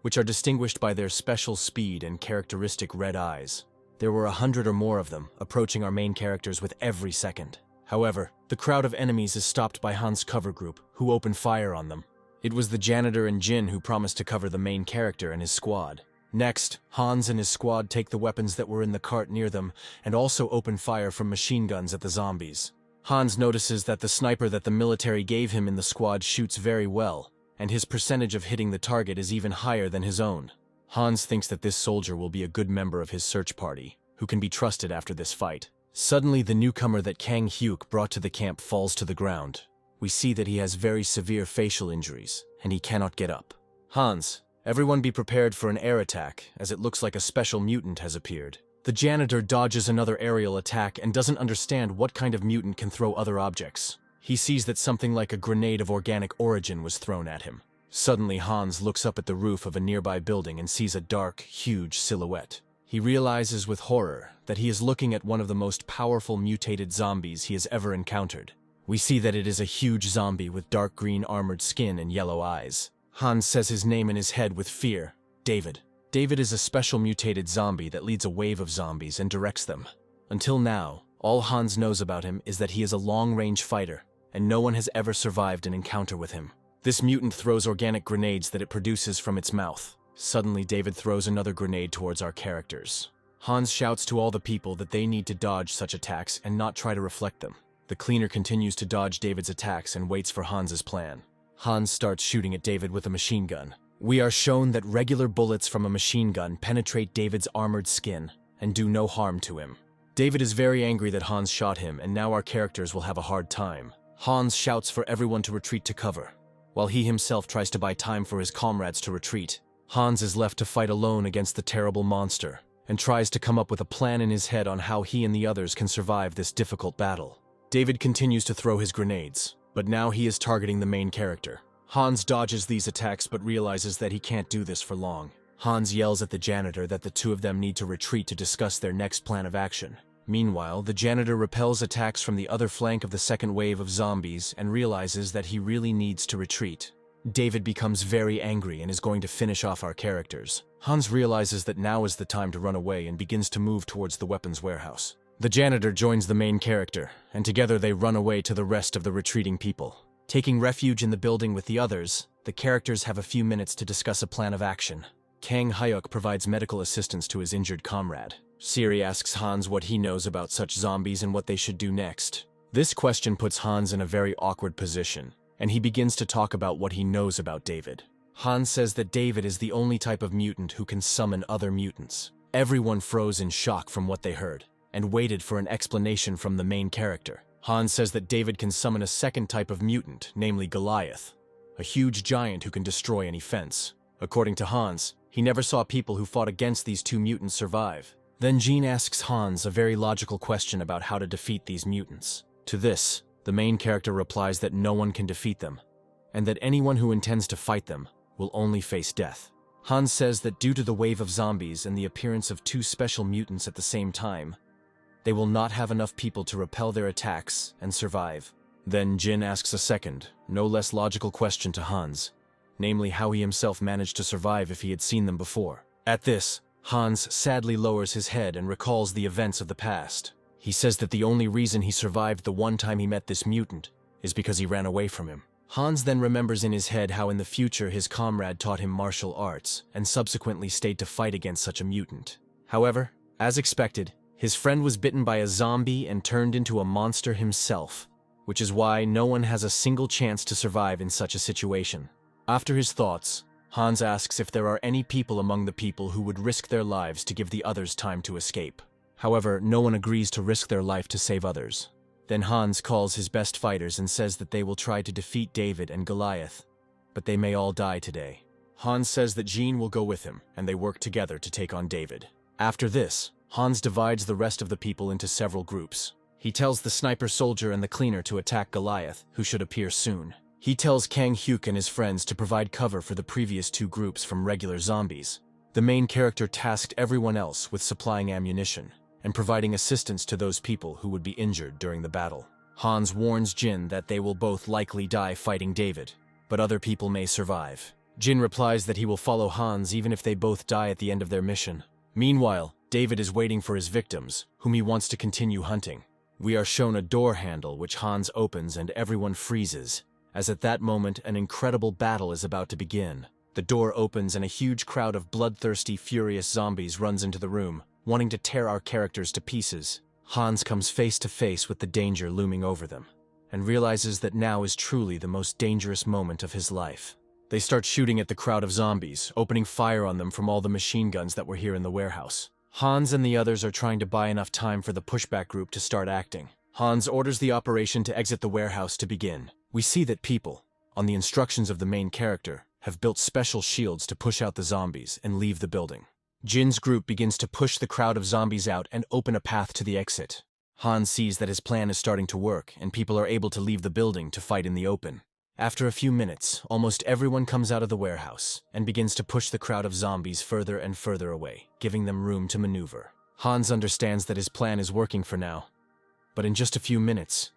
A: which are distinguished by their special speed and characteristic red eyes. There were 100 or more of them, approaching our main characters with every second. However, the crowd of enemies is stopped by Hans' cover group, who open fire on them. It was the janitor and Jin who promised to cover the main character and his squad. Next, Hans and his squad take the weapons that were in the cart near them and also open fire from machine guns at the zombies. Hans notices that the sniper that the military gave him in the squad shoots very well, and his percentage of hitting the target is even higher than his own. Hans thinks that this soldier will be a good member of his search party, who can be trusted after this fight. Suddenly, the newcomer that Kang Hyuk brought to the camp falls to the ground. We see that he has very severe facial injuries, and he cannot get up. Hans, everyone be prepared for an air attack, as it looks like a special mutant has appeared. The janitor dodges another aerial attack and doesn't understand what kind of mutant can throw other objects. He sees that something like a grenade of organic origin was thrown at him. Suddenly, Hans looks up at the roof of a nearby building and sees a dark, huge silhouette. He realizes with horror that he is looking at one of the most powerful mutated zombies he has ever encountered. We see that it is a huge zombie with dark green armored skin and yellow eyes. Hans says his name in his head with fear, David. David is a special mutated zombie that leads a wave of zombies and directs them. Until now, all Hans knows about him is that he is a long-range fighter, and no one has ever survived an encounter with him. This mutant throws organic grenades that it produces from its mouth. Suddenly, David throws another grenade towards our characters. Hans shouts to all the people that they need to dodge such attacks and not try to reflect them. The cleaner continues to dodge David's attacks and waits for Hans's plan. Hans starts shooting at David with a machine gun. We are shown that regular bullets from a machine gun penetrate David's armored skin and do no harm to him. David is very angry that Hans shot him, and now our characters will have a hard time. Hans shouts for everyone to retreat to cover, while he himself tries to buy time for his comrades to retreat. Hans is left to fight alone against the terrible monster, and tries to come up with a plan in his head on how he and the others can survive this difficult battle. David continues to throw his grenades, but now he is targeting the main character. Hans dodges these attacks but realizes that he can't do this for long. Hans yells at the janitor that the two of them need to retreat to discuss their next plan of action. Meanwhile, the janitor repels attacks from the other flank of the second wave of zombies and realizes that he really needs to retreat. David becomes very angry and is going to finish off our characters. Hans realizes that now is the time to run away and begins to move towards the weapons warehouse. The janitor joins the main character, and together they run away to the rest of the retreating people. Taking refuge in the building with the others, the characters have a few minutes to discuss a plan of action. Kang Hyuk provides medical assistance to his injured comrade. Siri asks Hans what he knows about such zombies and what they should do next. This question puts Hans in a very awkward position, and he begins to talk about what he knows about David. Hans says that David is the only type of mutant who can summon other mutants. Everyone froze in shock from what they heard, and waited for an explanation from the main character. Hans says that David can summon a second type of mutant, namely Goliath, a huge giant who can destroy any fence. According to Hans, he never saw people who fought against these two mutants survive. Then Jean asks Hans a very logical question about how to defeat these mutants. To this, the main character replies that no one can defeat them, and that anyone who intends to fight them will only face death. Hans says that due to the wave of zombies and the appearance of two special mutants at the same time, they will not have enough people to repel their attacks and survive. Then Jin asks a second, no less logical question to Hans, namely how he himself managed to survive if he had seen them before. At this, Hans sadly lowers his head and recalls the events of the past. He says that the only reason he survived the one time he met this mutant is because he ran away from him. Hans then remembers in his head how in the future his comrade taught him martial arts and subsequently stayed to fight against such a mutant. However, as expected, his friend was bitten by a zombie and turned into a monster himself, which is why no one has a single chance to survive in such a situation. After his thoughts, Hans asks if there are any people among the people who would risk their lives to give the others time to escape. However, no one agrees to risk their life to save others. Then Hans calls his best fighters and says that they will try to defeat David and Goliath, but they may all die today. Hans says that Jean will go with him, and they work together to take on David. After this, Hans divides the rest of the people into several groups. He tells the sniper soldier and the cleaner to attack Goliath, who should appear soon. He tells Kang Hyuk and his friends to provide cover for the previous two groups from regular zombies. The main character tasked everyone else with supplying ammunition, and providing assistance to those people who would be injured during the battle. Hans warns Jin that they will both likely die fighting David, but other people may survive. Jin replies that he will follow Hans even if they both die at the end of their mission. Meanwhile, David is waiting for his victims, whom he wants to continue hunting. We are shown a door handle which Hans opens and everyone freezes, as at that moment an incredible battle is about to begin. The door opens and a huge crowd of bloodthirsty, furious zombies runs into the room, wanting to tear our characters to pieces. Hans comes face to face with the danger looming over them, and realizes that now is truly the most dangerous moment of his life. They start shooting at the crowd of zombies, opening fire on them from all the machine guns that were here in the warehouse. Hans and the others are trying to buy enough time for the pushback group to start acting. Hans orders the operation to exit the warehouse to begin. We see that people, on the instructions of the main character, have built special shields to push out the zombies and leave the building. Jin's group begins to push the crowd of zombies out and open a path to the exit. Hans sees that his plan is starting to work and people are able to leave the building to fight in the open. After a few minutes, almost everyone comes out of the warehouse and begins to push the crowd of zombies further and further away, giving them room to maneuver. Hans understands that his plan is working for now, but in just a few minutes,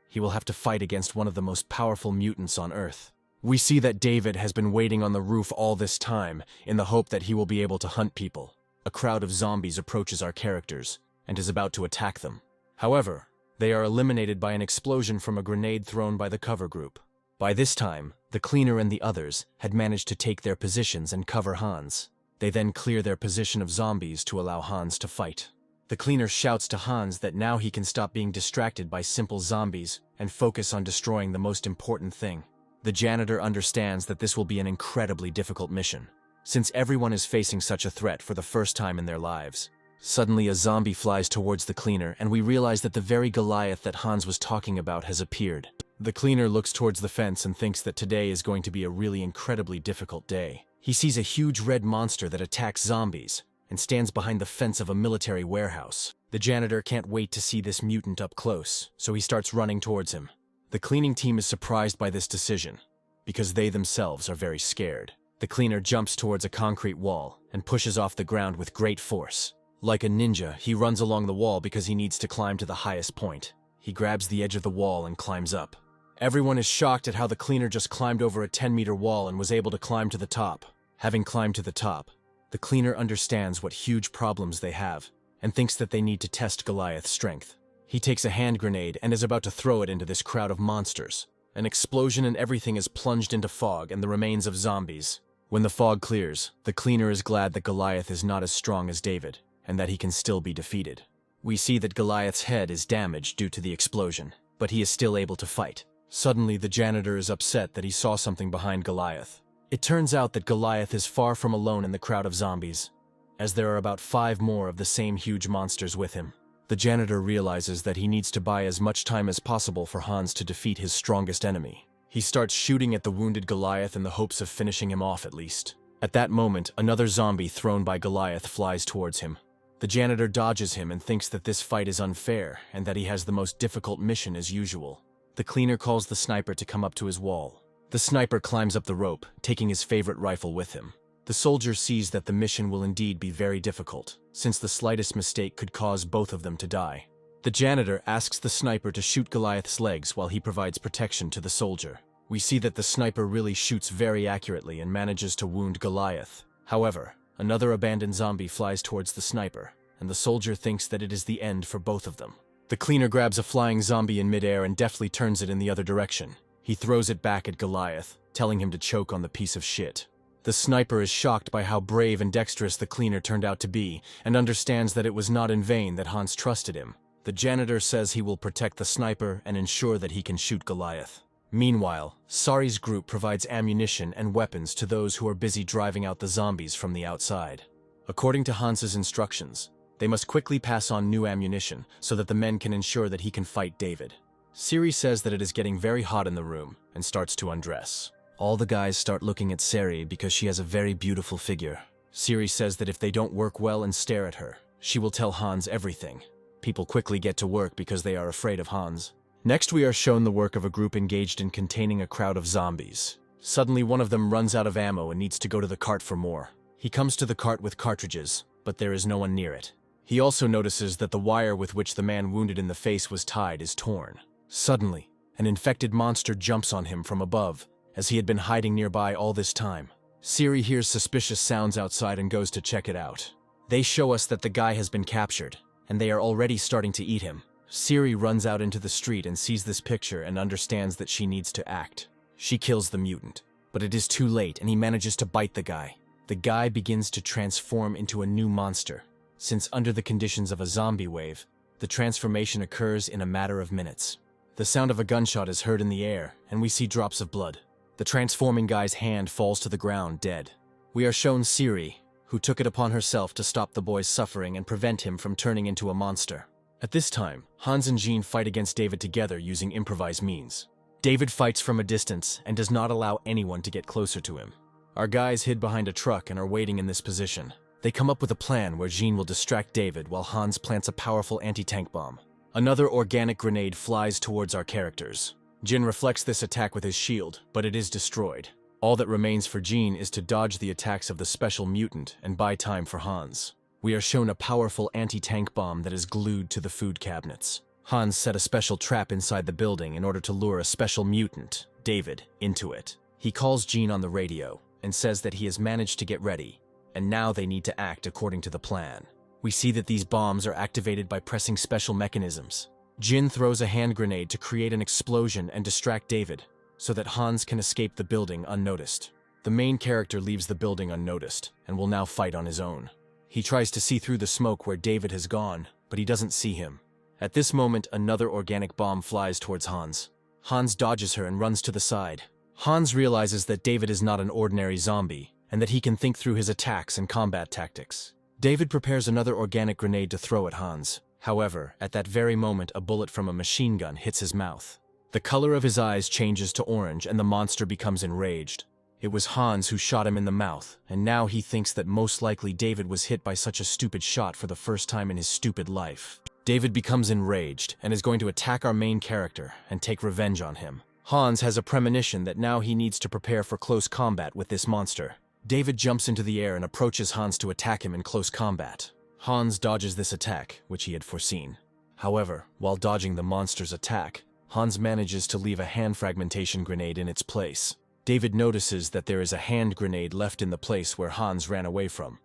A: he will have to fight against one of the most powerful mutants on Earth. We see that David has been waiting on the roof all this time in the hope that he will be able to hunt people. A crowd of zombies approaches our characters and is about to attack them. However, they are eliminated by an explosion from a grenade thrown by the cover group. By this time, the cleaner and the others had managed to take their positions and cover Hans. They then clear their position of zombies to allow Hans to fight. The cleaner shouts to Hans that now he can stop being distracted by simple zombies and focus on destroying the most important thing. The janitor understands that this will be an incredibly difficult mission, since everyone is facing such a threat for the first time in their lives. Suddenly a zombie flies towards the cleaner and we realize that the very Goliath that Hans was talking about has appeared. The cleaner looks towards the fence and thinks that today is going to be a really incredibly difficult day. He sees a huge red monster that attacks zombies and stands behind the fence of a military warehouse. The janitor can't wait to see this mutant up close, so he starts running towards him. The cleaning team is surprised by this decision, because they themselves are very scared. The cleaner jumps towards a concrete wall and pushes off the ground with great force. Like a ninja, he runs along the wall because he needs to climb to the highest point. He grabs the edge of the wall and climbs up. Everyone is shocked at how the cleaner just climbed over a 10-meter wall and was able to climb to the top. Having climbed to the top, the cleaner understands what huge problems they have and thinks that they need to test Goliath's strength. He takes a hand grenade and is about to throw it into this crowd of monsters. An explosion and everything is plunged into fog and the remains of zombies. When the fog clears, the cleaner is glad that Goliath is not as strong as David, and that he can still be defeated. We see that Goliath's head is damaged due to the explosion, but he is still able to fight. Suddenly, the janitor is upset that he saw something behind Goliath. It turns out that Goliath is far from alone in the crowd of zombies, as there are about 5 more of the same huge monsters with him. The janitor realizes that he needs to buy as much time as possible for Hans to defeat his strongest enemy. He starts shooting at the wounded Goliath in the hopes of finishing him off at least. At that moment, another zombie thrown by Goliath flies towards him. The janitor dodges him and thinks that this fight is unfair and that he has the most difficult mission as usual. The cleaner calls the sniper to come up to his wall. The sniper climbs up the rope, taking his favorite rifle with him. The soldier sees that the mission will indeed be very difficult, since the slightest mistake could cause both of them to die. The janitor asks the sniper to shoot Goliath's legs while he provides protection to the soldier. We see that the sniper really shoots very accurately and manages to wound Goliath. However, another abandoned zombie flies towards the sniper, and the soldier thinks that it is the end for both of them. The cleaner grabs a flying zombie in midair and deftly turns it in the other direction. He throws it back at Goliath, telling him to choke on the piece of shit. The sniper is shocked by how brave and dexterous the cleaner turned out to be, and understands that it was not in vain that Hans trusted him. The janitor says he will protect the sniper and ensure that he can shoot Goliath. Meanwhile, Sari's group provides ammunition and weapons to those who are busy driving out the zombies from the outside. According to Hans's instructions, they must quickly pass on new ammunition so that the men can ensure that he can fight David. Siri says that it is getting very hot in the room and starts to undress. All the guys start looking at Sari because she has a very beautiful figure. Siri says that if they don't work well and stare at her, she will tell Hans everything. People quickly get to work because they are afraid of Hans. Next, we are shown the work of a group engaged in containing a crowd of zombies. Suddenly, one of them runs out of ammo and needs to go to the cart for more. He comes to the cart with cartridges, but there is no one near it. He also notices that the wire with which the man wounded in the face was tied is torn. Suddenly, an infected monster jumps on him from above, as he had been hiding nearby all this time. Siri hears suspicious sounds outside and goes to check it out. They show us that the guy has been captured, and they are already starting to eat him. Siri runs out into the street and sees this picture and understands that she needs to act. She kills the mutant, but it is too late and he manages to bite the guy. The guy begins to transform into a new monster. Since under the conditions of a zombie wave, the transformation occurs in a matter of minutes. The sound of a gunshot is heard in the air, and we see drops of blood. The transforming guy's hand falls to the ground, dead. We are shown Siri, who took it upon herself to stop the boy's suffering and prevent him from turning into a monster. At this time, Hans and Jean fight against David together using improvised means. David fights from a distance and does not allow anyone to get closer to him. Our guys hid behind a truck and are waiting in this position. They come up with a plan where Jean will distract David while Hans plants a powerful anti-tank bomb. Another organic grenade flies towards our characters. Jin reflects this attack with his shield, but it is destroyed. All that remains for Jean is to dodge the attacks of the special mutant and buy time for Hans. We are shown a powerful anti-tank bomb that is glued to the food cabinets. Hans set a special trap inside the building in order to lure a special mutant, David, into it. He calls Jean on the radio and says that he has managed to get ready, and now they need to act according to the plan. We see that these bombs are activated by pressing special mechanisms. Jin throws a hand grenade to create an explosion and distract David, so that Hans can escape the building unnoticed. The main character leaves the building unnoticed and will now fight on his own. He tries to see through the smoke where David has gone, but he doesn't see him. At this moment, another organic bomb flies towards Hans. Hans dodges her and runs to the side. Hans realizes that David is not an ordinary zombie, and that he can think through his attacks and combat tactics. David prepares another organic grenade to throw at Hans. However, at that very moment, a bullet from a machine gun hits his mouth. The color of his eyes changes to orange and the monster becomes enraged. It was Hans who shot him in the mouth, and now he thinks that most likely David was hit by such a stupid shot for the first time in his stupid life. David becomes enraged and is going to attack our main character and take revenge on him. Hans has a premonition that now he needs to prepare for close combat with this monster. David jumps into the air and approaches Hans to attack him in close combat. Hans dodges this attack, which he had foreseen. However, while dodging the monster's attack, Hans manages to leave a hand fragmentation grenade in its place. David notices that there is a hand grenade left in the place where Hans ran away from,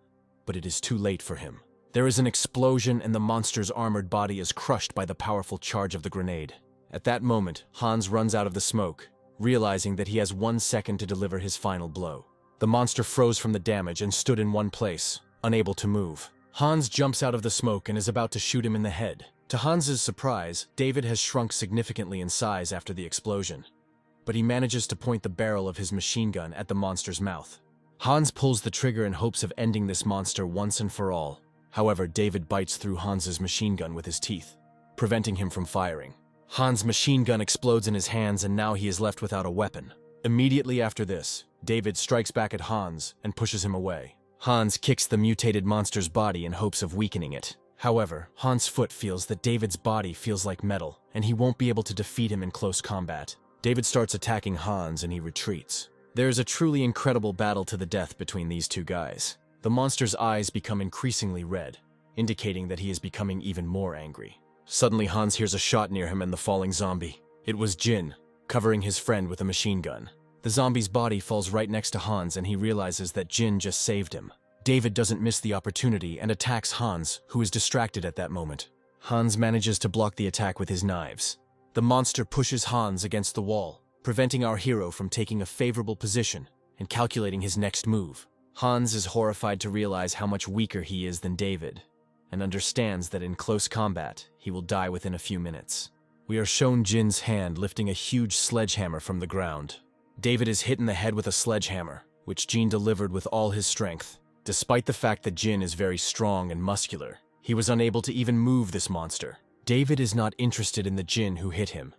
A: but it is too late for him. There is an explosion and the monster's armored body is crushed by the powerful charge of the grenade. At that moment, Hans runs out of the smoke, realizing that he has 1 second to deliver his final blow. The monster froze from the damage and stood in one place, unable to move. Hans jumps out of the smoke and is about to shoot him in the head. To Hans's surprise, David has shrunk significantly in size after the explosion, but he manages to point the barrel of his machine gun at the monster's mouth. Hans pulls the trigger in hopes of ending this monster once and for all. However, David bites through Hans's machine gun with his teeth, preventing him from firing. Hans' machine gun explodes in his hands and now he is left without a weapon. Immediately after this, David strikes back at Hans and pushes him away. Hans kicks the mutated monster's body in hopes of weakening it. However, Hans' foot feels that David's body feels like metal, and he won't be able to defeat him in close combat. David starts attacking Hans and he retreats. There is a truly incredible battle to the death between these two guys. The monster's eyes become increasingly red, indicating that he is becoming even more angry. Suddenly Hans hears a shot near him and the falling zombie. It was Jin, covering his friend with a machine gun. The zombie's body falls right next to Hans and he realizes that Jin just saved him. David doesn't miss the opportunity and attacks Hans, who is distracted at that moment. Hans manages to block the attack with his knives. The monster pushes Hans against the wall, preventing our hero from taking a favorable position and calculating his next move. Hans is horrified to realize how much weaker he is than David, and understands that in close combat, he will die within a few minutes. We are shown Jin's hand lifting a huge sledgehammer from the ground. David is hit in the head with a sledgehammer, which Jin delivered with all his strength. Despite the fact that Jin is very strong and muscular, he was unable to even move this monster. David is not interested in the Jin who hit him,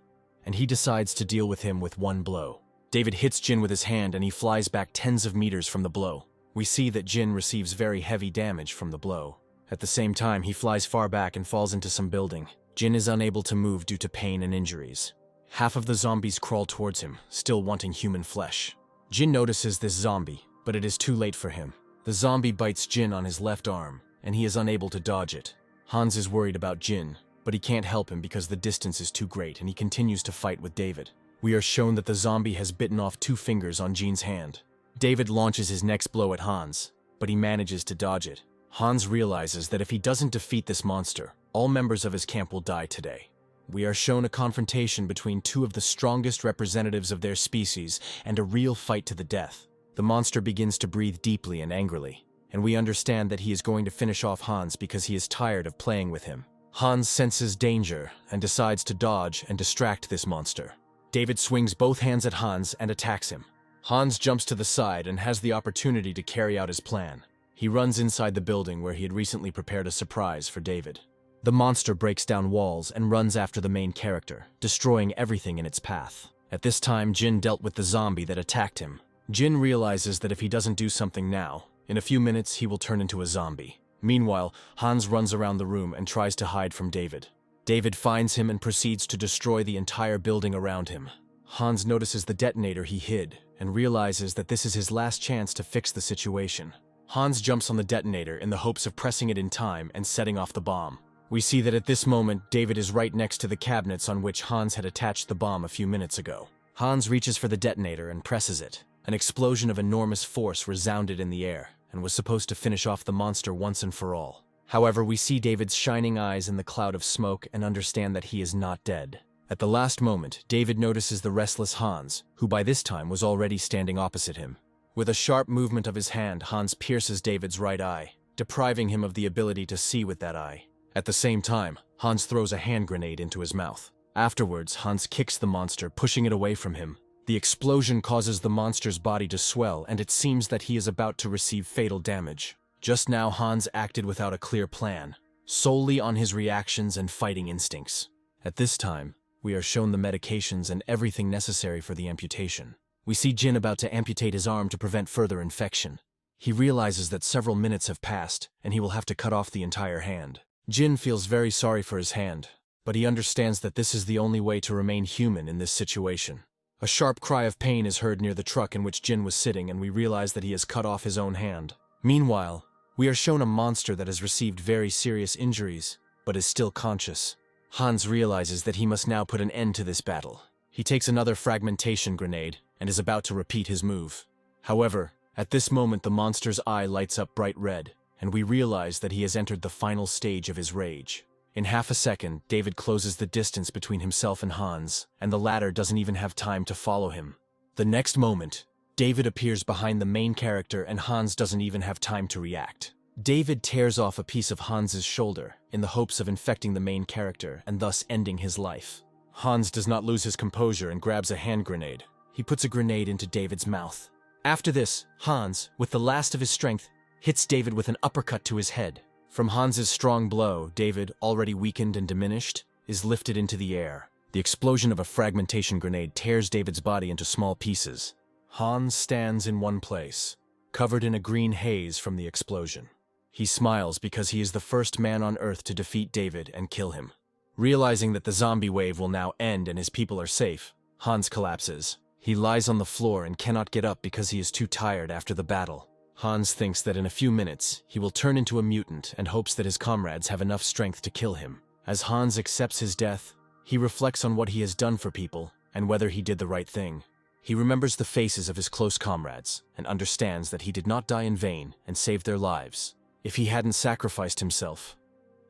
A: and he decides to deal with him with one blow. David hits Jin with his hand and he flies back tens of meters from the blow. We see that Jin receives very heavy damage from the blow. At the same time, he flies far back and falls into some building. Jin is unable to move due to pain and injuries. Half of the zombies crawl towards him, still wanting human flesh. Jin notices this zombie, but it is too late for him. The zombie bites Jin on his left arm, and he is unable to dodge it. Hans is worried about Jin, but he can't help him because the distance is too great and he continues to fight with David. We are shown that the zombie has bitten off 2 fingers on Jin's hand. David launches his next blow at Hans, but he manages to dodge it. Hans realizes that if he doesn't defeat this monster, all members of his camp will die today. We are shown a confrontation between 2 of the strongest representatives of their species and a real fight to the death. The monster begins to breathe deeply and angrily, and we understand that he is going to finish off Hans because he is tired of playing with him. Hans senses danger and decides to dodge and distract this monster. David swings both hands at Hans and attacks him. Hans jumps to the side and has the opportunity to carry out his plan. He runs inside the building where he had recently prepared a surprise for David. The monster breaks down walls and runs after the main character, destroying everything in its path. At this time, Jin dealt with the zombie that attacked him. Jin realizes that if he doesn't do something now, in a few minutes he will turn into a zombie. Meanwhile, Hans runs around the room and tries to hide from David. David finds him and proceeds to destroy the entire building around him. Hans notices the detonator he hid and realizes that this is his last chance to fix the situation. Hans jumps on the detonator in the hopes of pressing it in time and setting off the bomb. We see that at this moment, David is right next to the cabinets on which Hans had attached the bomb a few minutes ago. Hans reaches for the detonator and presses it. An explosion of enormous force resounded in the air and was supposed to finish off the monster once and for all. However, we see David's shining eyes in the cloud of smoke and understand that he is not dead. At the last moment, David notices the restless Hans, who by this time was already standing opposite him. With a sharp movement of his hand, Hans pierces David's right eye, depriving him of the ability to see with that eye. At the same time, Hans throws a hand grenade into his mouth. Afterwards, Hans kicks the monster, pushing it away from him. The explosion causes the monster's body to swell, and it seems that he is about to receive fatal damage. Just now, Hans acted without a clear plan, solely on his reactions and fighting instincts. At this time, we are shown the medications and everything necessary for the amputation. We see Jin about to amputate his arm to prevent further infection. He realizes that several minutes have passed, and he will have to cut off the entire hand. Jin feels very sorry for his hand, but he understands that this is the only way to remain human in this situation. A sharp cry of pain is heard near the truck in which Jin was sitting, and we realize that he has cut off his own hand. Meanwhile, we are shown a monster that has received very serious injuries, but is still conscious. Hans realizes that he must now put an end to this battle. He takes another fragmentation grenade and is about to repeat his move. However, at this moment the monster's eye lights up bright red, and we realize that he has entered the final stage of his rage. In half a second, David closes the distance between himself and Hans, and the latter doesn't even have time to follow him. The next moment, David appears behind the main character and Hans doesn't even have time to react. David tears off a piece of Hans's shoulder in the hopes of infecting the main character and thus ending his life. Hans does not lose his composure and grabs a hand grenade. He puts a grenade into David's mouth. After this, Hans, with the last of his strength, hits David with an uppercut to his head. From Hans's strong blow, David, already weakened and diminished, is lifted into the air. The explosion of a fragmentation grenade tears David's body into small pieces. Hans stands in one place, covered in a green haze from the explosion. He smiles because he is the first man on Earth to defeat David and kill him. Realizing that the zombie wave will now end and his people are safe, Hans collapses. He lies on the floor and cannot get up because he is too tired after the battle. Hans thinks that in a few minutes, he will turn into a mutant and hopes that his comrades have enough strength to kill him. As Hans accepts his death, he reflects on what he has done for people and whether he did the right thing. He remembers the faces of his close comrades and understands that he did not die in vain and saved their lives. If he hadn't sacrificed himself,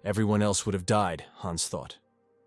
A: everyone else would have died, Hans thought,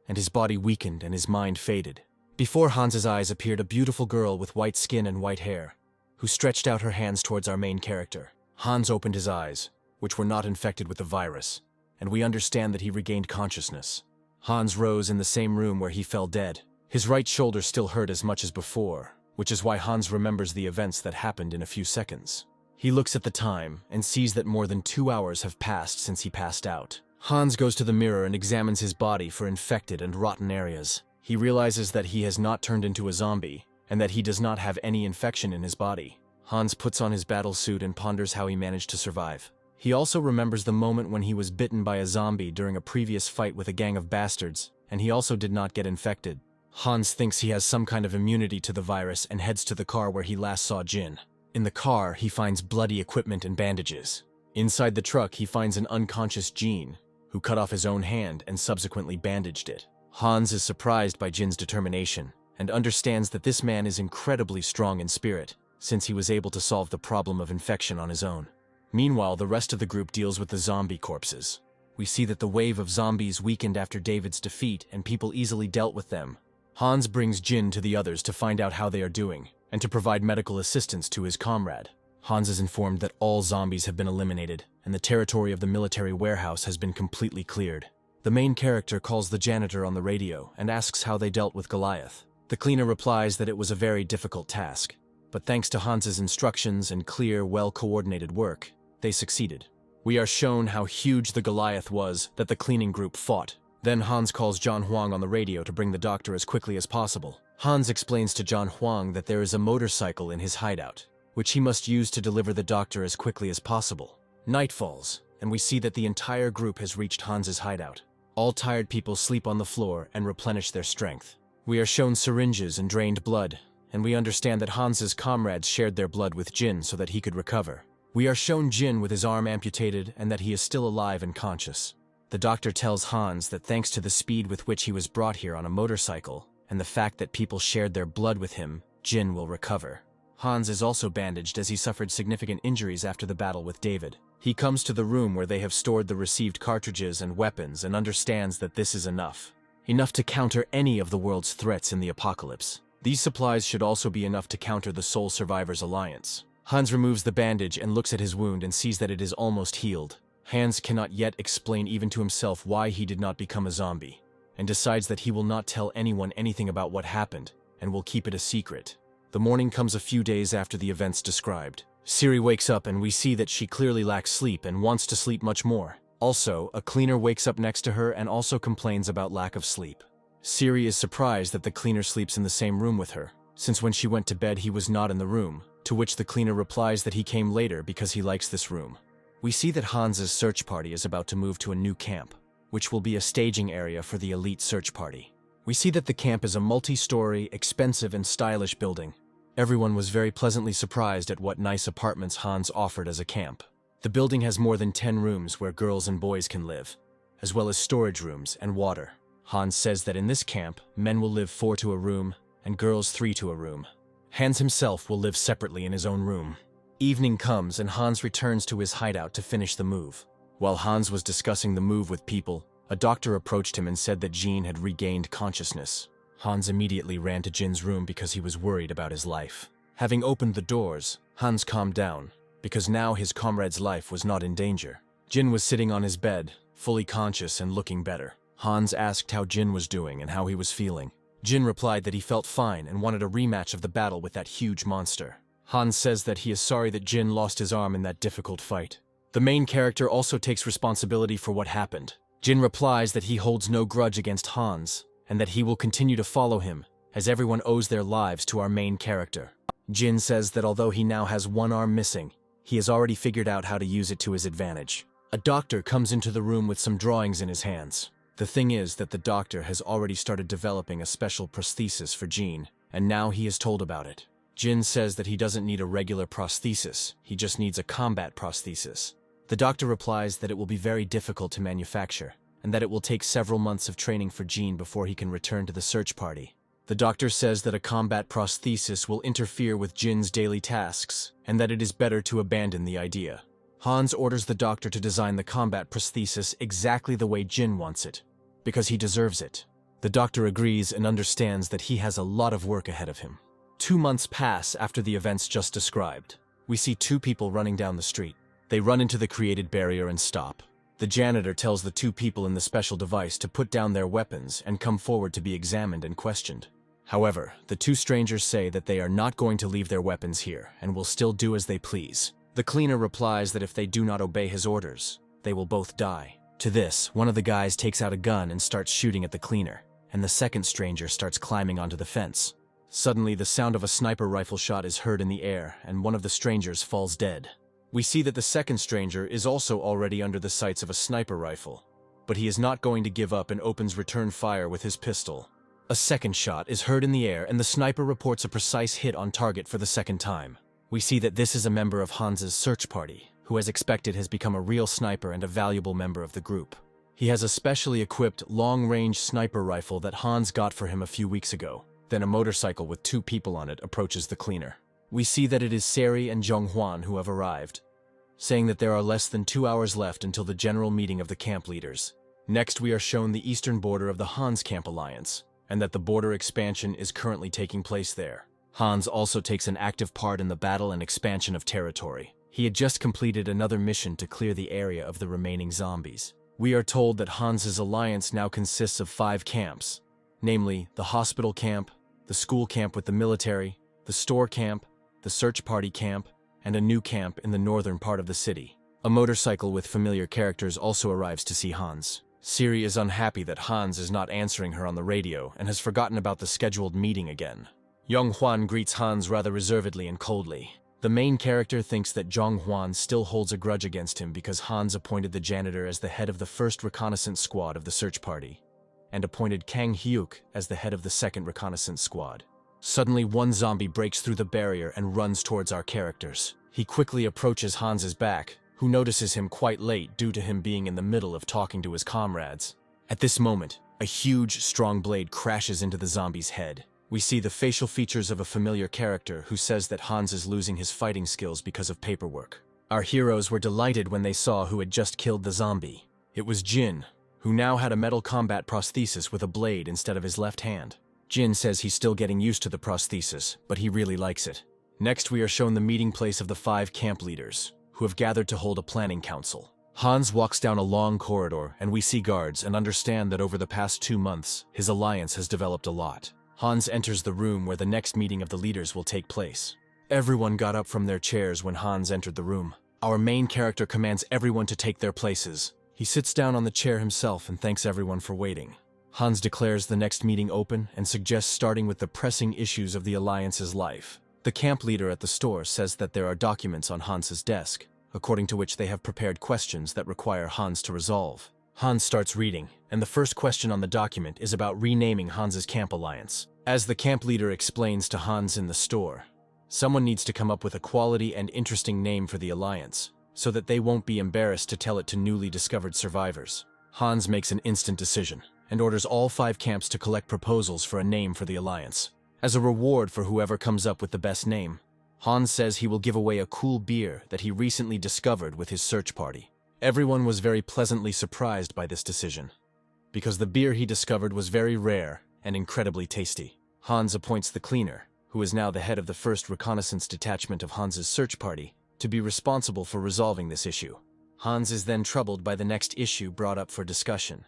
A: and his body weakened and his mind faded. Before Hans's eyes appeared a beautiful girl with white skin and white hair, who stretched out her hands towards our main character. Hans opened his eyes, which were not infected with the virus, and we understand that he regained consciousness. Hans rose in the same room where he fell dead. His right shoulder still hurt as much as before, which is why Hans remembers the events that happened in a few seconds. He looks at the time and sees that more than 2 hours have passed since he passed out. Hans goes to the mirror and examines his body for infected and rotten areas. He realizes that he has not turned into a zombie, and that he does not have any infection in his body. Hans puts on his battle suit and ponders how he managed to survive. He also remembers the moment when he was bitten by a zombie during a previous fight with a gang of bastards, and he also did not get infected. Hans thinks he has some kind of immunity to the virus and heads to the car where he last saw Jin. In the car, he finds bloody equipment and bandages. Inside the truck, he finds an unconscious Jean, who cut off his own hand and subsequently bandaged it. Hans is surprised by Jin's determination and understands that this man is incredibly strong in spirit, since he was able to solve the problem of infection on his own. Meanwhile, the rest of the group deals with the zombie corpses. We see that the wave of zombies weakened after David's defeat and people easily dealt with them. Hans brings Jin to the others to find out how they are doing and to provide medical assistance to his comrade. Hans is informed that all zombies have been eliminated and the territory of the military warehouse has been completely cleared. The main character calls the janitor on the radio and asks how they dealt with Goliath. The cleaner replies that it was a very difficult task, but thanks to Hans's instructions and clear, well-coordinated work, they succeeded. We are shown how huge the Goliath was that the cleaning group fought. Then Hans calls John Huang on the radio to bring the doctor as quickly as possible. Hans explains to John Huang that there is a motorcycle in his hideout, which he must use to deliver the doctor as quickly as possible. Night falls, and we see that the entire group has reached Hans's hideout. All tired people sleep on the floor and replenish their strength. We are shown syringes and drained blood, and we understand that Hans's comrades shared their blood with Jin so that he could recover. We are shown Jin with his arm amputated and that he is still alive and conscious. The doctor tells Hans that thanks to the speed with which he was brought here on a motorcycle and the fact that people shared their blood with him, Jin will recover. Hans is also bandaged as he suffered significant injuries after the battle with David. He comes to the room where they have stored the received cartridges and weapons and understands that this is enough. Enough to counter any of the world's threats in the apocalypse. These supplies should also be enough to counter the Sole Survivors Alliance. Hans removes the bandage and looks at his wound and sees that it is almost healed. Hans cannot yet explain even to himself why he did not become a zombie, and decides that he will not tell anyone anything about what happened, and will keep it a secret. The morning comes a few days after the events described. Siri wakes up and we see that she clearly lacks sleep and wants to sleep much more. Also, a cleaner wakes up next to her and also complains about lack of sleep. Siri is surprised that the cleaner sleeps in the same room with her, since when she went to bed he was not in the room, to which the cleaner replies that he came later because he likes this room. We see that Hans's search party is about to move to a new camp, which will be a staging area for the elite search party. We see that the camp is a multi-story, expensive and stylish building. Everyone was very pleasantly surprised at what nice apartments Hans offered as a camp. The building has more than 10 rooms where girls and boys can live, as well as storage rooms and water. Hans says that in this camp, men will live 4 to a room and girls 3 to a room. Hans himself will live separately in his own room. Evening comes and Hans returns to his hideout to finish the move. While Hans was discussing the move with people, a doctor approached him and said that Jean had regained consciousness. Hans immediately ran to Jin's room because he was worried about his life. Having opened the doors, Hans calmed down, because now his comrade's life was not in danger. Jin was sitting on his bed, fully conscious and looking better. Hans asked how Jin was doing and how he was feeling. Jin replied that he felt fine and wanted a rematch of the battle with that huge monster. Hans says that he is sorry that Jin lost his arm in that difficult fight. The main character also takes responsibility for what happened. Jin replies that he holds no grudge against Hans, and that he will continue to follow him, as everyone owes their lives to our main character. Jin says that although he now has one arm missing, he has already figured out how to use it to his advantage. A doctor comes into the room with some drawings in his hands. The thing is that the doctor has already started developing a special prosthesis for Jin, and now he is told about it. Jin says that he doesn't need a regular prosthesis, he just needs a combat prosthesis. The doctor replies that it will be very difficult to manufacture, and that it will take several months of training for Jin before he can return to the search party. The doctor says that a combat prosthesis will interfere with Jin's daily tasks, and that it is better to abandon the idea. Hans orders the doctor to design the combat prosthesis exactly the way Jin wants it, because he deserves it. The doctor agrees and understands that he has a lot of work ahead of him. 2 months pass after the events just described. We see 2 people running down the street. They run into the created barrier and stop. The janitor tells the 2 people in the special device to put down their weapons and come forward to be examined and questioned. However, the 2 strangers say that they are not going to leave their weapons here and will still do as they please. The cleaner replies that if they do not obey his orders, they will both die. To this, one of the guys takes out a gun and starts shooting at the cleaner, and the second stranger starts climbing onto the fence. Suddenly, the sound of a sniper rifle shot is heard in the air, and one of the strangers falls dead. We see that the second stranger is also already under the sights of a sniper rifle, but he is not going to give up and opens return fire with his pistol. A second shot is heard in the air, and the sniper reports a precise hit on target for the second time. We see that this is a member of Hans's search party, who as expected has become a real sniper and a valuable member of the group. He has a specially equipped long-range sniper rifle that Hans got for him a few weeks ago. Then a motorcycle with 2 people on it approaches the cleaner. We see that it is Seri and Zhonghwan who have arrived, saying that there are less than 2 hours left until the general meeting of the camp leaders. Next, we are shown the eastern border of the Hans Camp Alliance, and that the border expansion is currently taking place there. Hans also takes an active part in the battle and expansion of territory. He had just completed another mission to clear the area of the remaining zombies. We are told that Hans's alliance now consists of 5 camps, namely the hospital camp, the school camp with the military, the store camp, the search party camp, and a new camp in the northern part of the city. A motorcycle with familiar characters also arrives to see Hans. Seri is unhappy that Hans is not answering her on the radio and has forgotten about the scheduled meeting again. Zhonghwan greets Hans rather reservedly and coldly. The main character thinks that Zhonghwan still holds a grudge against him because Hans appointed the janitor as the head of the first reconnaissance squad of the search party, and appointed Kang Hyuk as the head of the second reconnaissance squad. Suddenly, one zombie breaks through the barrier and runs towards our characters. He quickly approaches Hans's back, who notices him quite late due to him being in the middle of talking to his comrades. At this moment, a huge, strong blade crashes into the zombie's head. We see the facial features of a familiar character who says that Hans is losing his fighting skills because of paperwork. Our heroes were delighted when they saw who had just killed the zombie. It was Jin, who now had a metal combat prosthesis with a blade instead of his left hand. Jin says he's still getting used to the prosthesis, but he really likes it. Next, we are shown the meeting place of the 5 camp leaders, who have gathered to hold a planning council. Hans walks down a long corridor, and we see guards and understand that over the past 2 months, his alliance has developed a lot. Hans enters the room where the next meeting of the leaders will take place. Everyone got up from their chairs when Hans entered the room. Our main character commands everyone to take their places. He sits down on the chair himself and thanks everyone for waiting. Hans declares the next meeting open and suggests starting with the pressing issues of the Alliance's life. The camp leader at the store says that there are documents on Hans's desk, according to which they have prepared questions that require Hans to resolve. Hans starts reading, and the first question on the document is about renaming Hans's camp alliance. As the camp leader explains to Hans in the store, someone needs to come up with a quality and interesting name for the alliance, so that they won't be embarrassed to tell it to newly discovered survivors. Hans makes an instant decision, and orders all 5 camps to collect proposals for a name for the alliance. As a reward for whoever comes up with the best name, Hans says he will give away a cool beer that he recently discovered with his search party. Everyone was very pleasantly surprised by this decision, because the beer he discovered was very rare and incredibly tasty. Hans appoints the cleaner, who is now the head of the first reconnaissance detachment of Hans's search party, to be responsible for resolving this issue. Hans is then troubled by the next issue brought up for discussion.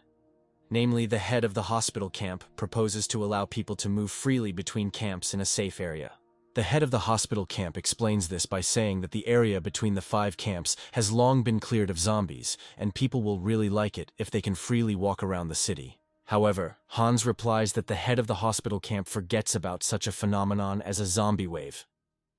A: Namely, the head of the hospital camp proposes to allow people to move freely between camps in a safe area. The head of the hospital camp explains this by saying that the area between the 5 camps has long been cleared of zombies, and people will really like it if they can freely walk around the city. However, Hans replies that the head of the hospital camp forgets about such a phenomenon as a zombie wave,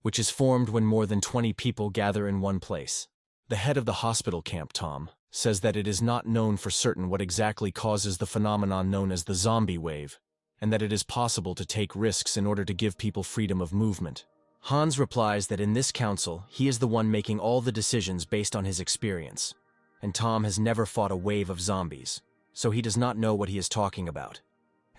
A: which is formed when more than 20 people gather in one place. The head of the hospital camp, Tom, says that it is not known for certain what exactly causes the phenomenon known as the zombie wave, and that it is possible to take risks in order to give people freedom of movement. Hans replies that in this council, he is the one making all the decisions based on his experience, and Tom has never fought a wave of zombies, so he does not know what he is talking about.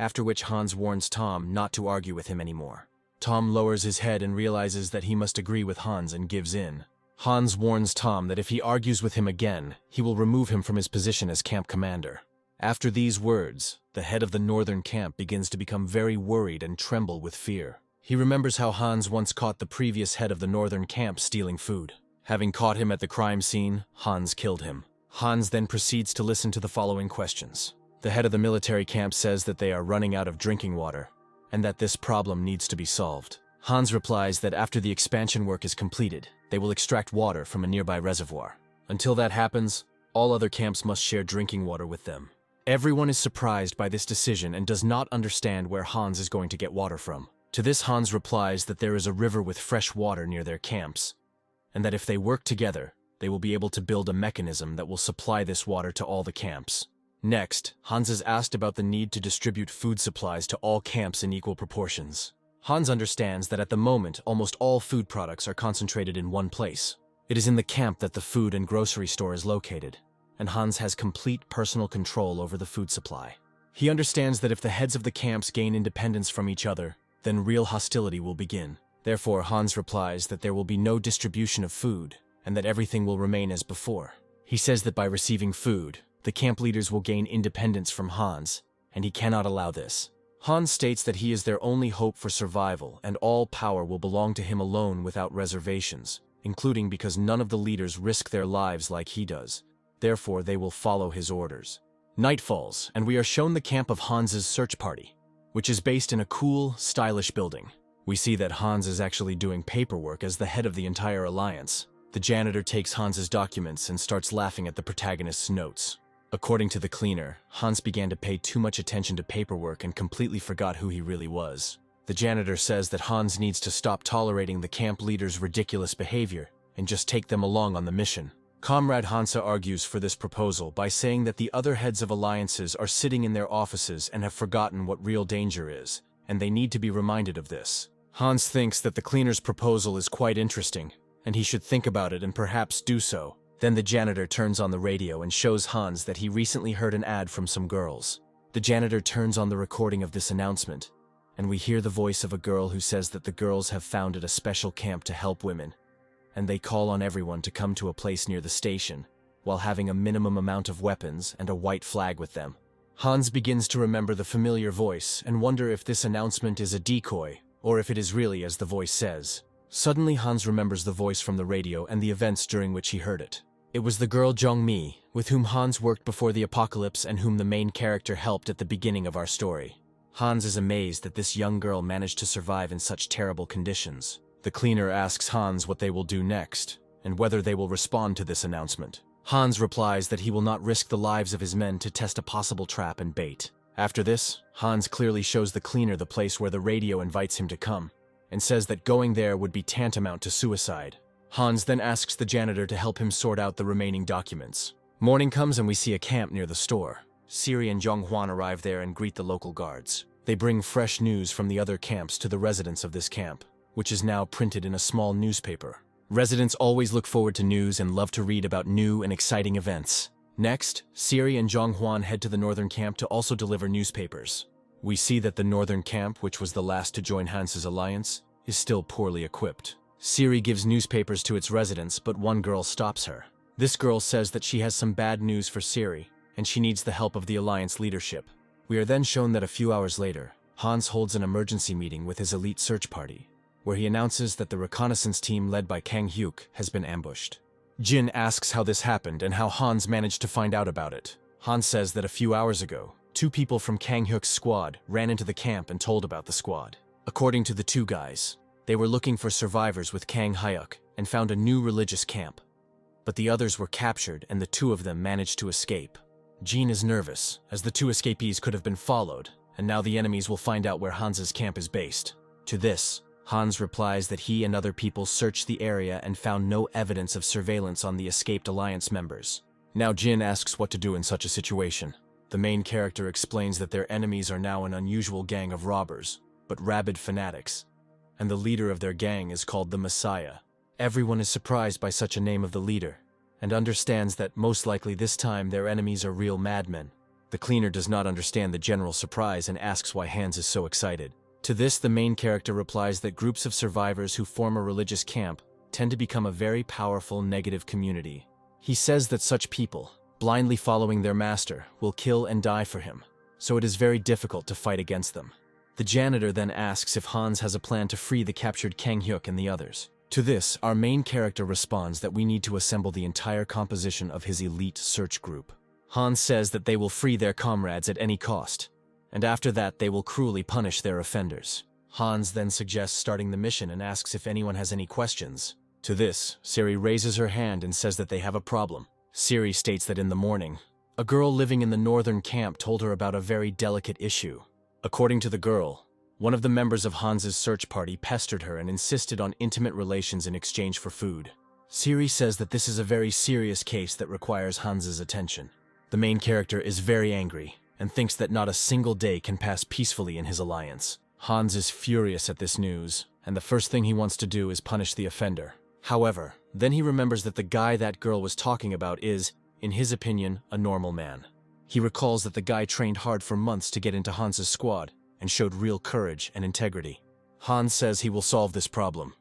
A: After which Hans warns Tom not to argue with him anymore. Tom lowers his head and realizes that he must agree with Hans and gives in. Hans warns Tom that if he argues with him again, he will remove him from his position as camp commander. After these words, the head of the northern camp begins to become very worried and tremble with fear. He remembers how Hans once caught the previous head of the northern camp stealing food. Having caught him at the crime scene, Hans killed him. Hans then proceeds to listen to the following questions. The head of the military camp says that they are running out of drinking water, and that this problem needs to be solved. Hans replies that after the expansion work is completed, they will extract water from a nearby reservoir. Until that happens, all other camps must share drinking water with them. Everyone is surprised by this decision and does not understand where Hans is going to get water from. To this, Hans replies that there is a river with fresh water near their camps, and that if they work together, they will be able to build a mechanism that will supply this water to all the camps. Next, Hans is asked about the need to distribute food supplies to all camps in equal proportions. Hans understands that at the moment, almost all food products are concentrated in one place. It is in the camp that the food and grocery store is located. and Hans has complete personal control over the food supply. He understands that if the heads of the camps gain independence from each other, then real hostility will begin. Therefore, Hans replies that there will be no distribution of food, and that everything will remain as before. He says that by receiving food, the camp leaders will gain independence from Hans, and he cannot allow this. Hans states that he is their only hope for survival, and all power will belong to him alone without reservations, including because none of the leaders risk their lives like he does. Therefore, they will follow his orders. Night falls, and we are shown the camp of Hans's search party, which is based in a cool, stylish building. We see that Hans is actually doing paperwork as the head of the entire alliance. The janitor takes Hans's documents and starts laughing at the protagonist's notes. According to the cleaner, Hans began to pay too much attention to paperwork and completely forgot who he really was. The janitor says that Hans needs to stop tolerating the camp leader's ridiculous behavior and just take them along on the mission. Comrade Hansa argues for this proposal by saying that the other heads of alliances are sitting in their offices and have forgotten what real danger is, and they need to be reminded of this. Hans thinks that the cleaner's proposal is quite interesting, and he should think about it and perhaps do so. Then the janitor turns on the radio and shows Hans that he recently heard an ad from some girls. The janitor turns on the recording of this announcement, and we hear the voice of a girl who says that the girls have founded a special camp to help women, and they call on everyone to come to a place near the station, while having a minimum amount of weapons and a white flag with them. Hans begins to remember the familiar voice and wonder if this announcement is a decoy, or if it is really as the voice says. Suddenly Hans remembers the voice from the radio and the events during which he heard it. It was the girl Jongmi, with whom Hans worked before the apocalypse and whom the main character helped at the beginning of our story. Hans is amazed that this young girl managed to survive in such terrible conditions. The cleaner asks Hans what they will do next, and whether they will respond to this announcement. Hans replies that he will not risk the lives of his men to test a possible trap and bait. After this, Hans clearly shows the cleaner the place where the radio invites him to come, and says that going there would be tantamount to suicide. Hans then asks the janitor to help him sort out the remaining documents. Morning comes and we see a camp near the store. Siri and Jonghwan arrive there and greet the local guards. They bring fresh news from the other camps to the residents of this camp, which is now printed in a small newspaper. Residents always look forward to news and love to read about new and exciting events. Next, Siri and Jonghwan head to the northern camp to also deliver newspapers. We see that the northern camp, which was the last to join Hans's alliance, is still poorly equipped. Siri gives newspapers to its residents, but one girl stops her. This girl says that she has some bad news for Siri, and she needs the help of the alliance leadership. We are then shown that a few hours later, Hans holds an emergency meeting with his elite search party, where he announces that the reconnaissance team led by Kang Hyuk has been ambushed. Jin asks how this happened and how Hans managed to find out about it. Hans says that a few hours ago, 2 people from Kang Hyuk's squad ran into the camp and told about the squad. According to the 2 guys, they were looking for survivors with Kang Hyuk and found a new religious camp. But the others were captured and the 2 of them managed to escape. Jin is nervous, as the 2 escapees could have been followed, and now the enemies will find out where Hans's camp is based. To this, Hans replies that he and other people searched the area and found no evidence of surveillance on the escaped alliance members. Now Jin asks what to do in such a situation. The main character explains that their enemies are now an unusual gang of robbers, but rabid fanatics, and the leader of their gang is called the Messiah. Everyone is surprised by such a name of the leader, and understands that most likely this time their enemies are real madmen. The cleaner does not understand the general surprise and asks why Hans is so excited. To this, the main character replies that groups of survivors who form a religious camp tend to become a very powerful negative community. He says that such people, blindly following their master, will kill and die for him, so it is very difficult to fight against them. The janitor then asks if Hans has a plan to free the captured Kang Hyuk and the others. To this, our main character responds that we need to assemble the entire composition of his elite search group. Hans says that they will free their comrades at any cost, and after that they will cruelly punish their offenders. Hans then suggests starting the mission and asks if anyone has any questions. To this, Siri raises her hand and says that they have a problem. Siri states that in the morning, a girl living in the northern camp told her about a very delicate issue. According to the girl, one of the members of Hans's search party pestered her and insisted on intimate relations in exchange for food. Siri says that this is a very serious case that requires Hans's attention. The main character is very angry and thinks that not a single day can pass peacefully in his alliance. Hans is furious at this news, and the first thing he wants to do is punish the offender. However, then he remembers that the guy that girl was talking about is, in his opinion, a normal man. He recalls that the guy trained hard for months to get into Hans's squad and showed real courage and integrity. Hans says he will solve this problem,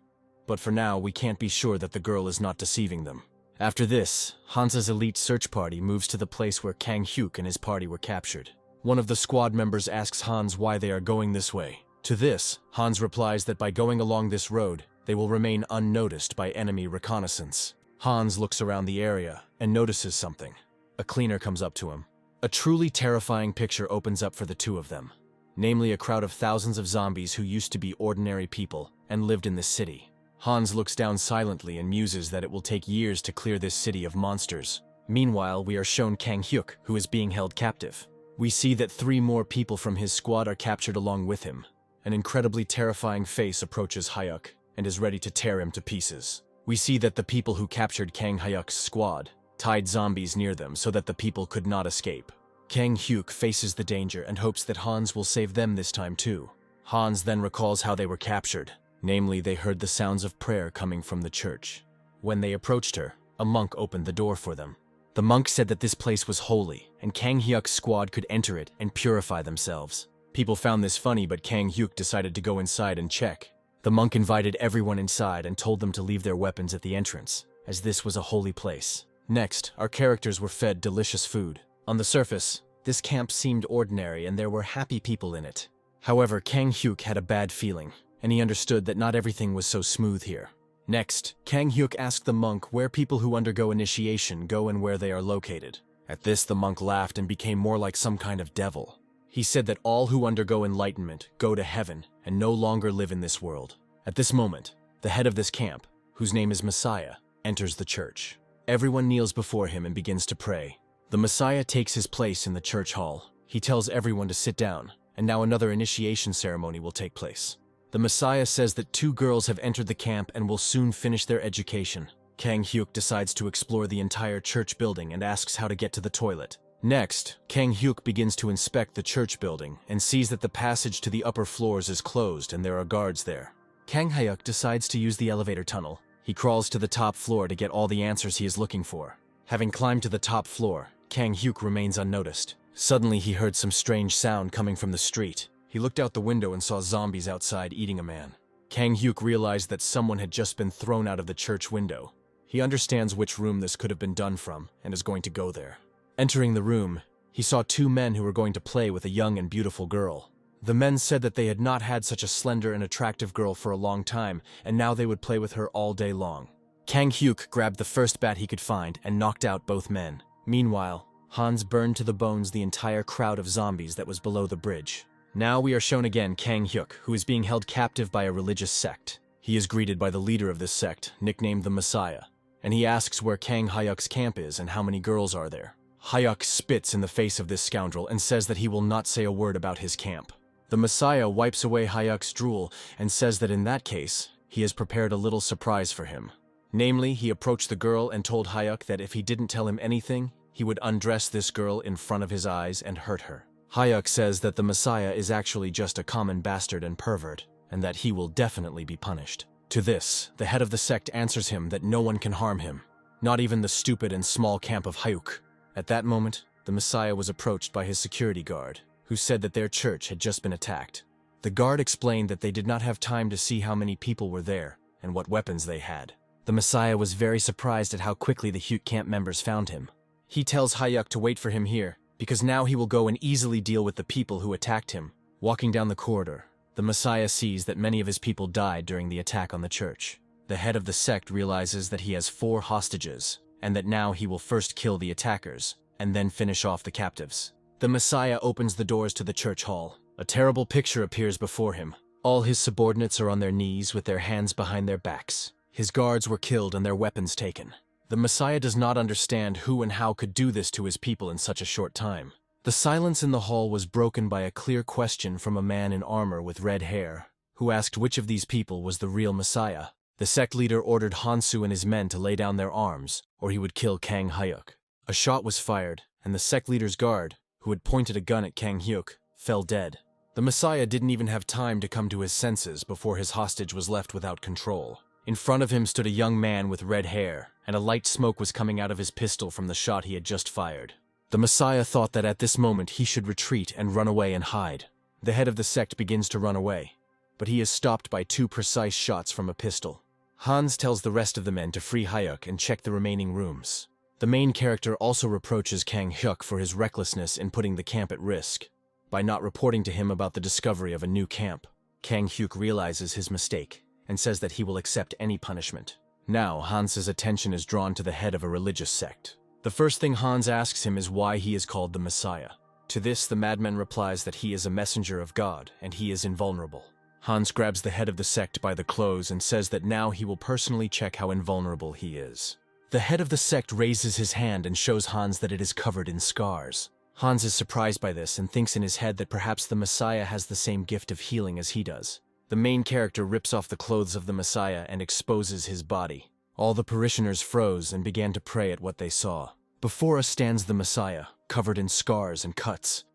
A: but for now we can't be sure that the girl is not deceiving them. After this, Hans's elite search party moves to the place where Kang Hyuk and his party were captured. One of the squad members asks Hans why they are going this way. To this, Hans replies that by going along this road, they will remain unnoticed by enemy reconnaissance. Hans looks around the area and notices something. A cleaner comes up to him. A truly terrifying picture opens up for the two of them, namely a crowd of thousands of zombies who used to be ordinary people and lived in this city. Hans looks down silently and muses that it will take years to clear this city of monsters. Meanwhile, we are shown Kang Hyuk, who is being held captive. We see that 3 more people from his squad are captured along with him. An incredibly terrifying face approaches Hyuk and is ready to tear him to pieces. We see that the people who captured Kang Hyuk's squad tied zombies near them so that the people could not escape. Kang Hyuk faces the danger and hopes that Hans will save them this time too. Hans then recalls how they were captured. Namely, they heard the sounds of prayer coming from the church. When they approached her, a monk opened the door for them. The monk said that this place was holy, and Kang Hyuk's squad could enter it and purify themselves. People found this funny, but Kang Hyuk decided to go inside and check. The monk invited everyone inside and told them to leave their weapons at the entrance, as this was a holy place. Next, our characters were fed delicious food. On the surface, this camp seemed ordinary and there were happy people in it. However, Kang Hyuk had a bad feeling, and he understood that not everything was so smooth here. Next, Kang Hyuk asked the monk where people who undergo initiation go and where they are located. At this, the monk laughed and became more like some kind of devil. He said that all who undergo enlightenment go to heaven and no longer live in this world. At this moment, the head of this camp, whose name is Messiah, enters the church. Everyone kneels before him and begins to pray. The Messiah takes his place in the church hall. He tells everyone to sit down, and now another initiation ceremony will take place. The Messiah says that 2 girls have entered the camp and will soon finish their education. Kang Hyuk decides to explore the entire church building and asks how to get to the toilet. Next, Kang Hyuk begins to inspect the church building and sees that the passage to the upper floors is closed and there are guards there. Kang Hyuk decides to use the elevator tunnel. He crawls to the top floor to get all the answers he is looking for. Having climbed to the top floor, Kang Hyuk remains unnoticed. Suddenly he heard some strange sound coming from the street. He looked out the window and saw zombies outside eating a man. Kang Hyuk realized that someone had just been thrown out of the church window. He understands which room this could have been done from and is going to go there. Entering the room, he saw 2 men who were going to play with a young and beautiful girl. The men said that they had not had such a slender and attractive girl for a long time, and now they would play with her all day long. Kang Hyuk grabbed the first bat he could find and knocked out both men. Meanwhile, Hans burned to the bones the entire crowd of zombies that was below the bridge. Now we are shown again Kang Hyuk, who is being held captive by a religious sect. He is greeted by the leader of this sect, nicknamed the Messiah, and he asks where Kang Hyuk's camp is and how many girls are there. Hyuk spits in the face of this scoundrel and says that he will not say a word about his camp. The Messiah wipes away Hyuk's drool and says that in that case, he has prepared a little surprise for him. Namely, he approached the girl and told Hyuk that if he didn't tell him anything, he would undress this girl in front of his eyes and hurt her. Hyuk says that the Messiah is actually just a common bastard and pervert, and that he will definitely be punished. To this, the head of the sect answers him that no one can harm him, not even the stupid and small camp of Hyuk. At that moment, the Messiah was approached by his security guard, who said that their church had just been attacked. The guard explained that they did not have time to see how many people were there and what weapons they had. The Messiah was very surprised at how quickly the Hyuk camp members found him. He tells Hyuk to wait for him here, because now he will go and easily deal with the people who attacked him. Walking down the corridor, the Messiah sees that many of his people died during the attack on the church. The head of the sect realizes that he has 4 hostages, and that now he will first kill the attackers, and then finish off the captives. The Messiah opens the doors to the church hall. A terrible picture appears before him. All his subordinates are on their knees with their hands behind their backs. His guards were killed and their weapons taken. The Messiah does not understand who and how could do this to his people in such a short time. The silence in the hall was broken by a clear question from a man in armor with red hair, who asked which of these people was the real Messiah. The sect leader ordered Hansu and his men to lay down their arms, or he would kill Kang Hyuk. A shot was fired, and the sect leader's guard, who had pointed a gun at Kang Hyuk, fell dead. The Messiah didn't even have time to come to his senses before his hostage was left without control. In front of him stood a young man with red hair, and a light smoke was coming out of his pistol from the shot he had just fired. The Messiah thought that at this moment he should retreat and run away and hide. The head of the sect begins to run away, but he is stopped by 2 precise shots from a pistol. Hans tells the rest of the men to free Hyuk and check the remaining rooms. The main character also reproaches Kang Hyuk for his recklessness in putting the camp at risk, by not reporting to him about the discovery of a new camp. Kang Hyuk realizes his mistake, and says that he will accept any punishment. Now, Hans's attention is drawn to the head of a religious sect. The first thing Hans asks him is why he is called the Messiah. To this, the madman replies that he is a messenger of God, and he is invulnerable. Hans grabs the head of the sect by the clothes and says that now he will personally check how invulnerable he is. The head of the sect raises his hand and shows Hans that it is covered in scars. Hans is surprised by this and thinks in his head that perhaps the Messiah has the same gift of healing as he does. The main character rips off the clothes of the Messiah and exposes his body. All the parishioners froze and began to pray at what they saw. Before us stands the Messiah, covered in scars and cuts,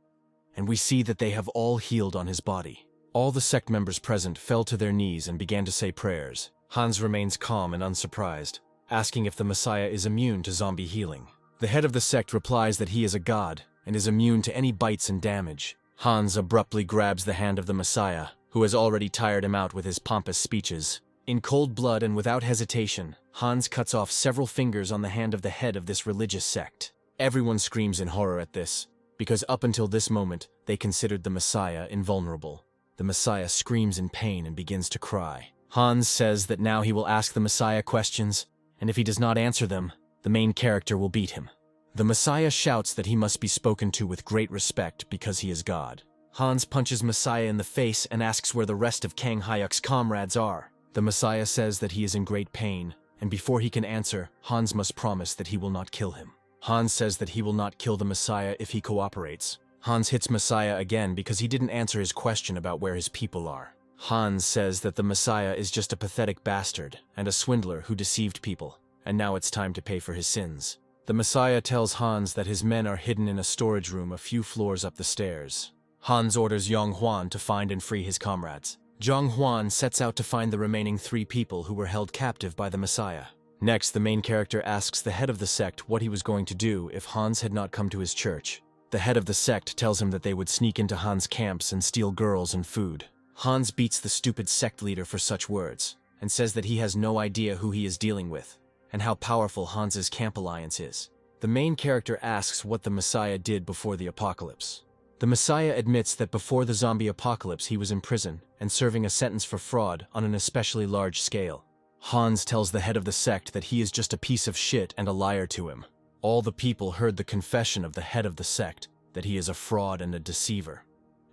A: and we see that they have all healed on his body. All the sect members present fell to their knees and began to say prayers. Hans remains calm and unsurprised, asking if the Messiah is immune to zombie healing. The head of the sect replies that he is a god and is immune to any bites and damage. Hans abruptly grabs the hand of the Messiah, who has already tired him out with his pompous speeches. In cold blood and without hesitation, Hans cuts off several fingers on the hand of the head of this religious sect. Everyone screams in horror at this, because up until this moment, they considered the Messiah invulnerable. The Messiah screams in pain and begins to cry. Hans says that now he will ask the Messiah questions, and if he does not answer them, the main character will beat him. The Messiah shouts that he must be spoken to with great respect because he is God. Hans punches Messiah in the face and asks where the rest of Kang Hyuk's comrades are. The Messiah says that he is in great pain, and before he can answer, Hans must promise that he will not kill him. Hans says that he will not kill the Messiah if he cooperates. Hans hits Messiah again because he didn't answer his question about where his people are. Hans says that the Messiah is just a pathetic bastard and a swindler who deceived people, and now it's time to pay for his sins. The Messiah tells Hans that his men are hidden in a storage room a few floors up the stairs. Hans orders Yong Hwan to find and free his comrades. Yong Hwan sets out to find the remaining 3 people who were held captive by the Messiah. Next, the main character asks the head of the sect what he was going to do if Hans had not come to his church. The head of the sect tells him that they would sneak into Hans' camps and steal girls and food. Hans beats the stupid sect leader for such words, and says that he has no idea who he is dealing with, and how powerful Hans's camp alliance is. The main character asks what the Messiah did before the apocalypse. The Messiah admits that before the zombie apocalypse he was in prison and serving a sentence for fraud on an especially large scale. Hans tells the head of the sect that he is just a piece of shit and a liar to him. All the people heard the confession of the head of the sect that he is a fraud and a deceiver,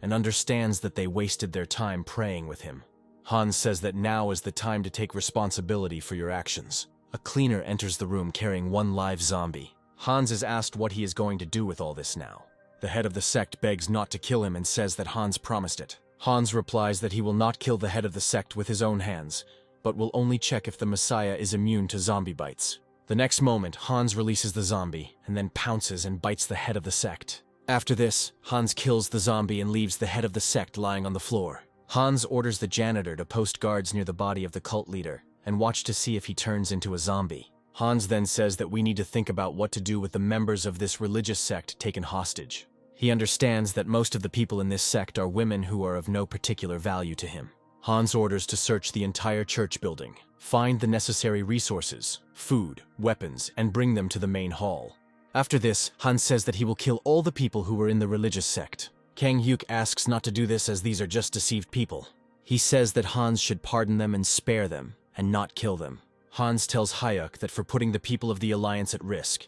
A: and understands that they wasted their time praying with him. Hans says that now is the time to take responsibility for your actions. A cleaner enters the room carrying 1 live zombie. Hans is asked what he is going to do with all this now. The head of the sect begs not to kill him and says that Hans promised it. Hans replies that he will not kill the head of the sect with his own hands, but will only check if the Messiah is immune to zombie bites. The next moment, Hans releases the zombie, and then pounces and bites the head of the sect. After this, Hans kills the zombie and leaves the head of the sect lying on the floor. Hans orders the janitor to post guards near the body of the cult leader, and watch to see if he turns into a zombie. Hans then says that we need to think about what to do with the members of this religious sect taken hostage. He understands that most of the people in this sect are women who are of no particular value to him. Hans orders to search the entire church building, find the necessary resources, food, weapons, and bring them to the main hall. After this, Hans says that he will kill all the people who were in the religious sect. Kang Hyuk asks not to do this as these are just deceived people. He says that Hans should pardon them and spare them, and not kill them. Hans tells Hyuk that for putting the people of the Alliance at risk,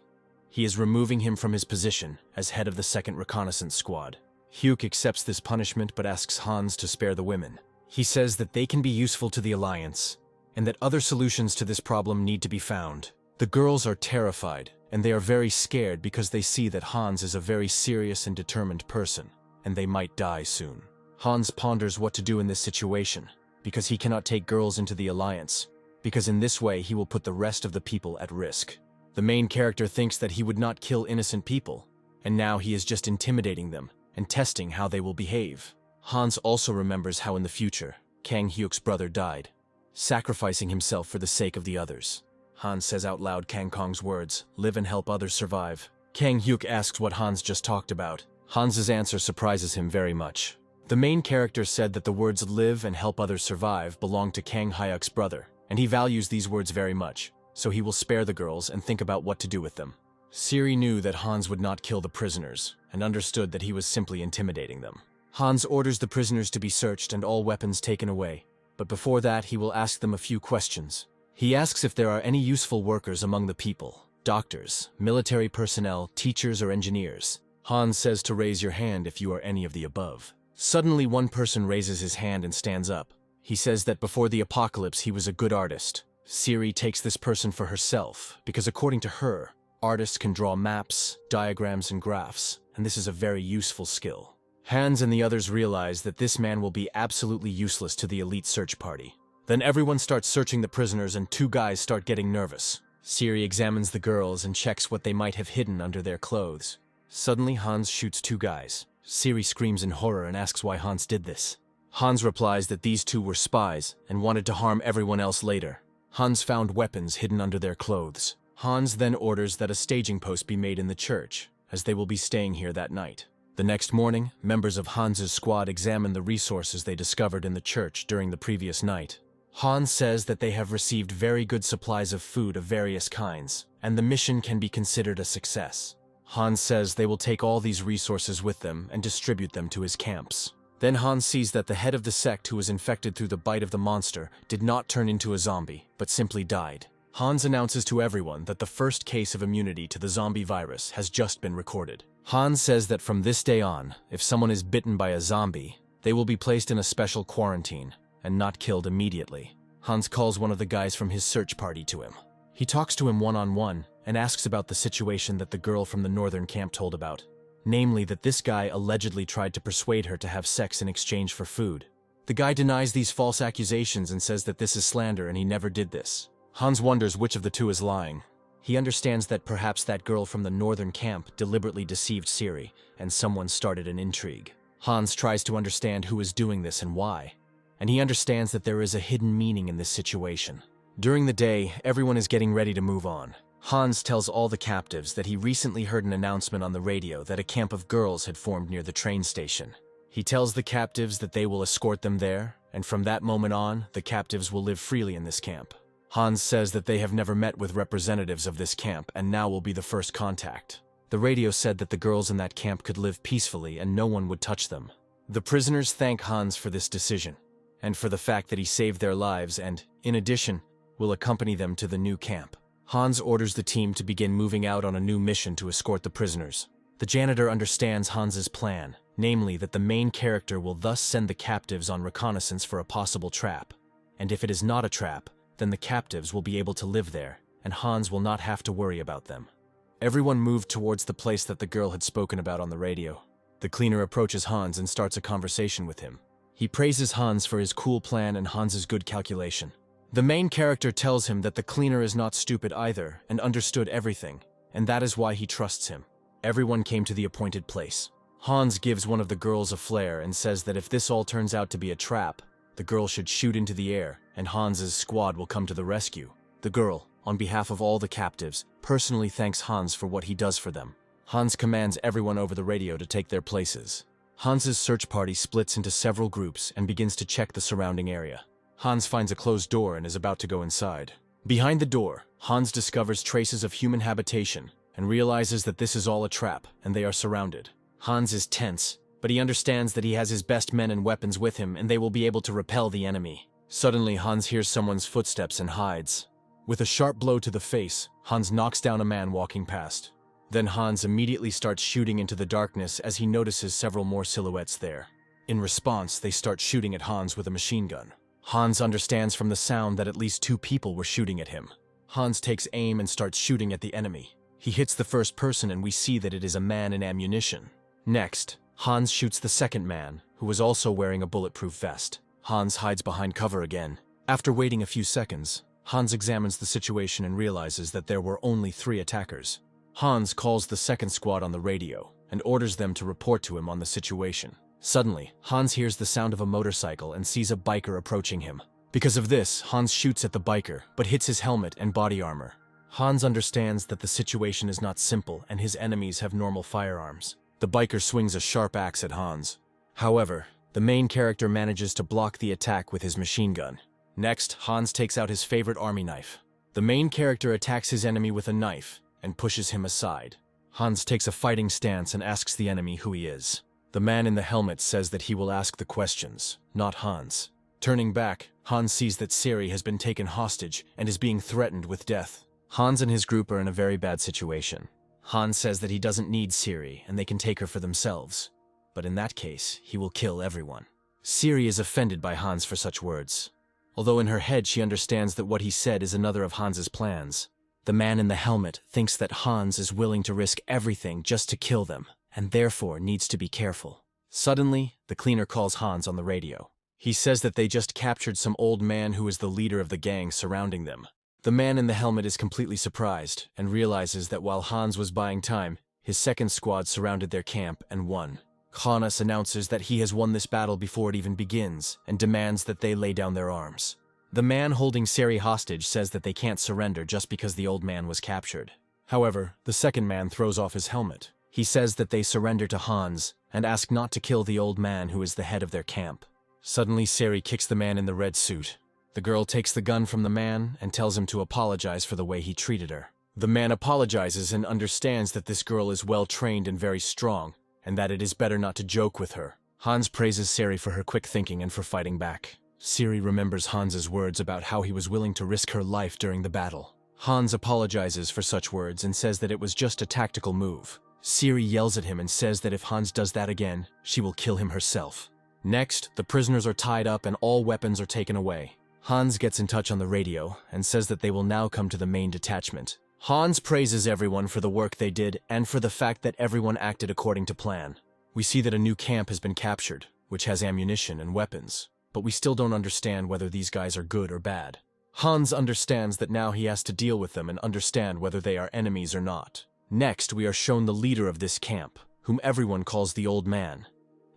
A: he is removing him from his position as head of the 2nd Reconnaissance Squad. Hyuk accepts this punishment but asks Hans to spare the women. He says that they can be useful to the Alliance, and that other solutions to this problem need to be found. The girls are terrified, and they are very scared because they see that Hans is a very serious and determined person, and they might die soon. Hans ponders what to do in this situation, because he cannot take girls into the Alliance, because in this way he will put the rest of the people at risk. The main character thinks that he would not kill innocent people, and now he is just intimidating them and testing how they will behave. Hans also remembers how in the future, Kang Hyuk's brother died. sacrificing himself for the sake of the others. Hans says out loud Kang Kong's words, live and help others survive. Kang Hyuk asks what Hans just talked about. Hans's answer surprises him very much. The main character said that the words live and help others survive belong to Kang Hyuk's brother, and he values these words very much, so he will spare the girls and think about what to do with them. Siri knew that Hans would not kill the prisoners, and understood that he was simply intimidating them. Hans orders the prisoners to be searched and all weapons taken away, but before that he will ask them a few questions. He asks if there are any useful workers among the people, doctors, military personnel, teachers, or engineers. Hans says to raise your hand if you are any of the above. Suddenly one person raises his hand and stands up. He says that before the apocalypse he was a good artist. Siri takes this person for herself, because according to her, artists can draw maps, diagrams, and graphs, and this is a very useful skill. Hans and the others realize that this man will be absolutely useless to the elite search party. Then everyone starts searching the prisoners and two guys start getting nervous. Siri examines the girls and checks what they might have hidden under their clothes. Suddenly Hans shoots two guys. Siri screams in horror and asks why Hans did this. Hans replies that these two were spies and wanted to harm everyone else later. Hans found weapons hidden under their clothes. Hans then orders that a staging post be made in the church, as they will be staying here that night. The next morning, members of Hans's squad examine the resources they discovered in the church during the previous night. Hans says that they have received very good supplies of food of various kinds, and the mission can be considered a success. Hans says they will take all these resources with them and distribute them to his camps. Then Hans sees that the head of the sect who was infected through the bite of the monster did not turn into a zombie, but simply died. Hans announces to everyone that the first case of immunity to the zombie virus has just been recorded. Hans says that from this day on, if someone is bitten by a zombie, they will be placed in a special quarantine and not killed immediately. Hans calls one of the guys from his search party to him. He talks to him one-on-one and asks about the situation that the girl from the northern camp told about. Namely, that this guy allegedly tried to persuade her to have sex in exchange for food. The guy denies these false accusations and says that this is slander and he never did this. Hans wonders which of the two is lying. He understands that perhaps that girl from the northern camp deliberately deceived Siri and someone started an intrigue. Hans tries to understand who is doing this and why, and he understands that there is a hidden meaning in this situation. During the day, everyone is getting ready to move on. Hans tells all the captives that he recently heard an announcement on the radio that a camp of girls had formed near the train station. He tells the captives that they will escort them there, and from that moment on, the captives will live freely in this camp. Hans says that they have never met with representatives of this camp and now will be the first contact. The radio said that the girls in that camp could live peacefully and no one would touch them. The prisoners thank Hans for this decision, and for the fact that he saved their lives and, in addition, will accompany them to the new camp. Hans orders the team to begin moving out on a new mission to escort the prisoners. The janitor understands Hans's plan, namely that the main character will thus send the captives on reconnaissance for a possible trap. And if it is not a trap, then the captives will be able to live there, and Hans will not have to worry about them. Everyone moved towards the place that the girl had spoken about on the radio. The cleaner approaches Hans and starts a conversation with him. He praises Hans for his cool plan and Hans's good calculation. The main character tells him that the cleaner is not stupid either and understood everything, and that is why he trusts him. Everyone came to the appointed place. Hans gives one of the girls a flare and says that if this all turns out to be a trap, the girl should shoot into the air and Hans's squad will come to the rescue. The girl, on behalf of all the captives, personally thanks Hans for what he does for them. Hans commands everyone over the radio to take their places. Hans's search party splits into several groups and begins to check the surrounding area. Hans finds a closed door and is about to go inside. Behind the door, Hans discovers traces of human habitation and realizes that this is all a trap and they are surrounded. Hans is tense, but he understands that he has his best men and weapons with him and they will be able to repel the enemy. Suddenly, Hans hears someone's footsteps and hides. With a sharp blow to the face, Hans knocks down a man walking past. Then Hans immediately starts shooting into the darkness as he notices several more silhouettes there. In response, they start shooting at Hans with a machine gun. Hans understands from the sound that at least 2 people were shooting at him. Hans takes aim and starts shooting at the enemy. He hits the first person and we see that it is a man in ammunition. Next, Hans shoots the second man, who was also wearing a bulletproof vest. Hans hides behind cover again. After waiting a few seconds, Hans examines the situation and realizes that there were only 3 attackers. Hans calls the second squad on the radio and orders them to report to him on the situation. Suddenly, Hans hears the sound of a motorcycle and sees a biker approaching him. Because of this, Hans shoots at the biker, but hits his helmet and body armor. Hans understands that the situation is not simple and his enemies have normal firearms. The biker swings a sharp axe at Hans. However, the main character manages to block the attack with his machine gun. Next, Hans takes out his favorite army knife. The main character attacks his enemy with a knife and pushes him aside. Hans takes a fighting stance and asks the enemy who he is. The man in the helmet says that he will ask the questions, not Hans. Turning back, Hans sees that Siri has been taken hostage and is being threatened with death. Hans and his group are in a very bad situation. Hans says that he doesn't need Siri and they can take her for themselves. But in that case, he will kill everyone. Siri is offended by Hans for such words. Although in her head she understands that what he said is another of Hans's plans. The man in the helmet thinks that Hans is willing to risk everything just to kill them, and therefore needs to be careful. Suddenly, the cleaner calls Hans on the radio. He says that they just captured some old man who is the leader of the gang surrounding them. The man in the helmet is completely surprised and realizes that while Hans was buying time, his second squad surrounded their camp and won. Hannes announces that he has won this battle before it even begins and demands that they lay down their arms. The man holding Siri hostage says that they can't surrender just because the old man was captured. However, the second man throws off his helmet. He says that they surrender to Hans and ask not to kill the old man who is the head of their camp. Suddenly, Siri kicks the man in the red suit. The girl takes the gun from the man and tells him to apologize for the way he treated her. The man apologizes and understands that this girl is well trained and very strong, and that it is better not to joke with her. Hans praises Siri for her quick thinking and for fighting back. Siri remembers Hans's words about how he was willing to risk her life during the battle. Hans apologizes for such words and says that it was just a tactical move. Siri yells at him and says that if Hans does that again, she will kill him herself. Next, the prisoners are tied up and all weapons are taken away. Hans gets in touch on the radio and says that they will now come to the main detachment. Hans praises everyone for the work they did and for the fact that everyone acted according to plan. We see that a new camp has been captured, which has ammunition and weapons, but we still don't understand whether these guys are good or bad. Hans understands that now he has to deal with them and understand whether they are enemies or not. Next, we are shown the leader of this camp, whom everyone calls the Old Man.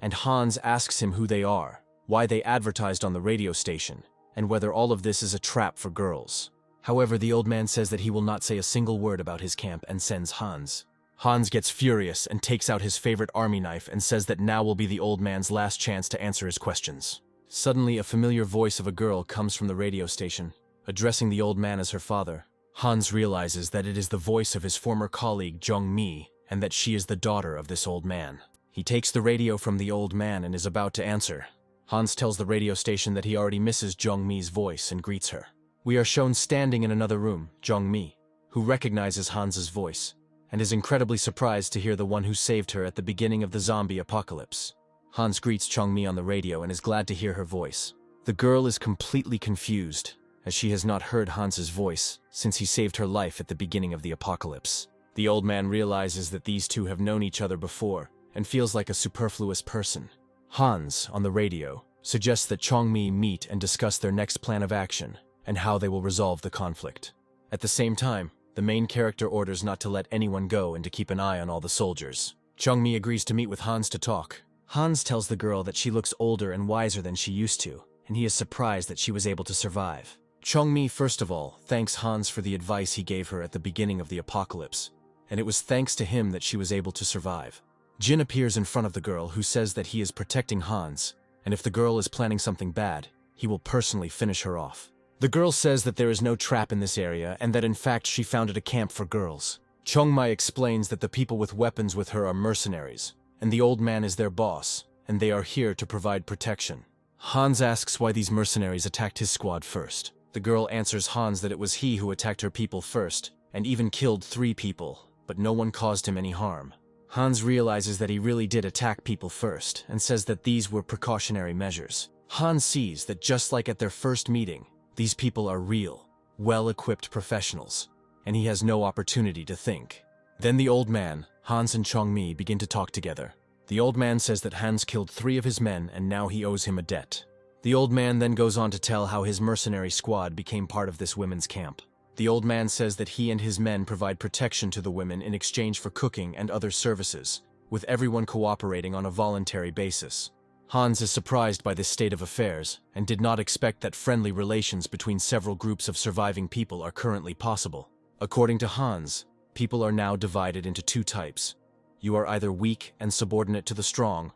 A: And Hans asks him who they are, why they advertised on the radio station, and whether all of this is a trap for girls. However, the Old Man says that he will not say a single word about his camp and sends Hans. Hans gets furious and takes out his favorite army knife and says that now will be the Old Man's last chance to answer his questions. Suddenly, a familiar voice of a girl comes from the radio station, addressing the Old Man as her father. Hans realizes that it is the voice of his former colleague Jung-mi, and that she is the daughter of this Old Man. He takes the radio from the Old Man and is about to answer. Hans tells the radio station that he already misses Jung-mi's voice and greets her. We are shown standing in another room, Jung-mi, who recognizes Hans's voice, and is incredibly surprised to hear the one who saved her at the beginning of the zombie apocalypse. Hans greets Jung-mi on the radio and is glad to hear her voice. The girl is completely confused, as she has not heard Hans's voice since he saved her life at the beginning of the apocalypse. The Old Man realizes that these two have known each other before, and feels like a superfluous person. Hans, on the radio, suggests that Jung-mi meet and discuss their next plan of action, and how they will resolve the conflict. At the same time, the main character orders not to let anyone go and to keep an eye on all the soldiers. Jung-mi agrees to meet with Hans to talk. Hans tells the girl that she looks older and wiser than she used to, and he is surprised that she was able to survive. Jung-mi, first of all, thanks Hans for the advice he gave her at the beginning of the apocalypse, and it was thanks to him that she was able to survive. Jin appears in front of the girl, who says that he is protecting Hans, and if the girl is planning something bad, he will personally finish her off. The girl says that there is no trap in this area and that in fact she founded a camp for girls. Chongmai explains that the people with weapons with her are mercenaries, and the Old Man is their boss, and they are here to provide protection. Hans asks why these mercenaries attacked his squad first. The girl answers Hans that it was he who attacked her people first, and even killed 3 people, but no one caused him any harm. Hans realizes that he really did attack people first, and says that these were precautionary measures. Hans sees that just like at their first meeting, these people are real, well-equipped professionals, and he has no opportunity to think. Then the Old Man, Hans and Chong-mi begin to talk together. The Old Man says that Hans killed 3 of his men and now he owes him a debt. The Old Man then goes on to tell how his mercenary squad became part of this women's camp. The Old Man says that he and his men provide protection to the women in exchange for cooking and other services, with everyone cooperating on a voluntary basis. Hans is surprised by this state of affairs and did not expect that friendly relations between several groups of surviving people are currently possible. According to Hans, people are now divided into two types. You are either weak and subordinate to the strong,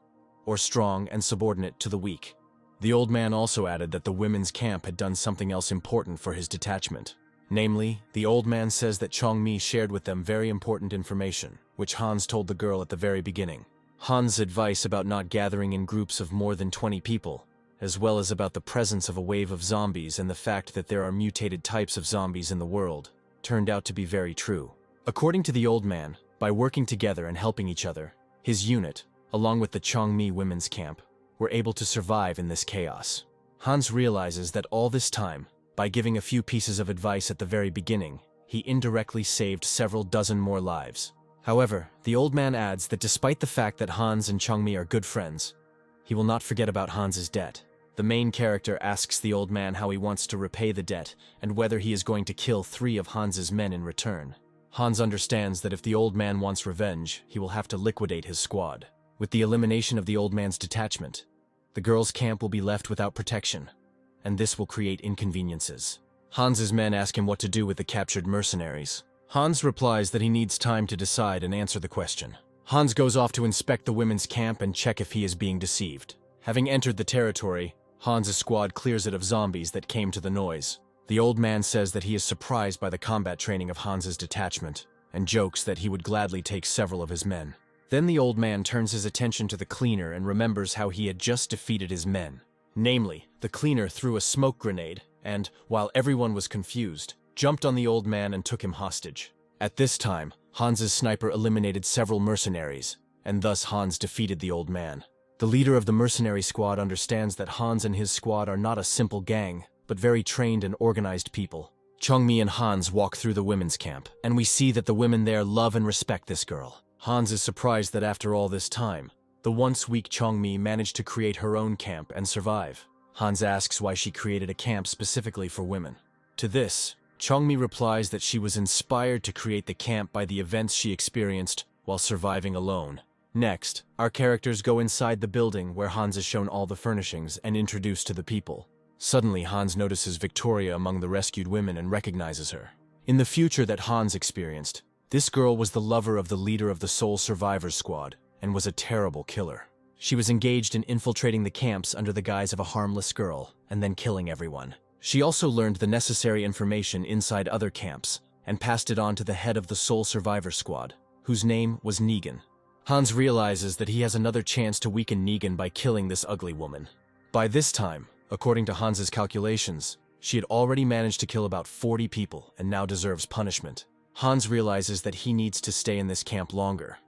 A: or strong and subordinate to the weak. The old man also added that the women's camp had done something else important for his detachment. Namely, the old man says that Changmi shared with them very important information, which Hans told the girl at the very beginning. Hans' advice about not gathering in groups of more than 20 people, as well as about the presence of a wave of zombies and the fact that there are mutated types of zombies in the world, turned out to be very true. According to the old man, by working together and helping each other, his unit, along with the Changmi women's camp, were able to survive in this chaos. Hans realizes that all this time, by giving a few pieces of advice at the very beginning, he indirectly saved several dozen more lives. However, the old man adds that despite the fact that Hans and Changmi are good friends, he will not forget about Hans's debt. The main character asks the old man how he wants to repay the debt and whether he is going to kill 3 of Hans's men in return. Hans understands that if the old man wants revenge, he will have to liquidate his squad. With the elimination of the old man's detachment, the girls' camp will be left without protection, and this will create inconveniences. Hans's men ask him what to do with the captured mercenaries. Hans replies that he needs time to decide and answer the question. Hans goes off to inspect the women's camp and check if he is being deceived. Having entered the territory, Hans' squad clears it of zombies that came to the noise. The old man says that he is surprised by the combat training of Hans's detachment, and jokes that he would gladly take several of his men. Then the old man turns his attention to the cleaner and remembers how he had just defeated his men. Namely, the cleaner threw a smoke grenade and, while everyone was confused, jumped on the old man and took him hostage. At this time, Hans's sniper eliminated several mercenaries, and thus Hans defeated the old man. The leader of the mercenary squad understands that Hans and his squad are not a simple gang, but very trained and organized people. Changmi and Hans walk through the women's camp, and we see that the women there love and respect this girl. Hans is surprised that after all this time, the once weak Changmi managed to create her own camp and survive. Hans asks why she created a camp specifically for women. To this, Changmi replies that she was inspired to create the camp by the events she experienced while surviving alone. Next, our characters go inside the building where Hans is shown all the furnishings and introduced to the people. Suddenly, Hans notices Victoria among the rescued women and recognizes her. In the future that Hans experienced, this girl was the lover of the leader of the Sole Survivors Squad and was a terrible killer. She was engaged in infiltrating the camps under the guise of a harmless girl and then killing everyone. She also learned the necessary information inside other camps and passed it on to the head of the Sole Survivor Squad, whose name was Negan. Hans realizes that he has another chance to weaken Negan by killing this ugly woman. By this time, according to Hans's calculations, she had already managed to kill about 40 people and now deserves punishment. Hans realizes that he needs to stay in this camp longer,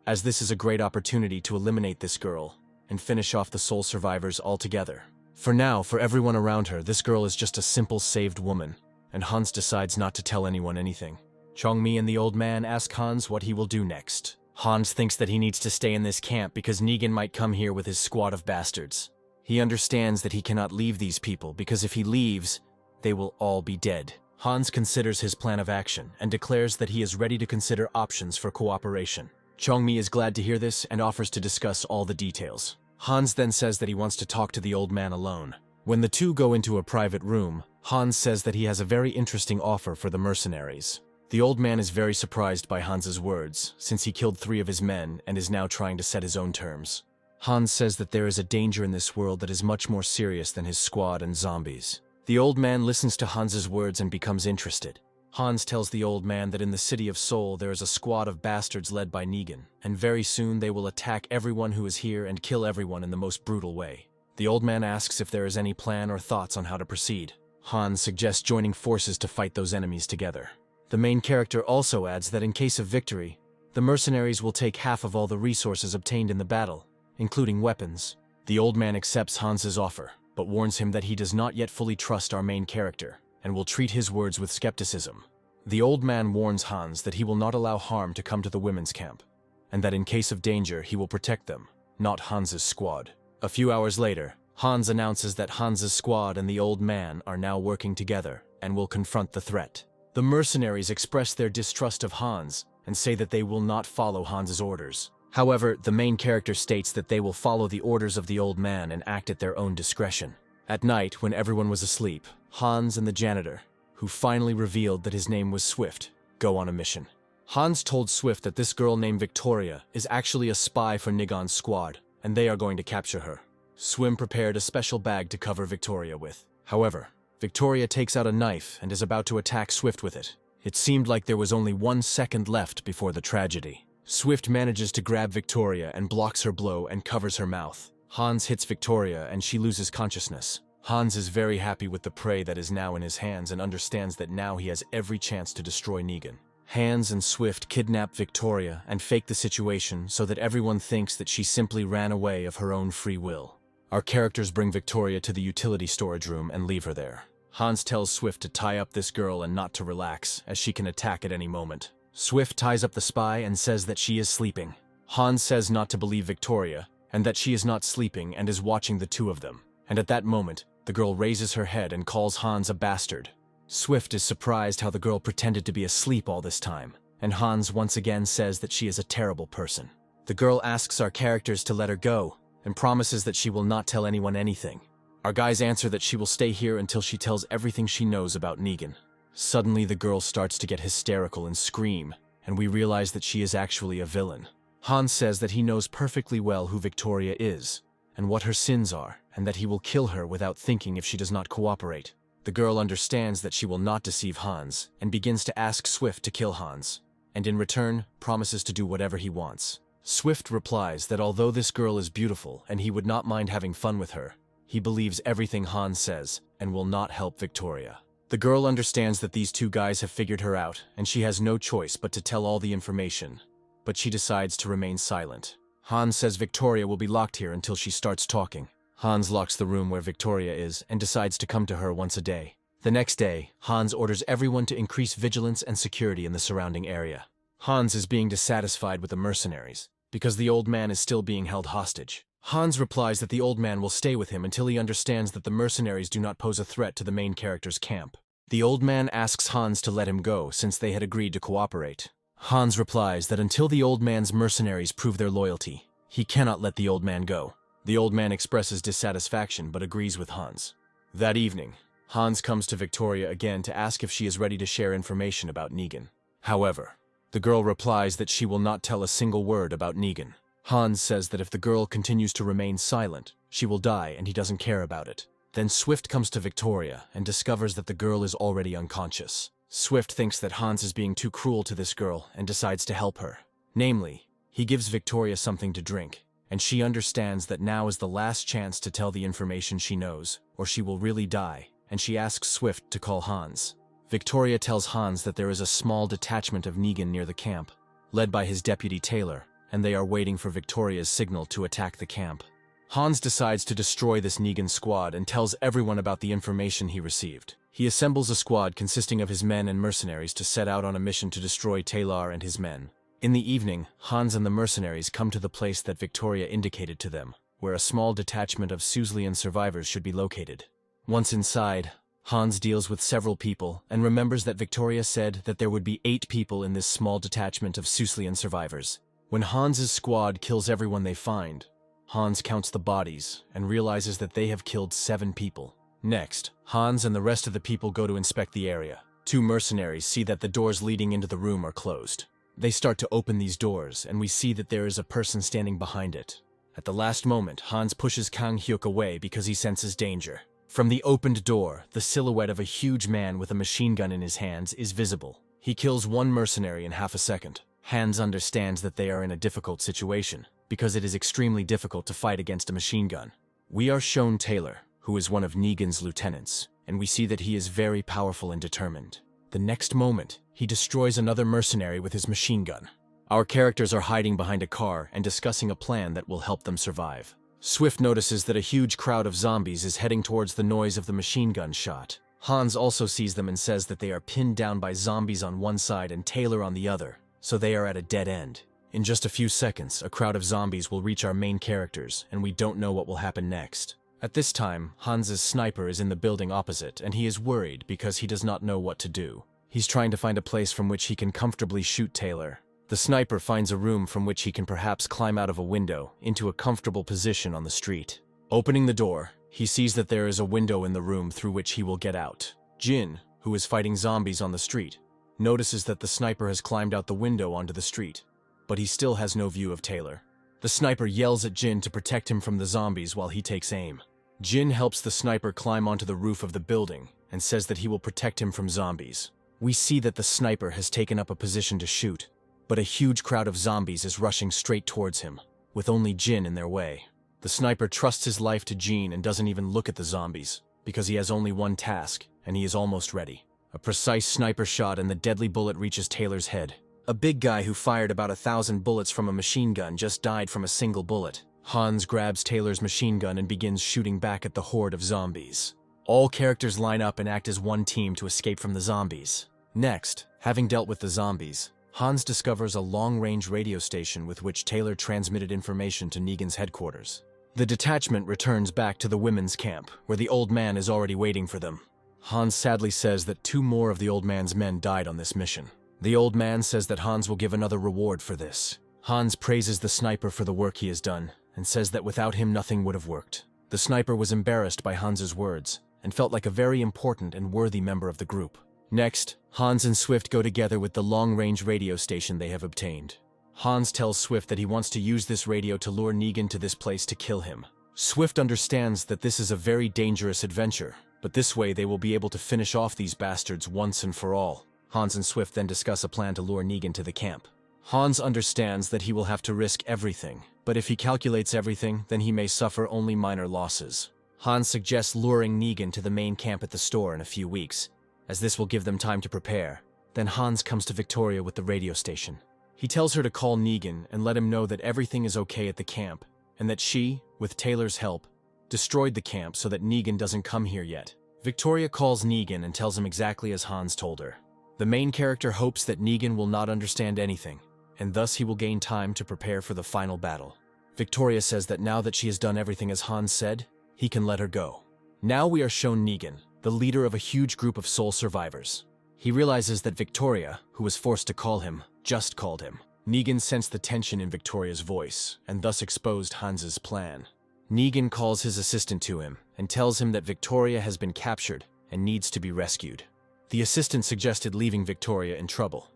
A: as this is a great opportunity to eliminate this girl and finish off the Sole Survivors altogether. For now, for everyone around her, this girl is just a simple saved woman, and Hans decides not to tell anyone anything. Changmi and the old man ask Hans what he will do next. Hans thinks that he needs to stay in this camp because Negan might come here with his squad of bastards. He understands that he cannot leave these people because if he leaves, they will all be dead. Hans considers his plan of action and declares that he is ready to consider options for cooperation. Changmi is glad to hear this and offers to discuss all the details. Hans then says that he wants to talk to the old man alone. When the two go into a private room, Hans says that he has a very interesting offer for the mercenaries. The old man is very surprised by Hans's words, since he killed 3 of his men and is now trying to set his own terms. Hans says that there is a danger in this world that is much more serious than his squad and zombies. The old man listens to Hans's words and becomes interested. Hans tells the old man that in the city of Seoul there is a squad of bastards led by Negan, and very soon they will attack everyone who is here and kill everyone in the most brutal way. The old man asks if there is any plan or thoughts on how to proceed. Hans suggests joining forces to fight those enemies together. The main character also adds that in case of victory, the mercenaries will take half of all the resources obtained in the battle, including weapons. The old man accepts Hans's offer, but warns him that he does not yet fully trust our main character, and will treat his words with skepticism. The old man warns Hans that he will not allow harm to come to the women's camp, and that in case of danger he will protect them, not Hans's squad. A few hours later, Hans announces that Hans's squad and the old man are now working together and will confront the threat. The mercenaries express their distrust of Hans and say that they will not follow Hans's orders. However, the main character states that they will follow the orders of the old man and act at their own discretion. At night, when everyone was asleep, Hans and the janitor, who finally revealed that his name was Swift, go on a mission. Hans told Swift that this girl named Victoria is actually a spy for Nigon's squad, and they are going to capture her. Swim prepared a special bag to cover Victoria with. However, Victoria takes out a knife and is about to attack Swift with it. It seemed like there was only 1 second left before the tragedy. Swift manages to grab Victoria and blocks her blow and covers her mouth. Hans hits Victoria and she loses consciousness. Hans is very happy with the prey that is now in his hands and understands that now he has every chance to destroy Negan. Hans and Swift kidnap Victoria and fake the situation so that everyone thinks that she simply ran away of her own free will. Our characters bring Victoria to the utility storage room and leave her there. Hans tells Swift to tie up this girl and not to relax, as she can attack at any moment. Swift ties up the spy and says that she is sleeping. Hans says not to believe Victoria, and that she is not sleeping and is watching the two of them. And at that moment, the girl raises her head and calls Hans a bastard. Swift is surprised how the girl pretended to be asleep all this time, and Hans once again says that she is a terrible person. The girl asks our characters to let her go, and promises that she will not tell anyone anything. Our guys answer that she will stay here until she tells everything she knows about Negan. Suddenly the girl starts to get hysterical and scream, and we realize that she is actually a villain. Hans says that he knows perfectly well who Victoria is, and what her sins are, and that he will kill her without thinking if she does not cooperate. The girl understands that she will not deceive Hans, and begins to ask Swift to kill Hans, and in return promises to do whatever he wants. Swift replies that although this girl is beautiful and he would not mind having fun with her, he believes everything Hans says and will not help Victoria. The girl understands that these two guys have figured her out and she has no choice but to tell all the information, but she decides to remain silent. Hans says Victoria will be locked here until she starts talking. Hans locks the room where Victoria is and decides to come to her once a day. The next day, Hans orders everyone to increase vigilance and security in the surrounding area. Hans is being dissatisfied with the mercenaries, because the old man is still being held hostage. Hans replies that the old man will stay with him until he understands that the mercenaries do not pose a threat to the main character's camp. The old man asks Hans to let him go since they had agreed to cooperate. Hans replies that until the old man's mercenaries prove their loyalty, he cannot let the old man go. The old man expresses dissatisfaction but agrees with Hans. That evening, Hans comes to Victoria again to ask if she is ready to share information about Negan. However, the girl replies that she will not tell a single word about Negan. Hans says that if the girl continues to remain silent, she will die and he doesn't care about it. Then Swift comes to Victoria and discovers that the girl is already unconscious. Swift thinks that Hans is being too cruel to this girl and decides to help her. Namely, he gives Victoria something to drink, and she understands that now is the last chance to tell the information she knows, or she will really die, and she asks Swift to call Hans. Victoria tells Hans that there is a small detachment of Negan near the camp, led by his deputy Taylor, and they are waiting for Victoria's signal to attack the camp. Hans decides to destroy this Negan squad and tells everyone about the information he received. He assembles a squad consisting of his men and mercenaries to set out on a mission to destroy Taylor and his men. In the evening, Hans and the mercenaries come to the place that Victoria indicated to them, where a small detachment of Suslian survivors should be located. Once inside, Hans deals with several people and remembers that Victoria said that there would be 8 people in this small detachment of Suslian survivors. When Hans's squad kills everyone they find, Hans counts the bodies and realizes that they have killed 7 people. Next, Hans and the rest of the people go to inspect the area. 2 mercenaries see that the doors leading into the room are closed. They start to open these doors and we see that there is a person standing behind it. At the last moment, Hans pushes Kang Hyuk away because he senses danger. From the opened door, the silhouette of a huge man with a machine gun in his hands is visible. He kills 1 mercenary in half a second. Hans understands that they are in a difficult situation, because it is extremely difficult to fight against a machine gun. We are shown Taylor, who is one of Negan's lieutenants, and we see that he is very powerful and determined. The next moment, he destroys another mercenary with his machine gun. Our characters are hiding behind a car and discussing a plan that will help them survive. Swift notices that a huge crowd of zombies is heading towards the noise of the machine gun shot. Hans also sees them and says that they are pinned down by zombies on one side and Taylor on the other, so they are at a dead end. In just a few seconds, a crowd of zombies will reach our main characters, and we don't know what will happen next. At this time, Hans's sniper is in the building opposite, and he is worried because he does not know what to do. He's trying to find a place from which he can comfortably shoot Taylor, The sniper finds a room from which he can perhaps climb out of a window into a comfortable position on the street. Opening the door, he sees that there is a window in the room through which he will get out. Jin, who is fighting zombies on the street, notices that the sniper has climbed out the window onto the street, but he still has no view of Taylor. The sniper yells at Jin to protect him from the zombies while he takes aim. Jin helps the sniper climb onto the roof of the building and says that he will protect him from zombies. We see that the sniper has taken up a position to shoot, but a huge crowd of zombies is rushing straight towards him, with only Jin in their way. The sniper trusts his life to Jin and doesn't even look at the zombies, because he has only one task, and he is almost ready. A precise sniper shot and the deadly bullet reaches Taylor's head. A big guy who fired about 1,000 bullets from a machine gun just died from a single bullet. Hans grabs Taylor's machine gun and begins shooting back at the horde of zombies. All characters line up and act as one team to escape from the zombies. Next, having dealt with the zombies, Hans discovers a long-range radio station with which Taylor transmitted information to Negan's headquarters. The detachment returns back to the women's camp, where the old man is already waiting for them. Hans sadly says that 2 more of the old man's men died on this mission. The old man says that Hans will give another reward for this. Hans praises the sniper for the work he has done, and says that without him nothing would have worked. The sniper was embarrassed by Hans's words, and felt like a very important and worthy member of the group. Next, Hans and Swift go together with the long-range radio station they have obtained. Hans tells Swift that he wants to use this radio to lure Negan to this place to kill him. Swift understands that this is a very dangerous adventure, but this way they will be able to finish off these bastards once and for all. Hans and Swift then discuss a plan to lure Negan to the camp. Hans understands that he will have to risk everything, but if he calculates everything, then he may suffer only minor losses. Hans suggests luring Negan to the main camp at the store in a few weeks, as this will give them time to prepare. Then Hans comes to Victoria with the radio station. He tells her to call Negan and let him know that everything is okay at the camp, and that she, with Taylor's help, destroyed the camp so that Negan doesn't come here yet. Victoria calls Negan and tells him exactly as Hans told her. The main character hopes that Negan will not understand anything, and thus he will gain time to prepare for the final battle. Victoria says that now that she has done everything as Hans said, he can let her go. Now we are shown Negan, the leader of a huge group of soul survivors. He realizes that Victoria, who was forced to call him, just called him. Negan sensed the tension in Victoria's voice, and thus exposed Hans's plan. Negan calls his assistant to him, and tells him that Victoria has been captured and needs to be rescued. The assistant suggested leaving Victoria in trouble,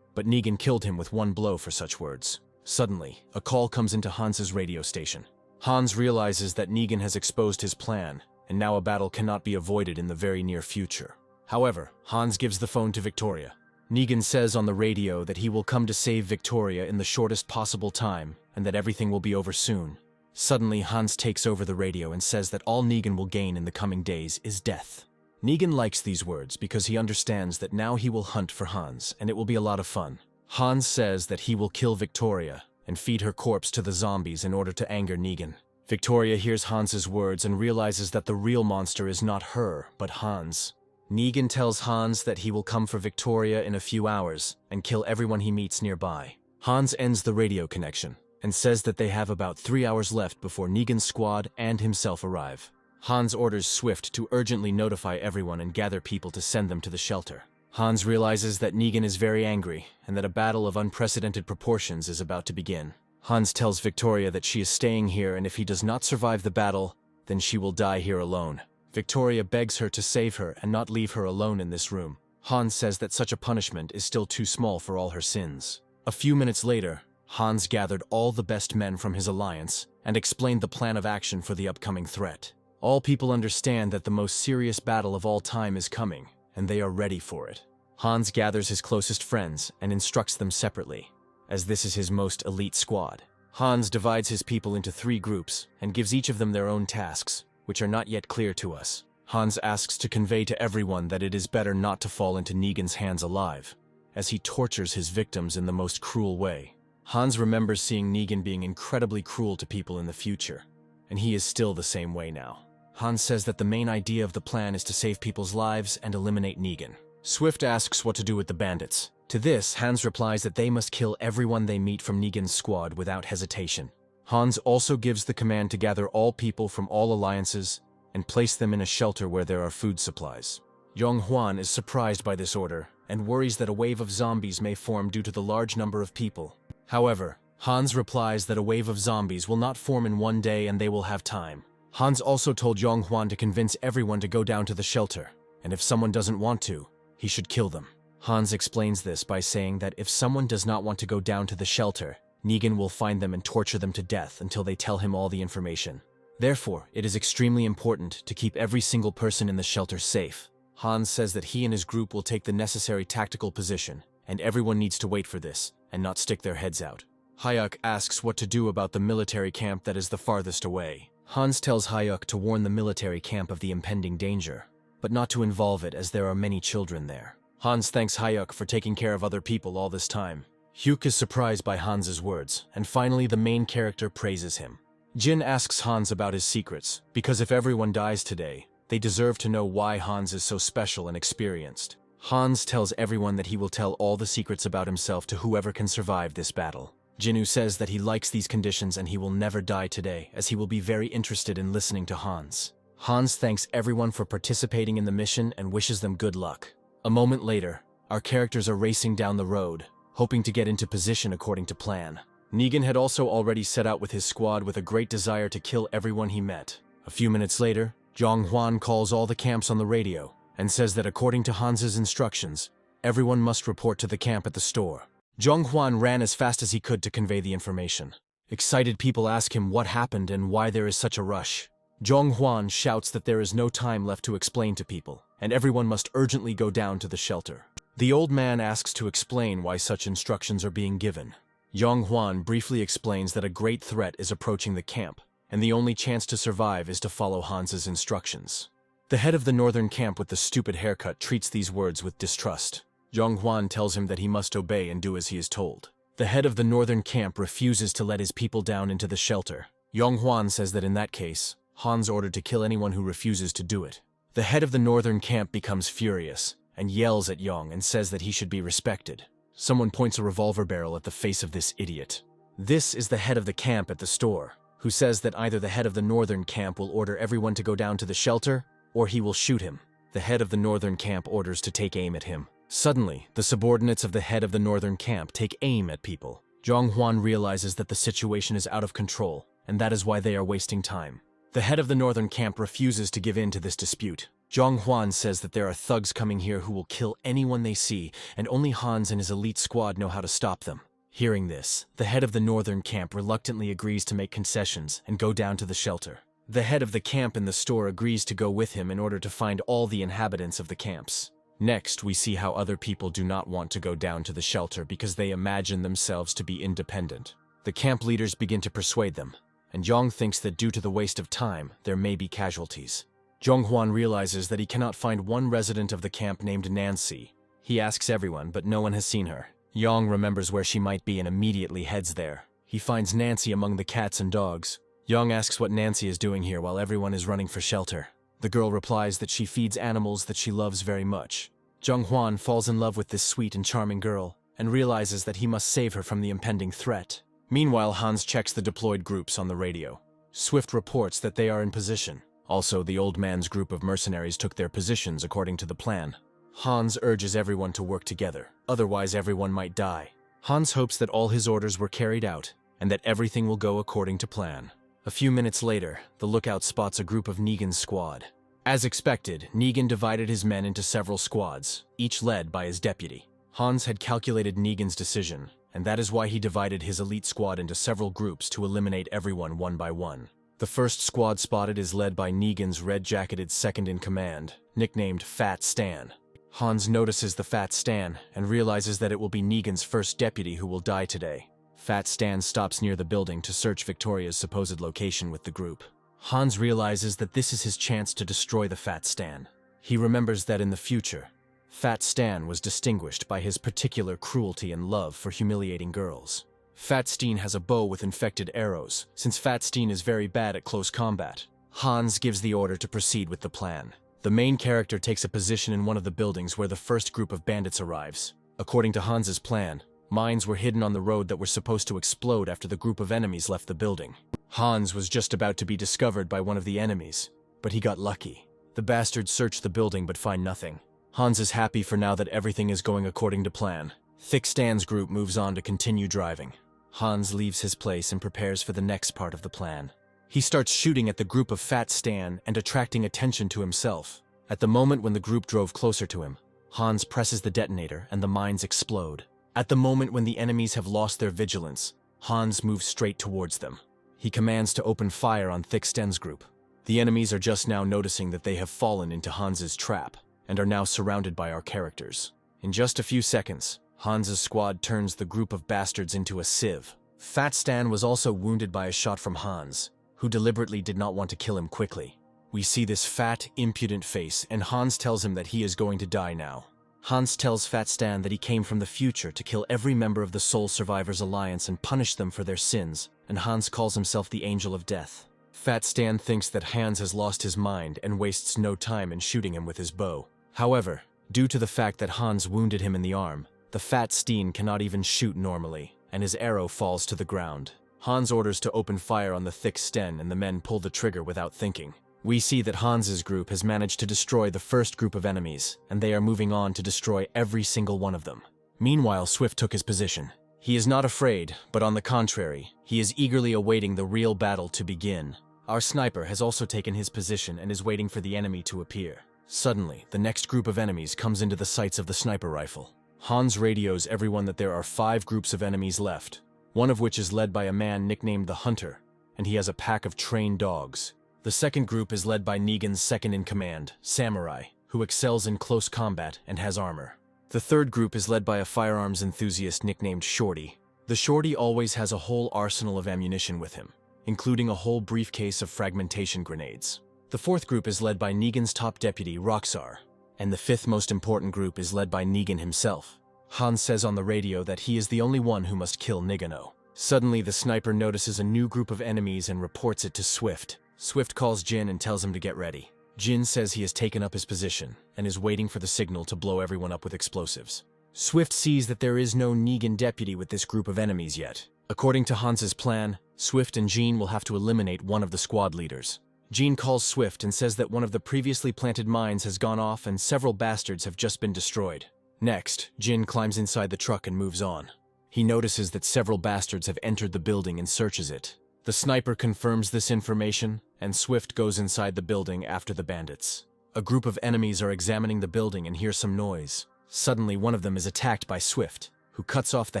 A: but Negan killed him with one blow for such words. Suddenly, a call comes into Hans's radio station. Hans realizes that Negan has exposed his plan, and now a battle cannot be avoided in the very near future. However, Hans gives the phone to Victoria. Negan says on the radio that he will come to save Victoria in the shortest possible time, and that everything will be over soon. Suddenly, Hans takes over the radio and says that all Negan will gain in the coming days is death. Negan likes these words because he understands that now he will hunt for Hans, and it will be a lot of fun. Hans says that he will kill Victoria and feed her corpse to the zombies in order to anger Negan. Victoria hears Hans's words and realizes that the real monster is not her, but Hans. Negan tells Hans that he will come for Victoria in a few hours and kill everyone he meets nearby. Hans ends the radio connection and says that they have about 3 hours left before Negan's squad and himself arrive. Hans orders Swift to urgently notify everyone and gather people to send them to the shelter. Hans realizes that Negan is very angry and that a battle of unprecedented proportions is about to begin. Hans tells Victoria that she is staying here, and if he does not survive the battle, then she will die here alone. Victoria begs her to save her and not leave her alone in this room. Hans says that such a punishment is still too small for all her sins. A few minutes later, Hans gathered all the best men from his alliance and explained the plan of action for the upcoming threat. All people understand that the most serious battle of all time is coming, and they are ready for it. Hans gathers his closest friends and instructs them separately, as this is his most elite squad. Hans divides his people into 3 groups and gives each of them their own tasks, which are not yet clear to us. Hans asks to convey to everyone that it is better not to fall into Negan's hands alive, as he tortures his victims in the most cruel way. Hans remembers seeing Negan being incredibly cruel to people in the future, and he is still the same way now. Hans says that the main idea of the plan is to save people's lives and eliminate Negan. Swift asks what to do with the bandits. To this, Hans replies that they must kill everyone they meet from Negan's squad without hesitation. Hans also gives the command to gather all people from all alliances and place them in a shelter where there are food supplies. Yong Huan is surprised by this order and worries that a wave of zombies may form due to the large number of people. However, Hans replies that a wave of zombies will not form in one day and they will have time. Hans also told Yonghwan to convince everyone to go down to the shelter, and if someone doesn't want to, he should kill them. Hans explains this by saying that if someone does not want to go down to the shelter, Negan will find them and torture them to death until they tell him all the information. Therefore, it is extremely important to keep every single person in the shelter safe. Hans says that he and his group will take the necessary tactical position, and everyone needs to wait for this, and not stick their heads out. Hyuk asks what to do about the military camp that is the farthest away. Hans tells Hyuk to warn the military camp of the impending danger, but not to involve it as there are many children there. Hans thanks Hyuk for taking care of other people all this time. Hyuk is surprised by Hans's words, and finally the main character praises him. Jin asks Hans about his secrets, because if everyone dies today, they deserve to know why Hans is so special and experienced. Hans tells everyone that he will tell all the secrets about himself to whoever can survive this battle. Jinwoo says that he likes these conditions and he will never die today, as he will be very interested in listening to Hans. Hans thanks everyone for participating in the mission and wishes them good luck. A moment later, our characters are racing down the road, hoping to get into position according to plan. Negan had also already set out with his squad with a great desire to kill everyone he met. A few minutes later, Yonghwan calls all the camps on the radio and says that according to Hans's instructions, everyone must report to the camp at the store. Yonghwan ran as fast as he could to convey the information. Excited people ask him what happened and why there is such a rush. Yonghwan shouts that there is no time left to explain to people, and everyone must urgently go down to the shelter. The old man asks to explain why such instructions are being given. Yonghwan briefly explains that a great threat is approaching the camp, and the only chance to survive is to follow Hans's instructions. The head of the northern camp with the stupid haircut treats these words with distrust. Yonghwan tells him that he must obey and do as he is told. The head of the northern camp refuses to let his people down into the shelter. Yonghwan says that in that case, Hans ordered to kill anyone who refuses to do it. The head of the northern camp becomes furious and yells at Yong and says that he should be respected. Someone points a revolver barrel at the face of this idiot. This is the head of the camp at the store, who says that either the head of the northern camp will order everyone to go down to the shelter, or he will shoot him. The head of the northern camp orders to take aim at him. Suddenly, the subordinates of the head of the northern camp take aim at people. Yonghwan realizes that the situation is out of control, and that is why they are wasting time. The head of the northern camp refuses to give in to this dispute. Yonghwan says that there are thugs coming here who will kill anyone they see, and only Hans and his elite squad know how to stop them. Hearing this, the head of the northern camp reluctantly agrees to make concessions and go down to the shelter. The head of the camp in the store agrees to go with him in order to find all the inhabitants of the camps. Next, we see how other people do not want to go down to the shelter because they imagine themselves to be independent. The camp leaders begin to persuade them, and Yong thinks that due to the waste of time, there may be casualties. Yonghwan realizes that he cannot find one resident of the camp named Nancy. He asks everyone, but no one has seen her. Yong remembers where she might be and immediately heads there. He finds Nancy among the cats and dogs. Yong asks what Nancy is doing here while everyone is running for shelter. The girl replies that she feeds animals that she loves very much. Yonghwan falls in love with this sweet and charming girl, and realizes that he must save her from the impending threat. Meanwhile, Hans checks the deployed groups on the radio. Swift reports that they are in position. Also, the old man's group of mercenaries took their positions according to the plan. Hans urges everyone to work together, otherwise everyone might die. Hans hopes that all his orders were carried out, and that everything will go according to plan. A few minutes later, the lookout spots a group of Negan's squad. As expected, Negan divided his men into several squads, each led by his deputy. Hans had calculated Negan's decision, and that is why he divided his elite squad into several groups to eliminate everyone one by one. The first squad spotted is led by Negan's red-jacketed second-in-command, nicknamed Fat Stan. Hans notices the Fat Stan and realizes that it will be Negan's first deputy who will die today. Fat Stan stops near the building to search Victoria's supposed location with the group. Hans realizes that this is his chance to destroy the Fat Stan. He remembers that in the future, Fat Stan was distinguished by his particular cruelty and love for humiliating girls. Fat Stan has a bow with infected arrows, since Fat Stan is very bad at close combat. Hans gives the order to proceed with the plan. The main character takes a position in one of the buildings where the first group of bandits arrives. According to Hans's plan, mines were hidden on the road that were supposed to explode after the group of enemies left the building. Hans was just about to be discovered by one of the enemies, but he got lucky. The bastards search the building but find nothing. Hans is happy for now that everything is going according to plan. Thick Stan's group moves on to continue driving. Hans leaves his place and prepares for the next part of the plan. He starts shooting at the group of Fat Stan and attracting attention to himself. At the moment when the group drove closer to him, Hans presses the detonator and the mines explode. At the moment when the enemies have lost their vigilance, Hans moves straight towards them. He commands to open fire on Thick Stan's group. The enemies are just now noticing that they have fallen into Hans's trap and are now surrounded by our characters. In just a few seconds, Hans's squad turns the group of bastards into a sieve. Fat Stan was also wounded by a shot from Hans, who deliberately did not want to kill him quickly. We see this fat, impudent face, and Hans tells him that he is going to die now. Hans tells Fat Stan that he came from the future to kill every member of the Soul Survivors Alliance and punish them for their sins, and Hans calls himself the Angel of Death. Fat Stan thinks that Hans has lost his mind and wastes no time in shooting him with his bow. However, due to the fact that Hans wounded him in the arm, the Fat Steen cannot even shoot normally, and his arrow falls to the ground. Hans orders to open fire on the Thick Sten, and the men pull the trigger without thinking. We see that Hans's group has managed to destroy the first group of enemies, and they are moving on to destroy every single one of them. Meanwhile, Swift took his position. He is not afraid, but on the contrary, he is eagerly awaiting the real battle to begin. Our sniper has also taken his position and is waiting for the enemy to appear. Suddenly, the next group of enemies comes into the sights of the sniper rifle. Hans radios everyone that there are 5 groups of enemies left, one of which is led by a man nicknamed the Hunter, and he has a pack of trained dogs. The second group is led by Negan's second-in-command, Samurai, who excels in close combat and has armor. The third group is led by a firearms enthusiast nicknamed Shorty. The Shorty always has a whole arsenal of ammunition with him, including a whole briefcase of fragmentation grenades. The fourth group is led by Negan's top deputy, Roxar, and the fifth most important group is led by Negan himself. Hans says on the radio that he is the only one who must kill Nigano. Suddenly, the sniper notices a new group of enemies and reports it to Swift. Swift calls Jin and tells him to get ready. Jin says he has taken up his position and is waiting for the signal to blow everyone up with explosives. Swift sees that there is no Negan deputy with this group of enemies yet. According to Hans's plan, Swift and Jean will have to eliminate one of the squad leaders. Jean calls Swift and says that one of the previously planted mines has gone off and several bastards have just been destroyed. Next, Jin climbs inside the truck and moves on. He notices that several bastards have entered the building and searches it. The sniper confirms this information, and Swift goes inside the building after the bandits. A group of enemies are examining the building and hear some noise. Suddenly, one of them is attacked by Swift, who cuts off the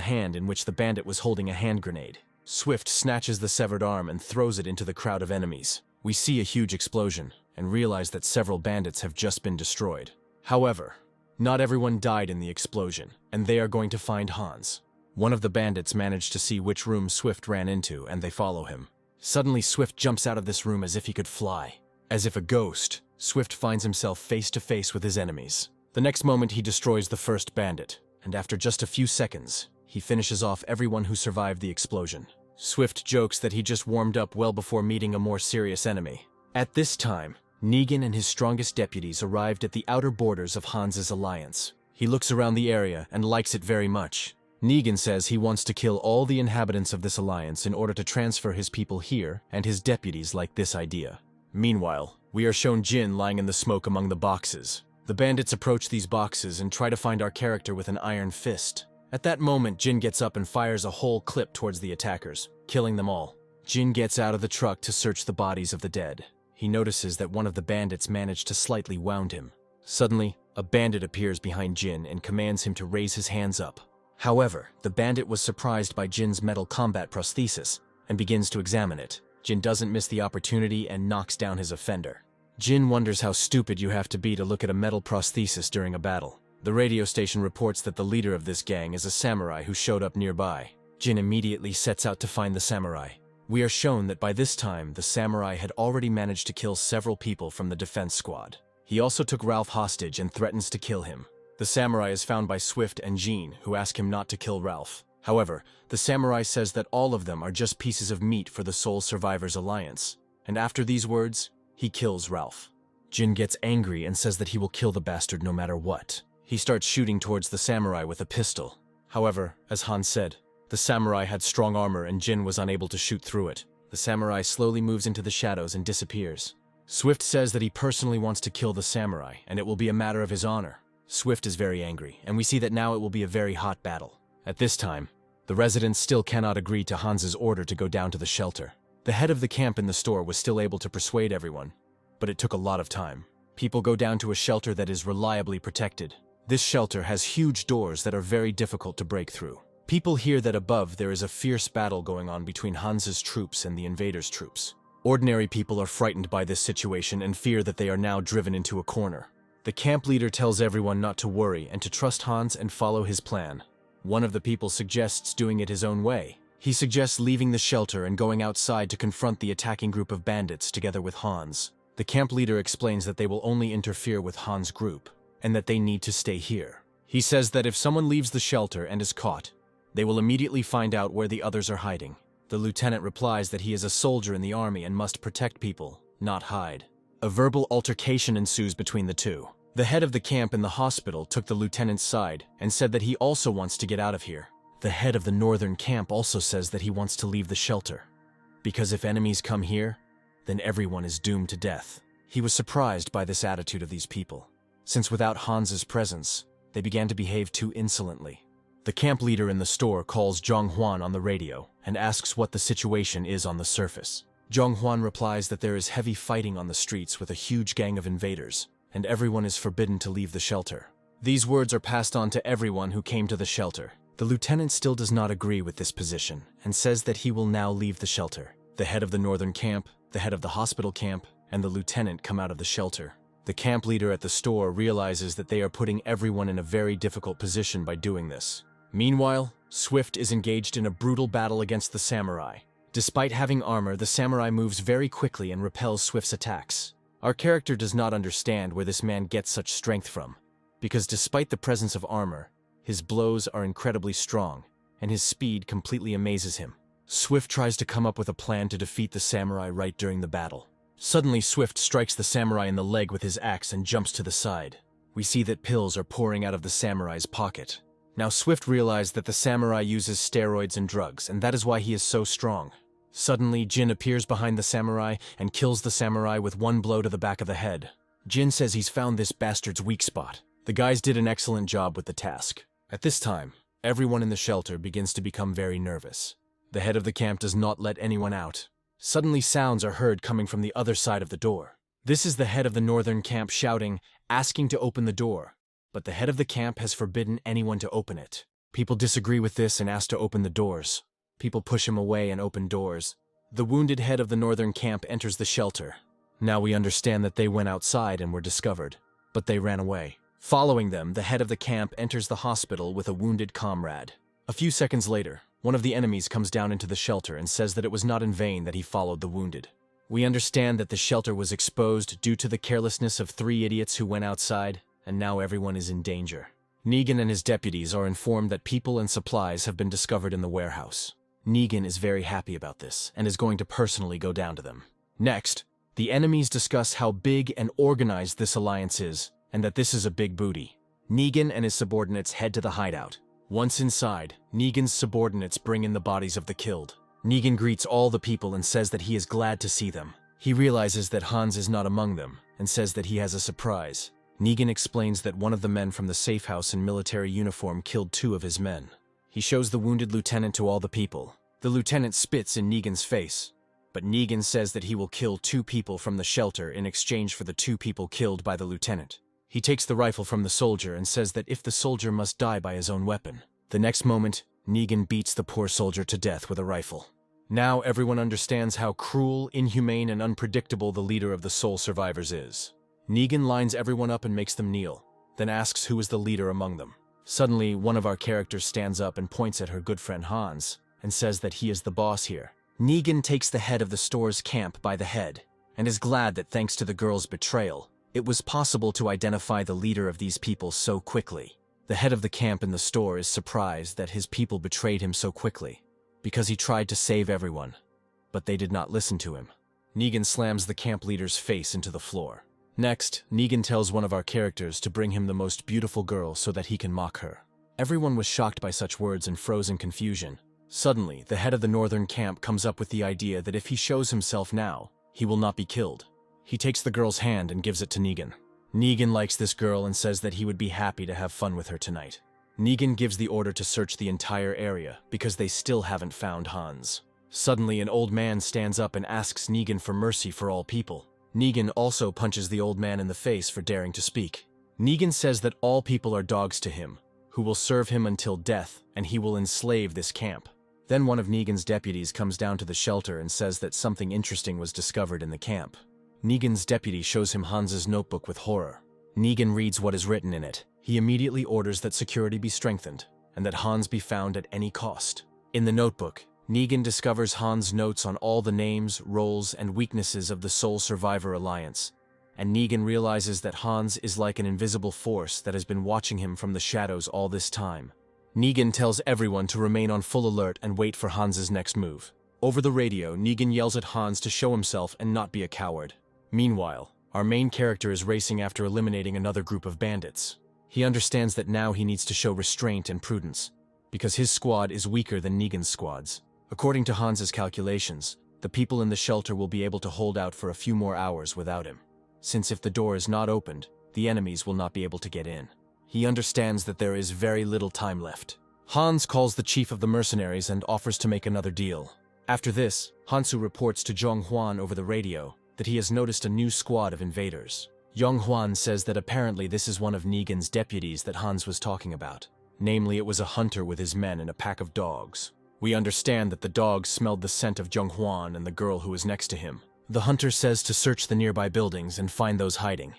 A: hand in which the bandit was holding a hand grenade. Swift snatches the severed arm and throws it into the crowd of enemies. We see a huge explosion and realize that several bandits have just been destroyed. However, not everyone died in the explosion, and they are going to find Hans. One of the bandits managed to see which room Swift ran into, and they follow him. Suddenly, Swift jumps out of this room as if he could fly. As if a ghost, Swift finds himself face to face with his enemies. The next moment, he destroys the first bandit, and after just a few seconds, he finishes off everyone who survived the explosion. Swift jokes that he just warmed up well before meeting a more serious enemy. At this time, Negan and his strongest deputies arrived at the outer borders of Hans's alliance. He looks around the area and likes it very much. Negan says he wants to kill all the inhabitants of this alliance in order to transfer his people here, and his deputies like this idea. Meanwhile, we are shown Jin lying in the smoke among the boxes. The bandits approach these boxes and try to find our character with an iron fist. At that moment, Jin gets up and fires a whole clip towards the attackers, killing them all. Jin gets out of the truck to search the bodies of the dead. He notices that one of the bandits managed to slightly wound him. Suddenly, a bandit appears behind Jin and commands him to raise his hands up. However, the bandit was surprised by Jin's metal combat prosthesis and begins to examine it. Jin doesn't miss the opportunity and knocks down his offender. Jin wonders how stupid you have to be to look at a metal prosthesis during a battle. The radio station reports that the leader of this gang is a samurai who showed up nearby. Jin immediately sets out to find the samurai. We are shown that by this time, the samurai had already managed to kill several people from the defense squad. He also took Ralph hostage and threatens to kill him. The samurai is found by Swift and Jean, who ask him not to kill Ralph. However, the samurai says that all of them are just pieces of meat for the Soul Survivors Alliance. And after these words, he kills Ralph. Jin gets angry and says that he will kill the bastard no matter what. He starts shooting towards the samurai with a pistol. However, as Hans said, the samurai had strong armor and Jin was unable to shoot through it. The samurai slowly moves into the shadows and disappears. Swift says that he personally wants to kill the samurai, and it will be a matter of his honor. Swift is very angry, and we see that now it will be a very hot battle. At this time, the residents still cannot agree to Hans's order to go down to the shelter. The head of the camp in the store was still able to persuade everyone, but it took a lot of time. People go down to a shelter that is reliably protected. This shelter has huge doors that are very difficult to break through. People hear that above there is a fierce battle going on between Hans's troops and the invaders' troops. Ordinary people are frightened by this situation and fear that they are now driven into a corner. The camp leader tells everyone not to worry and to trust Hans and follow his plan. One of the people suggests doing it his own way. He suggests leaving the shelter and going outside to confront the attacking group of bandits together with Hans. The camp leader explains that they will only interfere with Hans' group, and that they need to stay here. He says that if someone leaves the shelter and is caught, they will immediately find out where the others are hiding. The lieutenant replies that he is a soldier in the army and must protect people, not hide. A verbal altercation ensues between the two. The head of the camp in the hospital took the lieutenant's side and said that he also wants to get out of here. The head of the northern camp also says that he wants to leave the shelter, because if enemies come here, then everyone is doomed to death. He was surprised by this attitude of these people, since without Hans's presence, they began to behave too insolently. The camp leader in the store calls Zhonghwan on the radio and asks what the situation is on the surface. Zhonghwan replies that there is heavy fighting on the streets with a huge gang of invaders, and everyone is forbidden to leave the shelter. These words are passed on to everyone who came to the shelter. The lieutenant still does not agree with this position and says that he will now leave the shelter. The head of the northern camp, the head of the hospital camp, and the lieutenant come out of the shelter. The camp leader at the store realizes that they are putting everyone in a very difficult position by doing this. Meanwhile, Swift is engaged in a brutal battle against the samurai. Despite having armor, the samurai moves very quickly and repels Swift's attacks. Our character does not understand where this man gets such strength from, because despite the presence of armor, his blows are incredibly strong, and his speed completely amazes him. Swift tries to come up with a plan to defeat the samurai right during the battle. Suddenly, Swift strikes the samurai in the leg with his axe and jumps to the side. We see that pills are pouring out of the samurai's pocket. Now Swift realized that the samurai uses steroids and drugs, and that is why he is so strong. Suddenly, Jin appears behind the samurai and kills the samurai with one blow to the back of the head. Jin says he's found this bastard's weak spot. The guys did an excellent job with the task. At this time, everyone in the shelter begins to become very nervous. The head of the camp does not let anyone out. Suddenly sounds are heard coming from the other side of the door. This is the head of the northern camp shouting, asking to open the door, but the head of the camp has forbidden anyone to open it. People disagree with this and ask to open the doors. People push him away and open doors. The wounded head of the northern camp enters the shelter. Now we understand that they went outside and were discovered, but they ran away. Following them, the head of the camp enters the hospital with a wounded comrade. A few seconds later, one of the enemies comes down into the shelter and says that it was not in vain that he followed the wounded. We understand that the shelter was exposed due to the carelessness of 3 idiots who went outside, and now everyone is in danger. Negan and his deputies are informed that people and supplies have been discovered in the warehouse. Negan is very happy about this and is going to personally go down to them. Next, the enemies discuss how big and organized this alliance is, and that this is a big booty. Negan and his subordinates head to the hideout. Once inside, Negan's subordinates bring in the bodies of the killed. Negan greets all the people and says that he is glad to see them. He realizes that Hans is not among them and says that he has a surprise. Negan explains that one of the men from the safe house in military uniform killed 2 of his men. He shows the wounded lieutenant to all the people. The lieutenant spits in Negan's face, but Negan says that he will kill 2 people from the shelter in exchange for the 2 people killed by the lieutenant. He takes the rifle from the soldier and says that if the soldier must die by his own weapon. The next moment, Negan beats the poor soldier to death with a rifle. Now everyone understands how cruel, inhumane, and unpredictable the leader of the sole survivors is. Negan lines everyone up and makes them kneel, then asks who is the leader among them. Suddenly, one of our characters stands up and points at her good friend Hans, and says that he is the boss here. Negan takes the head of the store's camp by the head, and is glad that thanks to the girl's betrayal, it was possible to identify the leader of these people so quickly. The head of the camp in the store is surprised that his people betrayed him so quickly, because he tried to save everyone, but they did not listen to him. Negan slams the camp leader's face into the floor. Next, Negan tells one of our characters to bring him the most beautiful girl so that he can mock her. Everyone was shocked by such words and froze in confusion. Suddenly, the head of the northern camp comes up with the idea that if he shows himself now, he will not be killed. He takes the girl's hand and gives it to Negan. Negan likes this girl and says that he would be happy to have fun with her tonight. Negan gives the order to search the entire area because they still haven't found Hans. Suddenly, an old man stands up and asks Negan for mercy for all people. Negan also punches the old man in the face for daring to speak. Negan says that all people are dogs to him, who will serve him until death, and he will enslave this camp. Then one of Negan's deputies comes down to the shelter and says that something interesting was discovered in the camp. Negan's deputy shows him Hans's notebook with horror. Negan reads what is written in it. He immediately orders that security be strengthened, and that Hans be found at any cost. In the notebook, Negan discovers Hans' notes on all the names, roles, and weaknesses of the Sole Survivor Alliance, and Negan realizes that Hans is like an invisible force that has been watching him from the shadows all this time. Negan tells everyone to remain on full alert and wait for Hans's next move. Over the radio, Negan yells at Hans to show himself and not be a coward. Meanwhile, our main character is racing after eliminating another group of bandits. He understands that now he needs to show restraint and prudence, because his squad is weaker than Negan's squads. According to Hans's calculations, the people in the shelter will be able to hold out for a few more hours without him, since if the door is not opened, the enemies will not be able to get in. He understands that there is very little time left. Hans calls the chief of the mercenaries and offers to make another deal. After this, Hansu reports to Zhong Huan over the radio that he has noticed a new squad of invaders. Yong Huan says that apparently this is one of Negan's deputies that Hans was talking about. Namely, it was a hunter with his men and a pack of dogs. We understand that the dogs smelled the scent of Zhong Huan and the girl who was next to him. The hunter says to search the nearby buildings and find those hiding,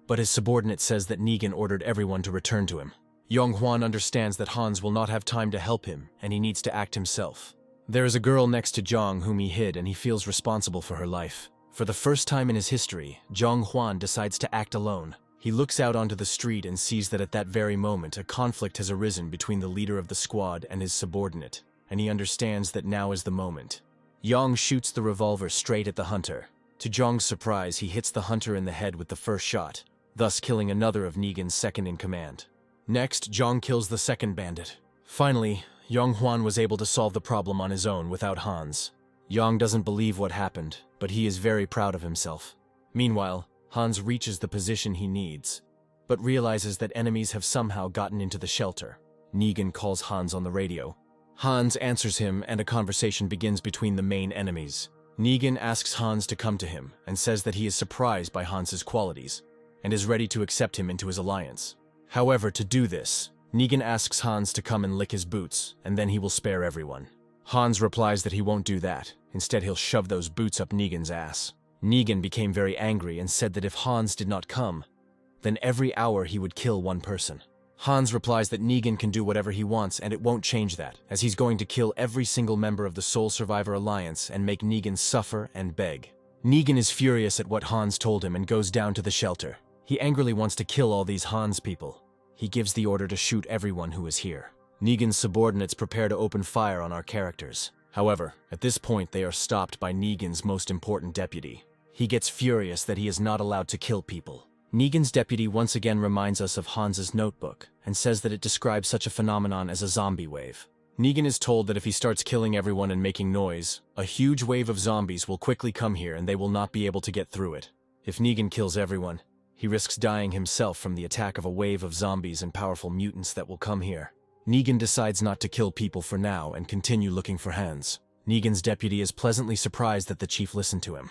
A: but his subordinate says that Negan ordered everyone to return to him. Yong Huan understands that Hans will not have time to help him, and he needs to act himself. There is a girl next to Zhong whom he hid, and he feels responsible for her life. For the first time in his history, Zhong Huan decides to act alone. He looks out onto the street and sees that at that very moment a conflict has arisen between the leader of the squad and his subordinate, and he understands that now is the moment. Yang shoots the revolver straight at the hunter. To Zhong's surprise, he hits the hunter in the head with the first shot, thus killing another of Negan's second-in-command. Next, Zhong kills the second bandit. Finally, Yong Huan was able to solve the problem on his own without Hans. Yang doesn't believe what happened, but he is very proud of himself. Meanwhile, Hans reaches the position he needs, but realizes that enemies have somehow gotten into the shelter. Negan calls Hans on the radio. Hans answers him, and a conversation begins between the main enemies. Negan asks Hans to come to him, and says that he is surprised by Hans's qualities, and is ready to accept him into his alliance. However, to do this, Negan asks Hans to come and lick his boots, and then he will spare everyone. Hans replies that he won't do that. Instead, he'll shove those boots up Negan's ass. Negan became very angry and said that if Hans did not come, then every hour he would kill one person. Hans replies that Negan can do whatever he wants and it won't change that, as he's going to kill every single member of the Sole Survivor Alliance and make Negan suffer and beg. Negan is furious at what Hans told him and goes down to the shelter. He angrily wants to kill all these Hans people. He gives the order to shoot everyone who is here. Negan's subordinates prepare to open fire on our characters. However, at this point they are stopped by Negan's most important deputy. He gets furious that he is not allowed to kill people. Negan's deputy once again reminds us of Hans's notebook and says that it describes such a phenomenon as a zombie wave. Negan is told that if he starts killing everyone and making noise, a huge wave of zombies will quickly come here and they will not be able to get through it. If Negan kills everyone, he risks dying himself from the attack of a wave of zombies and powerful mutants that will come here. Negan decides not to kill people for now and continue looking for Hans. Negan's deputy is pleasantly surprised that the chief listened to him.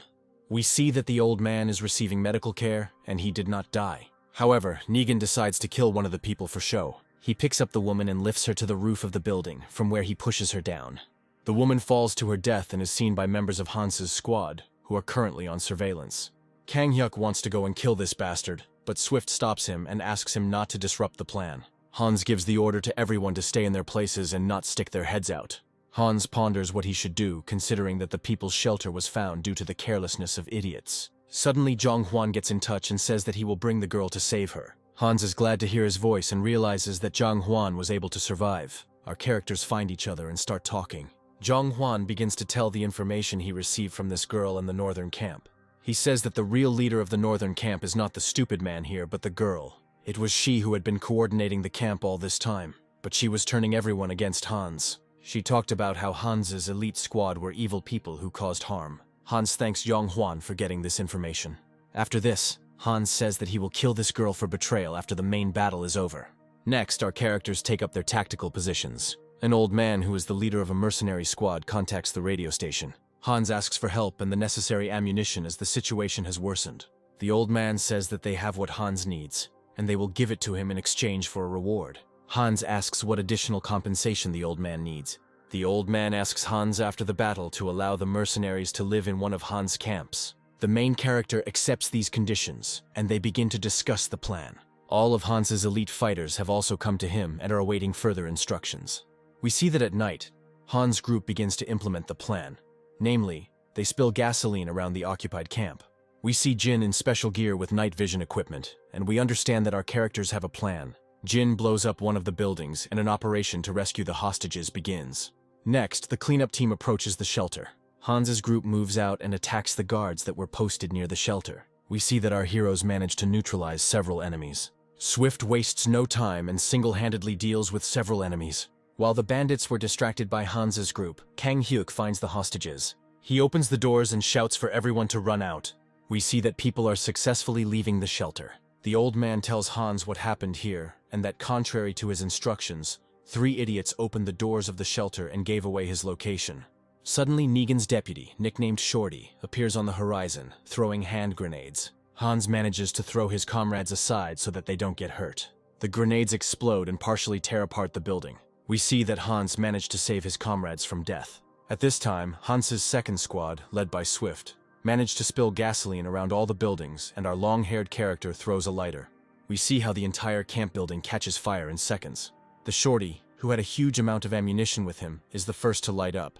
A: We see that the old man is receiving medical care, and he did not die. However, Negan decides to kill one of the people for show. He picks up the woman and lifts her to the roof of the building, from where he pushes her down. The woman falls to her death and is seen by members of Hans's squad, who are currently on surveillance. Kang Hyuk wants to go and kill this bastard, but Swift stops him and asks him not to disrupt the plan. Hans gives the order to everyone to stay in their places and not stick their heads out. Hans ponders what he should do, considering that the people's shelter was found due to the carelessness of idiots. Suddenly, Zhong Huan gets in touch and says that he will bring the girl to save her. Hans is glad to hear his voice and realizes that Zhong Huan was able to survive. Our characters find each other and start talking. Zhong Huan begins to tell the information he received from this girl in the northern camp. He says that the real leader of the northern camp is not the stupid man here, but the girl. It was she who had been coordinating the camp all this time, but she was turning everyone against Hans. She talked about how Hans's elite squad were evil people who caused harm. Hans thanks Zhong Huan for getting this information. After this, Hans says that he will kill this girl for betrayal after the main battle is over. Next, our characters take up their tactical positions. An old man who is the leader of a mercenary squad contacts the radio station. Hans asks for help and the necessary ammunition as the situation has worsened. The old man says that they have what Hans needs, and they will give it to him in exchange for a reward. Hans asks what additional compensation the old man needs. The old man asks Hans after the battle to allow the mercenaries to live in one of Hans' camps. The main character accepts these conditions, and they begin to discuss the plan. All of Hans's elite fighters have also come to him and are awaiting further instructions. We see that at night, Hans' group begins to implement the plan. Namely, they spill gasoline around the occupied camp. We see Jin in special gear with night vision equipment, and we understand that our characters have a plan. Jin blows up one of the buildings, and an operation to rescue the hostages begins. Next, the cleanup team approaches the shelter. Hans's group moves out and attacks the guards that were posted near the shelter. We see that our heroes manage to neutralize several enemies. Swift wastes no time and single-handedly deals with several enemies. While the bandits were distracted by Hans's group, Kang Hyuk finds the hostages. He opens the doors and shouts for everyone to run out. We see that people are successfully leaving the shelter. The old man tells Hans what happened here, and that contrary to his instructions, 3 idiots opened the doors of the shelter and gave away his location. Suddenly, Negan's deputy, nicknamed Shorty, appears on the horizon, throwing hand grenades. Hans manages to throw his comrades aside so that they don't get hurt. The grenades explode and partially tear apart the building. We see that Hans managed to save his comrades from death. At this time, Hans's second squad, led by Swift, managed to spill gasoline around all the buildings, and our long-haired character throws a lighter. We see how the entire camp building catches fire in seconds. The Shorty, who had a huge amount of ammunition with him, is the first to light up,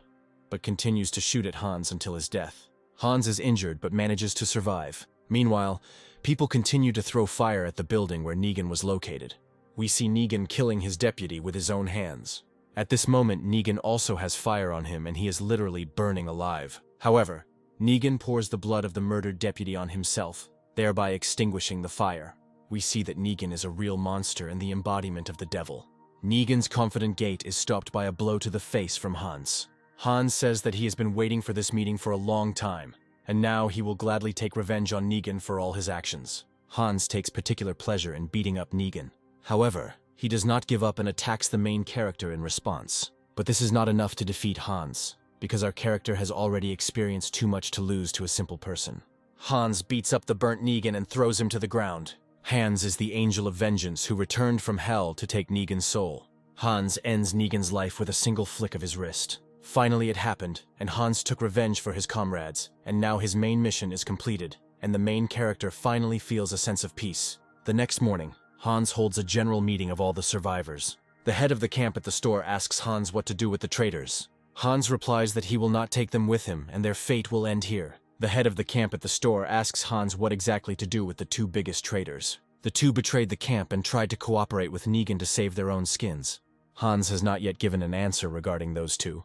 A: but continues to shoot at Hans until his death. Hans is injured but manages to survive. Meanwhile, people continue to throw fire at the building where Negan was located. We see Negan killing his deputy with his own hands. At this moment, Negan also has fire on him and he is literally burning alive. However, Negan pours the blood of the murdered deputy on himself, thereby extinguishing the fire. We see that Negan is a real monster and the embodiment of the devil. Negan's confident gait is stopped by a blow to the face from Hans. Hans says that he has been waiting for this meeting for a long time, and now he will gladly take revenge on Negan for all his actions. Hans takes particular pleasure in beating up Negan. However, he does not give up and attacks the main character in response. But this is not enough to defeat Hans, because our character has already experienced too much to lose to a simple person. Hans beats up the burnt Negan and throws him to the ground. Hans is the angel of vengeance who returned from hell to take Negan's soul. Hans ends Negan's life with a single flick of his wrist. Finally it happened, and Hans took revenge for his comrades, and now his main mission is completed, and the main character finally feels a sense of peace. The next morning, Hans holds a general meeting of all the survivors. The head of the camp at the store asks Hans what to do with the traitors. Hans replies that he will not take them with him, and their fate will end here. The head of the camp at the store asks Hans what exactly to do with the 2 biggest traitors. The 2 betrayed the camp and tried to cooperate with Negan to save their own skins. Hans has not yet given an answer regarding those 2.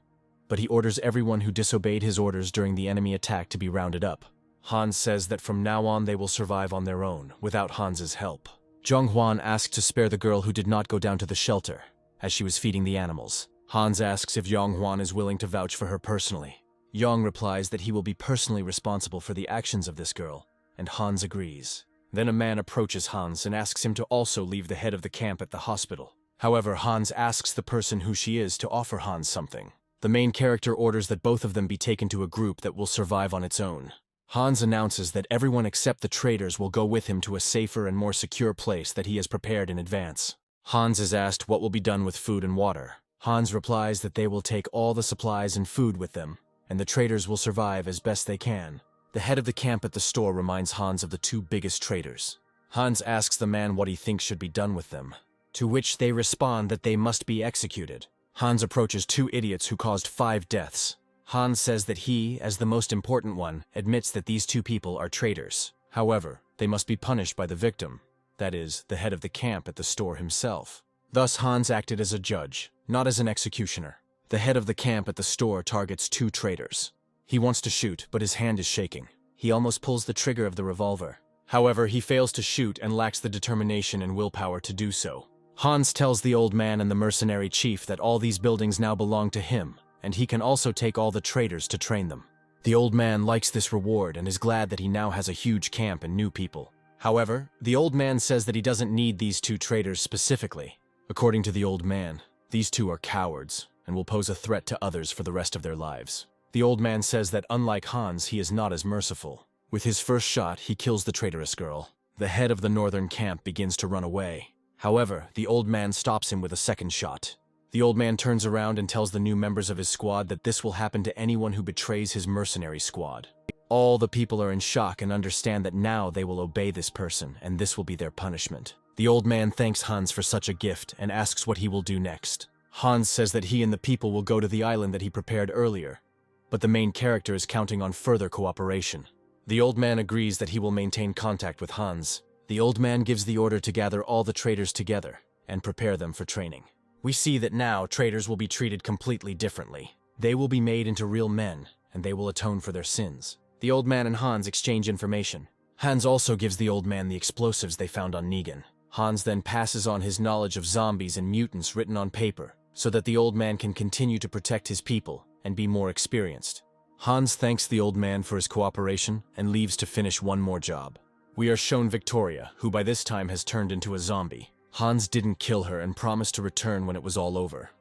A: But he orders everyone who disobeyed his orders during the enemy attack to be rounded up. Hans says that from now on they will survive on their own, without Hans's help. Jong-hwan asks to spare the girl who did not go down to the shelter, as she was feeding the animals. Hans asks if Jong-hwan is willing to vouch for her personally. Yong replies that he will be personally responsible for the actions of this girl, and Hans agrees. Then a man approaches Hans and asks him to also leave the head of the camp at the hospital. However, Hans asks the person who she is to offer Hans something. The main character orders that both of them be taken to a group that will survive on its own. Hans announces that everyone except the traitors will go with him to a safer and more secure place that he has prepared in advance. Hans is asked what will be done with food and water. Hans replies that they will take all the supplies and food with them, and the traitors will survive as best they can. The head of the camp at the store reminds Hans of the 2 biggest traitors. Hans asks the man what he thinks should be done with them, to which they respond that they must be executed. Hans approaches 2 idiots who caused 5 deaths. Hans says that he, as the most important one, admits that these 2 people are traitors. However, they must be punished by the victim, that is, the head of the camp at the store himself. Thus Hans acted as a judge, not as an executioner. The head of the camp at the store targets 2 traitors. He wants to shoot, but his hand is shaking. He almost pulls the trigger of the revolver. However, he fails to shoot and lacks the determination and willpower to do so. Hans tells the old man and the mercenary chief that all these buildings now belong to him, and he can also take all the traitors to train them. The old man likes this reward and is glad that he now has a huge camp and new people. However, the old man says that he doesn't need these two traitors specifically. According to the old man, these two are cowards and will pose a threat to others for the rest of their lives. The old man says that unlike Hans, he is not as merciful. With his first shot, he kills the traitorous girl. The head of the northern camp begins to run away. However, the old man stops him with a second shot. The old man turns around and tells the new members of his squad that this will happen to anyone who betrays his mercenary squad. All the people are in shock and understand that now they will obey this person, and this will be their punishment. The old man thanks Hans for such a gift and asks what he will do next. Hans says that he and the people will go to the island that he prepared earlier, but the main character is counting on further cooperation. The old man agrees that he will maintain contact with Hans. The old man gives the order to gather all the traitors together and prepare them for training. We see that now traitors will be treated completely differently. They will be made into real men, and they will atone for their sins. The old man and Hans exchange information. Hans also gives the old man the explosives they found on Negan. Hans then passes on his knowledge of zombies and mutants written on paper, so that the old man can continue to protect his people and be more experienced. Hans thanks the old man for his cooperation and leaves to finish one more job. We are shown Victoria, who by this time has turned into a zombie. Hans didn't kill her and promised to return when it was all over,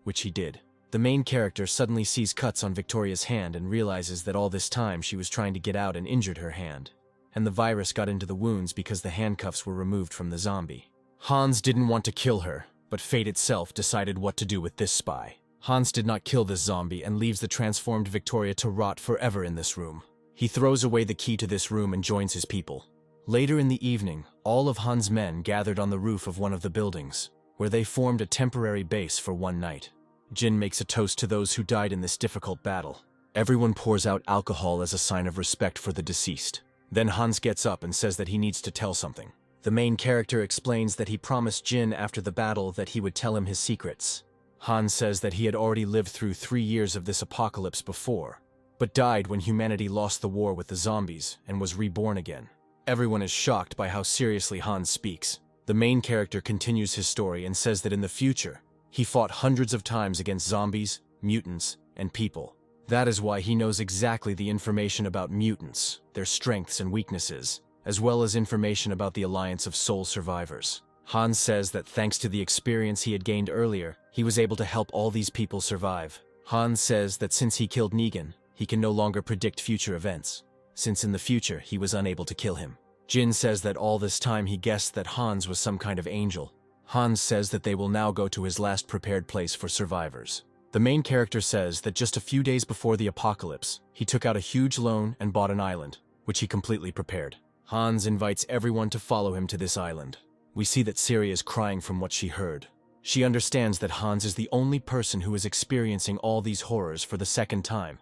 A: which he did. The main character suddenly sees cuts on Victoria's hand and realizes that all this time she was trying to get out and injured her hand, and the virus got into the wounds because the handcuffs were removed from the zombie. Hans didn't want to kill her, but fate itself decided what to do with this spy. Hans did not kill this zombie and leaves the transformed Victoria to rot forever in this room. He throws away the key to this room and joins his people. Later in the evening, all of Hans' men gathered on the roof of one of the buildings, where they formed a temporary base for one night. Jin makes a toast to those who died in this difficult battle. Everyone pours out alcohol as a sign of respect for the deceased. Then Hans gets up and says that he needs to tell something. The main character explains that he promised Jin after the battle that he would tell him his secrets. Hans says that he had already lived through 3 years of this apocalypse before, but died when humanity lost the war with the zombies and was reborn again. Everyone is shocked by how seriously Hans speaks. The main character continues his story and says that in the future, he fought hundreds of times against zombies, mutants, and people. That is why he knows exactly the information about mutants, their strengths and weaknesses, as well as information about the Alliance of Soul Survivors. Hans says that thanks to the experience he had gained earlier, he was able to help all these people survive. Hans says that since he killed Negan, he can no longer predict future events, since in the future he was unable to kill him. Jin says that all this time he guessed that Hans was some kind of angel. Hans says that they will now go to his last prepared place for survivors. The main character says that just a few days before the apocalypse, he took out a huge loan and bought an island, which he completely prepared. Hans invites everyone to follow him to this island. We see that Siri is crying from what she heard. She understands that Hans is the only person who is experiencing all these horrors for the second time,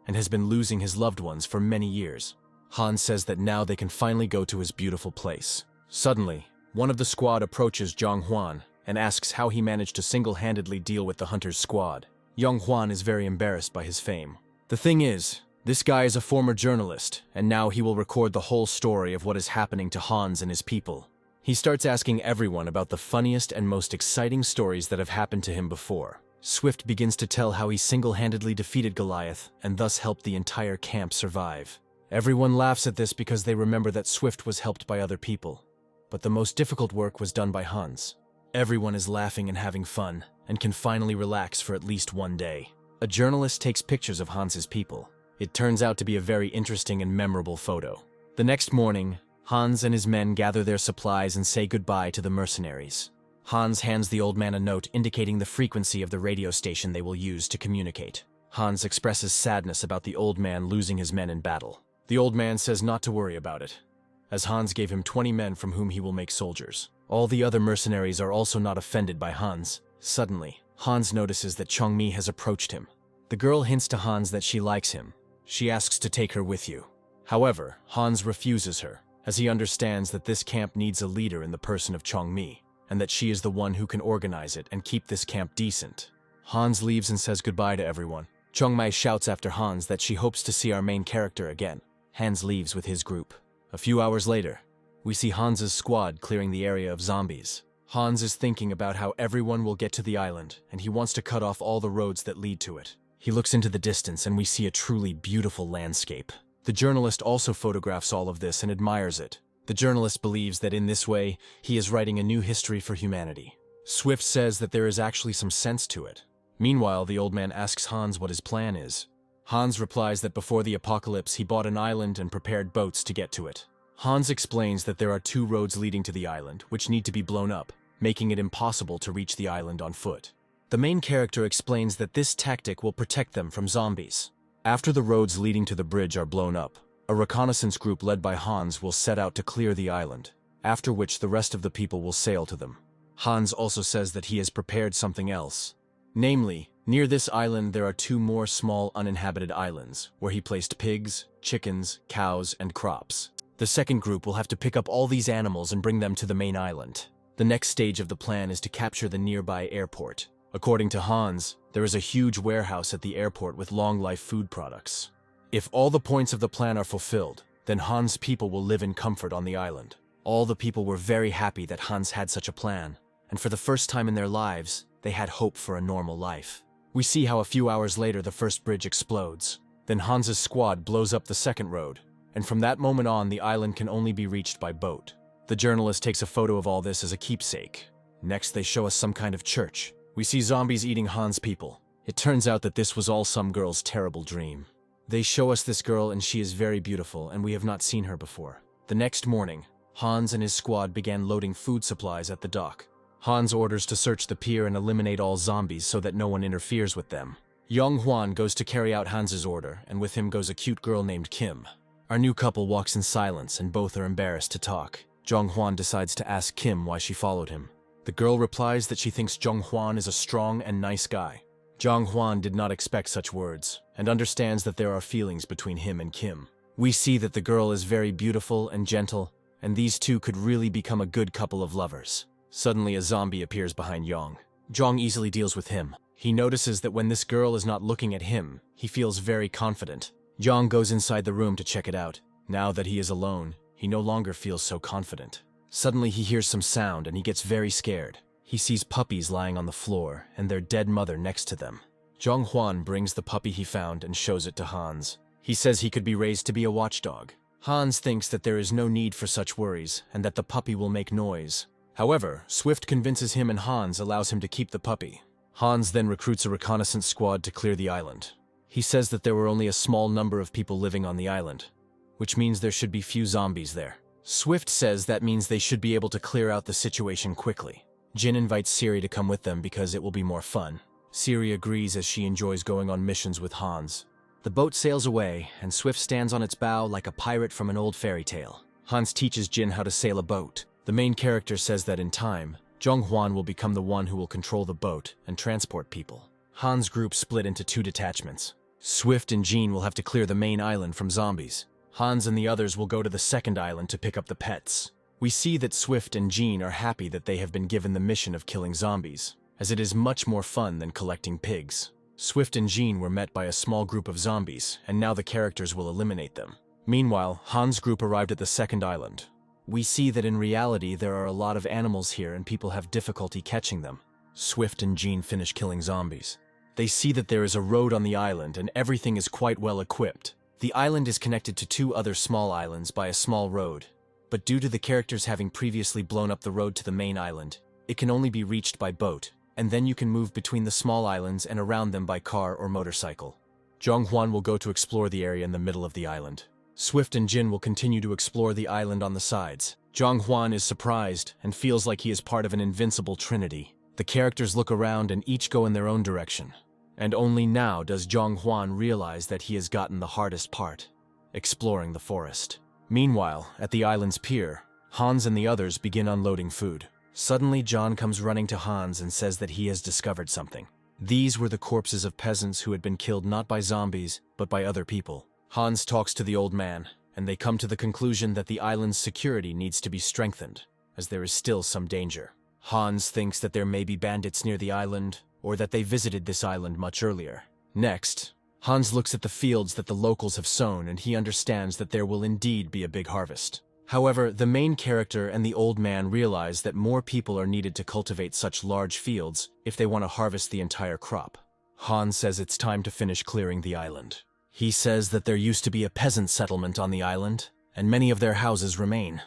A: and has been losing his loved ones for many years. Hans says that now they can finally go to his beautiful place. Suddenly, one of the squad approaches Zhang Huan and asks how he managed to single-handedly deal with the hunter's squad. Yang Huan is very embarrassed by his fame. The thing is, this guy is a former journalist, and now he will record the whole story of what is happening to Hans and his people. He starts asking everyone about the funniest and most exciting stories that have happened to him before. Swift begins to tell how he single-handedly defeated Goliath and thus helped the entire camp survive. Everyone laughs at this because they remember that Swift was helped by other people. But the most difficult work was done by Hans. Everyone is laughing and having fun, and can finally relax for at least one day. A journalist takes pictures of Hans's people. It turns out to be a very interesting and memorable photo. The next morning, Hans and his men gather their supplies and say goodbye to the mercenaries. Hans hands the old man a note indicating the frequency of the radio station they will use to communicate. Hans expresses sadness about the old man losing his men in battle. The old man says not to worry about it, as Hans gave him 20 men from whom he will make soldiers. All the other mercenaries are also not offended by Hans. Suddenly, Hans notices that Chongmi has approached him. The girl hints to Hans that she likes him. She asks to take her with you. However, Hans refuses her, as he understands that this camp needs a leader in the person of Chongmi, and that she is the one who can organize it and keep this camp decent. Hans leaves and says goodbye to everyone. Chongmei shouts after Hans that she hopes to see our main character again. Hans leaves with his group. A few hours later, we see Hans's squad clearing the area of zombies. Hans is thinking about how everyone will get to the island, and he wants to cut off all the roads that lead to it. He looks into the distance and we see a truly beautiful landscape. The journalist also photographs all of this and admires it. The The journalist believes that in this way, he is writing a new history for humanity. Swift says that there is actually some sense to it. Meanwhile, the old man asks Hans what his plan is. Hans replies that before the apocalypse, he bought an island and prepared boats to get to it. Hans explains that there are 2 roads leading to the island, which need to be blown up, making it impossible to reach the island on foot. The main character explains that this tactic will protect them from zombies. After the roads leading to the bridge are blown up, a reconnaissance group led by Hans will set out to clear the island, after which the rest of the people will sail to them. Hans also says that he has prepared something else. Namely, near this island there are 2 more small uninhabited islands, where he placed pigs, chickens, cows, and crops. The second group will have to pick up all these animals and bring them to the main island. The next stage of the plan is to capture the nearby airport. According to Hans, there is a huge warehouse at the airport with long-life food products. If all the points of the plan are fulfilled, then Hans' people will live in comfort on the island. All the people were very happy that Hans had such a plan, and for the first time in their lives, they had hope for a normal life. We see how a few hours later the first bridge explodes. Then Hans' squad blows up the second road, and from that moment on the island can only be reached by boat. The journalist takes a photo of all this as a keepsake. Next they show us some kind of church. We see zombies eating Hans' people. It turns out that this was all some girl's terrible dream. They show us this girl and she is very beautiful and we have not seen her before. The next morning, Hans and his squad began loading food supplies at the dock. Hans orders to search the pier and eliminate all zombies so that no one interferes with them. Young Hwan goes to carry out Hans's order, and with him goes a cute girl named Kim. Our new couple walks in silence and both are embarrassed to talk. Jong Hwan decides to ask Kim why she followed him. The girl replies that she thinks Jong Hwan is a strong and nice guy. Jong Hwan did not expect such words, and understands that there are feelings between him and Kim. We see that the girl is very beautiful and gentle, and these two could really become a good couple of lovers. Suddenly a zombie appears behind Yong. Jong easily deals with him. He notices that when this girl is not looking at him, he feels very confident. Jong goes inside the room to check it out. Now that he is alone, he no longer feels so confident. Suddenly he hears some sound and he gets very scared. He sees puppies lying on the floor and their dead mother next to them. Jong Hwan brings the puppy he found and shows it to Hans. He says he could be raised to be a watchdog. Hans thinks that there is no need for such worries and that the puppy will make noise. However, Swift convinces him and Hans allows him to keep the puppy. Hans then recruits a reconnaissance squad to clear the island. He says that there were only a small number of people living on the island, which means there should be few zombies there. Swift says that means they should be able to clear out the situation quickly. Jin invites Siri to come with them because it will be more fun. Siri agrees as she enjoys going on missions with Hans. The boat sails away, and Swift stands on its bow like a pirate from an old fairy tale. Hans teaches Jin how to sail a boat. The main character says that in time, Jong Hwan will become the one who will control the boat and transport people. Hans' group split into 2 detachments. Swift and Jean will have to clear the main island from zombies. Hans and the others will go to the second island to pick up the pets. We see that Swift and Jean are happy that they have been given the mission of killing zombies, as it is much more fun than collecting pigs. Swift and Jean were met by a small group of zombies, and now the characters will eliminate them. Meanwhile, Hans' group arrived at the second island. We see that in reality there are a lot of animals here and people have difficulty catching them. Swift and Jean finish killing zombies. They see that there is a road on the island and everything is quite well equipped. The island is connected to 2 other small islands by a small road, but due to the characters having previously blown up the road to the main island, it can only be reached by boat, and then you can move between the small islands and around them by car or motorcycle. Jong Hwan will go to explore the area in the middle of the island. Swift and Jin will continue to explore the island on the sides. Jong Hwan is surprised and feels like he is part of an invincible trinity. The characters look around and each go in their own direction. And only now does Jong Hwan realize that he has gotten the hardest part, exploring the forest. Meanwhile, at the island's pier, Hans and the others begin unloading food. Suddenly, John comes running to Hans and says that he has discovered something. These were the corpses of peasants who had been killed not by zombies, but by other people. Hans talks to the old man, and they come to the conclusion that the island's security needs to be strengthened, as there is still some danger. Hans thinks that there may be bandits near the island, or that they visited this island much earlier. Next, Hans looks at the fields that the locals have sown and he understands that there will indeed be a big harvest. However, the main character and the old man realize that more people are needed to cultivate such large fields if they want to harvest the entire crop. Hans says it's time to finish clearing the island. He says that there used to be a peasant settlement on the island, and many of their houses remain.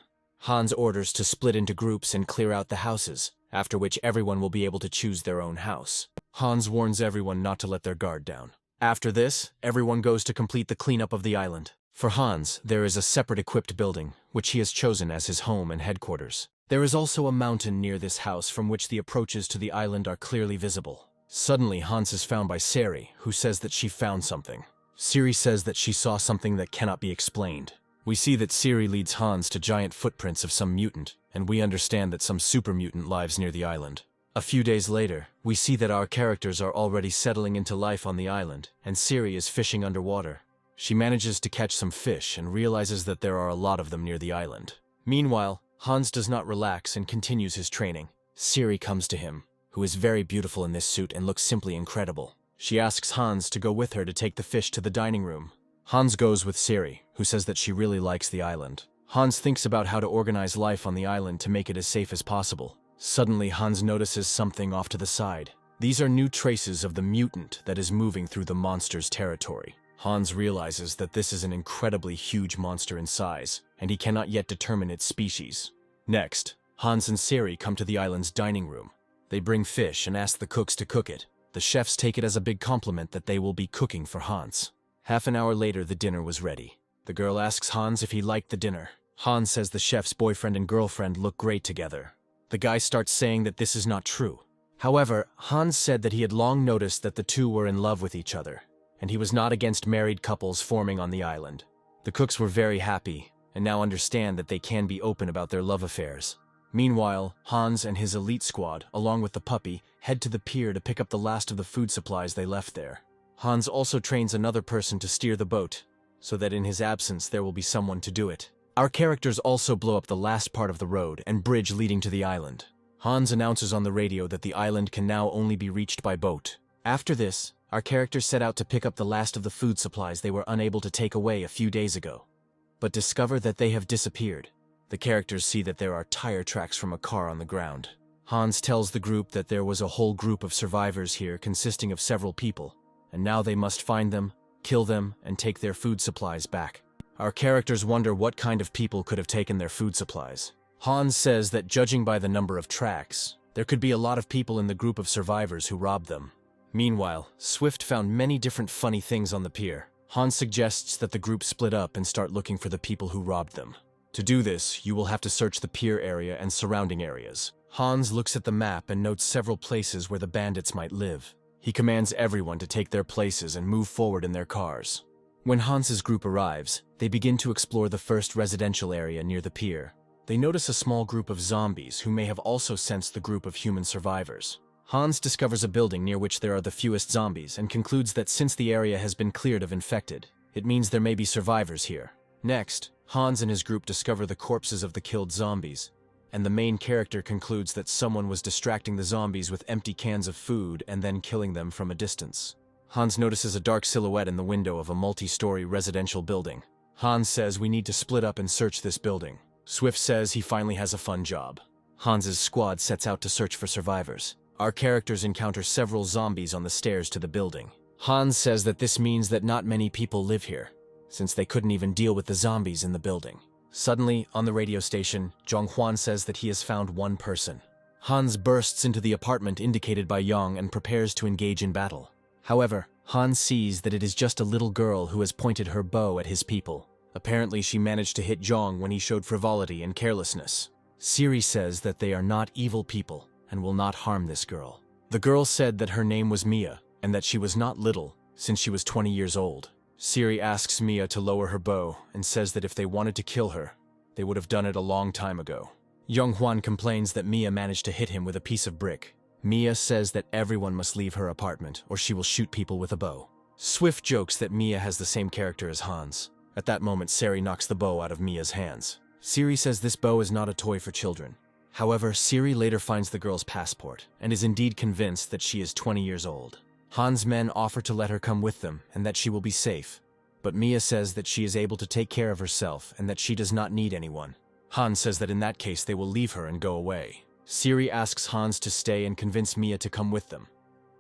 A: Hans orders to split into groups and clear out the houses, after which everyone will be able to choose their own house. Hans warns everyone not to let their guard down. After this, everyone goes to complete the cleanup of the island. For Hans, there is a separate equipped building, which he has chosen as his home and headquarters. There is also a mountain near this house from which the approaches to the island are clearly visible. Suddenly, Hans is found by Sari, who says that she found something. Siri says that she saw something that cannot be explained. We see that Siri leads Hans to giant footprints of some mutant, and we understand that some super mutant lives near the island. A few days later, we see that our characters are already settling into life on the island, and Siri is fishing underwater. She manages to catch some fish and realizes that there are a lot of them near the island. Meanwhile, Hans does not relax and continues his training. Siri comes to him, who is very beautiful in this suit and looks simply incredible. She asks Hans to go with her to take the fish to the dining room. Hans goes with Siri, who says that she really likes the island. Hans thinks about how to organize life on the island to make it as safe as possible. Suddenly, Hans notices something off to the side. These are new traces of the mutant that is moving through the monster's territory. Hans realizes that this is an incredibly huge monster in size, and he cannot yet determine its species. Next, Hans and Siri come to the island's dining room. They bring fish and ask the cooks to cook it. The chefs take it as a big compliment that they will be cooking for Hans. Half an hour later, the dinner was ready. The girl asks Hans if he liked the dinner. Hans says the chef's boyfriend and girlfriend look great together. The guy starts saying that this is not true. However, Hans said that he had long noticed that the two were in love with each other, and he was not against married couples forming on the island. The cooks were very happy, and now understand that they can be open about their love affairs. Meanwhile, Hans and his elite squad, along with the puppy, head to the pier to pick up the last of the food supplies they left there. Hans also trains another person to steer the boat, so that in his absence there will be someone to do it. Our characters also blow up the last part of the road and bridge leading to the island. Hans announces on the radio that the island can now only be reached by boat. After this, our characters set out to pick up the last of the food supplies they were unable to take away a few days ago, but discover that they have disappeared. The characters see that there are tire tracks from a car on the ground. Hans tells the group that there was a whole group of survivors here consisting of several people, and now they must find them, kill them, and take their food supplies back. Our characters wonder what kind of people could have taken their food supplies. Hans says that judging by the number of tracks, there could be a lot of people in the group of survivors who robbed them. Meanwhile, Swift found many different funny things on the pier. Hans suggests that the group split up and start looking for the people who robbed them. To do this, you will have to search the pier area and surrounding areas. Hans looks at the map and notes several places where the bandits might live. He commands everyone to take their places and move forward in their cars. When Hans's group arrives, they begin to explore the first residential area near the pier. They notice a small group of zombies who may have also sensed the group of human survivors. Hans discovers a building near which there are the fewest zombies and concludes that since the area has been cleared of infected, it means there may be survivors here. Next, Hans and his group discover the corpses of the killed zombies, and the main character concludes that someone was distracting the zombies with empty cans of food and then killing them from a distance. Hans notices a dark silhouette in the window of a multi-story residential building. Hans says we need to split up and search this building. Swift says he finally has a fun job. Hans's squad sets out to search for survivors. Our characters encounter several zombies on the stairs to the building. Hans says that this means that not many people live here, since they couldn't even deal with the zombies in the building. Suddenly, on the radio station, Zhonghua says that he has found one person. Hans bursts into the apartment indicated by Yang and prepares to engage in battle. However, Hans sees that it is just a little girl who has pointed her bow at his people. Apparently, she managed to hit Zhong when he showed frivolity and carelessness. Siri says that they are not evil people and will not harm this girl. The girl said that her name was Mia and that she was not little since she was 20 years old. Siri asks Mia to lower her bow and says that if they wanted to kill her, they would have done it a long time ago. Yonghwan complains that Mia managed to hit him with a piece of brick. Mia says that everyone must leave her apartment or she will shoot people with a bow. Swift jokes that Mia has the same character as Hans. At that moment, Siri knocks the bow out of Mia's hands. Siri says this bow is not a toy for children. However, Siri later finds the girl's passport and is indeed convinced that she is 20 years old. Hans' men offer to let her come with them and that she will be safe. But Mia says that she is able to take care of herself and that she does not need anyone. Hans says that in that case they will leave her and go away. Siri asks Hans to stay and convince Mia to come with them.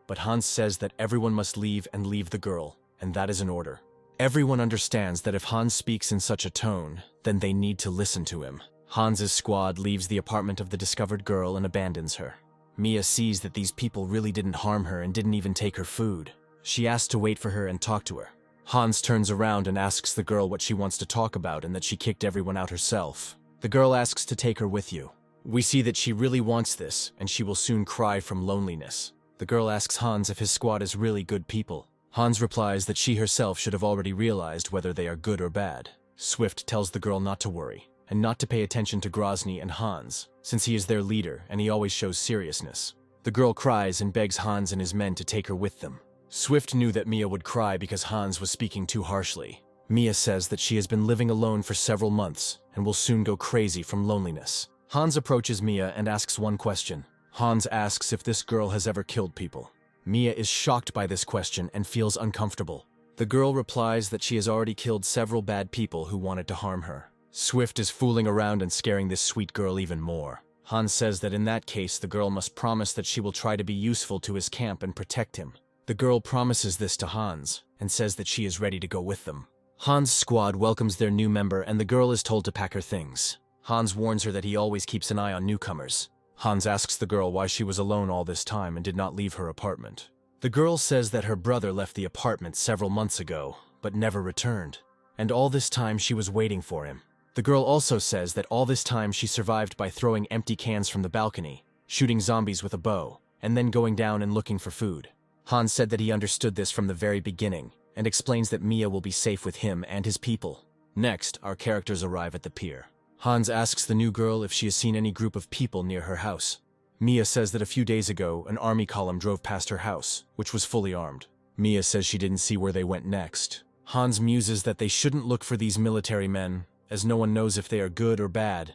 A: But Hans says that everyone must leave and leave the girl, and that is an order. Everyone understands that if Hans speaks in such a tone, then they need to listen to him. Hans's squad leaves the apartment of the discovered girl and abandons her. Mia sees that these people really didn't harm her and didn't even take her food. She asks to wait for her and talk to her. Hans turns around and asks the girl what she wants to talk about and that she kicked everyone out herself. The girl asks to take her with you. We see that she really wants this, and she will soon cry from loneliness. The girl asks Hans if his squad is really good people. Hans replies that she herself should have already realized whether they are good or bad. Swift tells the girl not to worry, and not to pay attention to Grozny and Hans, since he is their leader and he always shows seriousness. The girl cries and begs Hans and his men to take her with them. Swift knew that Mia would cry because Hans was speaking too harshly. Mia says that she has been living alone for several months and will soon go crazy from loneliness. Hans approaches Mia and asks one question. Hans asks if this girl has ever killed people. Mia is shocked by this question and feels uncomfortable. The girl replies that she has already killed several bad people who wanted to harm her. Swift is fooling around and scaring this sweet girl even more. Hans says that in that case the girl must promise that she will try to be useful to his camp and protect him. The girl promises this to Hans and says that she is ready to go with them. Hans' squad welcomes their new member and the girl is told to pack her things. Hans warns her that he always keeps an eye on newcomers. Hans asks the girl why she was alone all this time and did not leave her apartment. The girl says that her brother left the apartment several months ago, but never returned, and all this time she was waiting for him. The girl also says that all this time she survived by throwing empty cans from the balcony, shooting zombies with a bow, and then going down and looking for food. Hans said that he understood this from the very beginning, and explains that Mia will be safe with him and his people. Next, our characters arrive at the pier. Hans asks the new girl if she has seen any group of people near her house. Mia says that a few days ago, an army column drove past her house, which was fully armed. Mia says she didn't see where they went next. Hans muses that they shouldn't look for these military men, as no one knows if they are good or bad,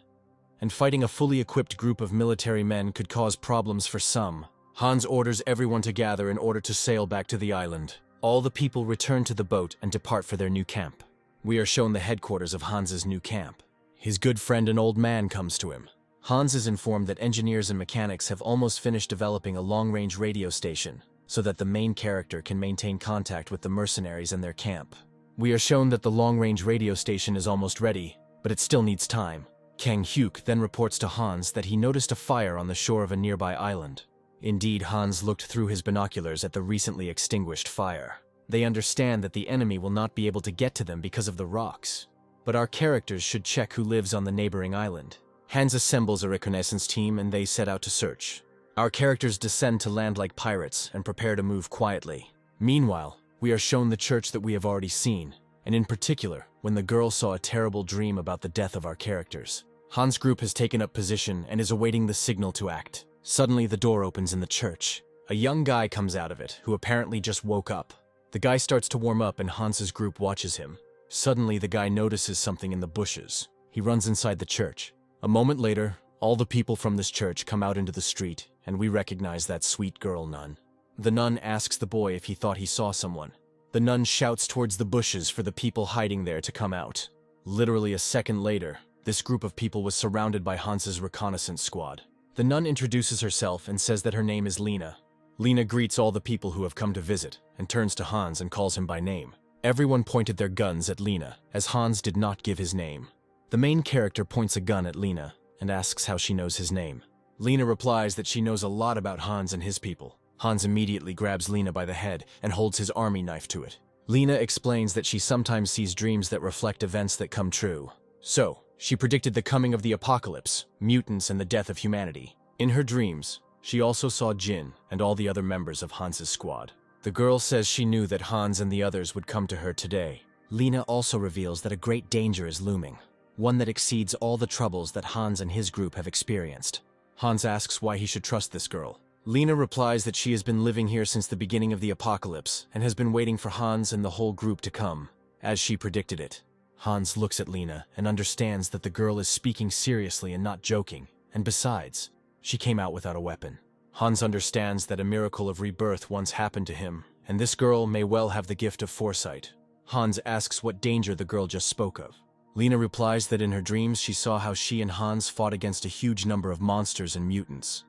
A: and fighting a fully equipped group of military men could cause problems for some. Hans orders everyone to gather in order to sail back to the island. All the people return to the boat and depart for their new camp. We are shown the headquarters of Hans's new camp. His good friend, an old man, comes to him. Hans is informed that engineers and mechanics have almost finished developing a long-range radio station, so that the main character can maintain contact with the mercenaries and their camp. We are shown that the long-range radio station is almost ready, but it still needs time. Kang Hyuk then reports to Hans that he noticed a fire on the shore of a nearby island. Indeed, Hans looked through his binoculars at the recently extinguished fire. They understand that the enemy will not be able to get to them because of the rocks. But our characters should check who lives on the neighboring island. Hans assembles a reconnaissance team and they set out to search. Our characters descend to land like pirates and prepare to move quietly. Meanwhile, we are shown the church that we have already seen, and in particular, when the girl saw a terrible dream about the death of our characters. Hans' group has taken up position and is awaiting the signal to act. Suddenly, the door opens in the church. A young guy comes out of it, who apparently just woke up. The guy starts to warm up and Hans's group watches him. Suddenly, the guy notices something in the bushes. He runs inside the church. A moment later, all the people from this church come out into the street, and we recognize that sweet girl nun. The nun asks the boy if he thought he saw someone. The nun shouts towards the bushes for the people hiding there to come out. Literally a second later, this group of people was surrounded by Hans's reconnaissance squad. The nun introduces herself and says that her name is Lena. Lena greets all the people who have come to visit, and turns to Hans and calls him by name. Everyone pointed their guns at Lena, as Hans did not give his name. The main character points a gun at Lena, and asks how she knows his name. Lena replies that she knows a lot about Hans and his people. Hans immediately grabs Lena by the head and holds his army knife to it. Lena explains that she sometimes sees dreams that reflect events that come true. So, she predicted the coming of the apocalypse, mutants, and the death of humanity. In her dreams, she also saw Jin and all the other members of Hans's squad. The girl says she knew that Hans and the others would come to her today. Lena also reveals that a great danger is looming, one that exceeds all the troubles that Hans and his group have experienced. Hans asks why he should trust this girl. Lena replies that she has been living here since the beginning of the apocalypse and has been waiting for Hans and the whole group to come, as she predicted it. Hans looks at Lena and understands that the girl is speaking seriously and not joking, and besides, she came out without a weapon. Hans understands that a miracle of rebirth once happened to him, and this girl may well have the gift of foresight. Hans asks what danger the girl just spoke of. Lena replies that in her dreams she saw how she and Hans fought against a huge number of monsters and mutants,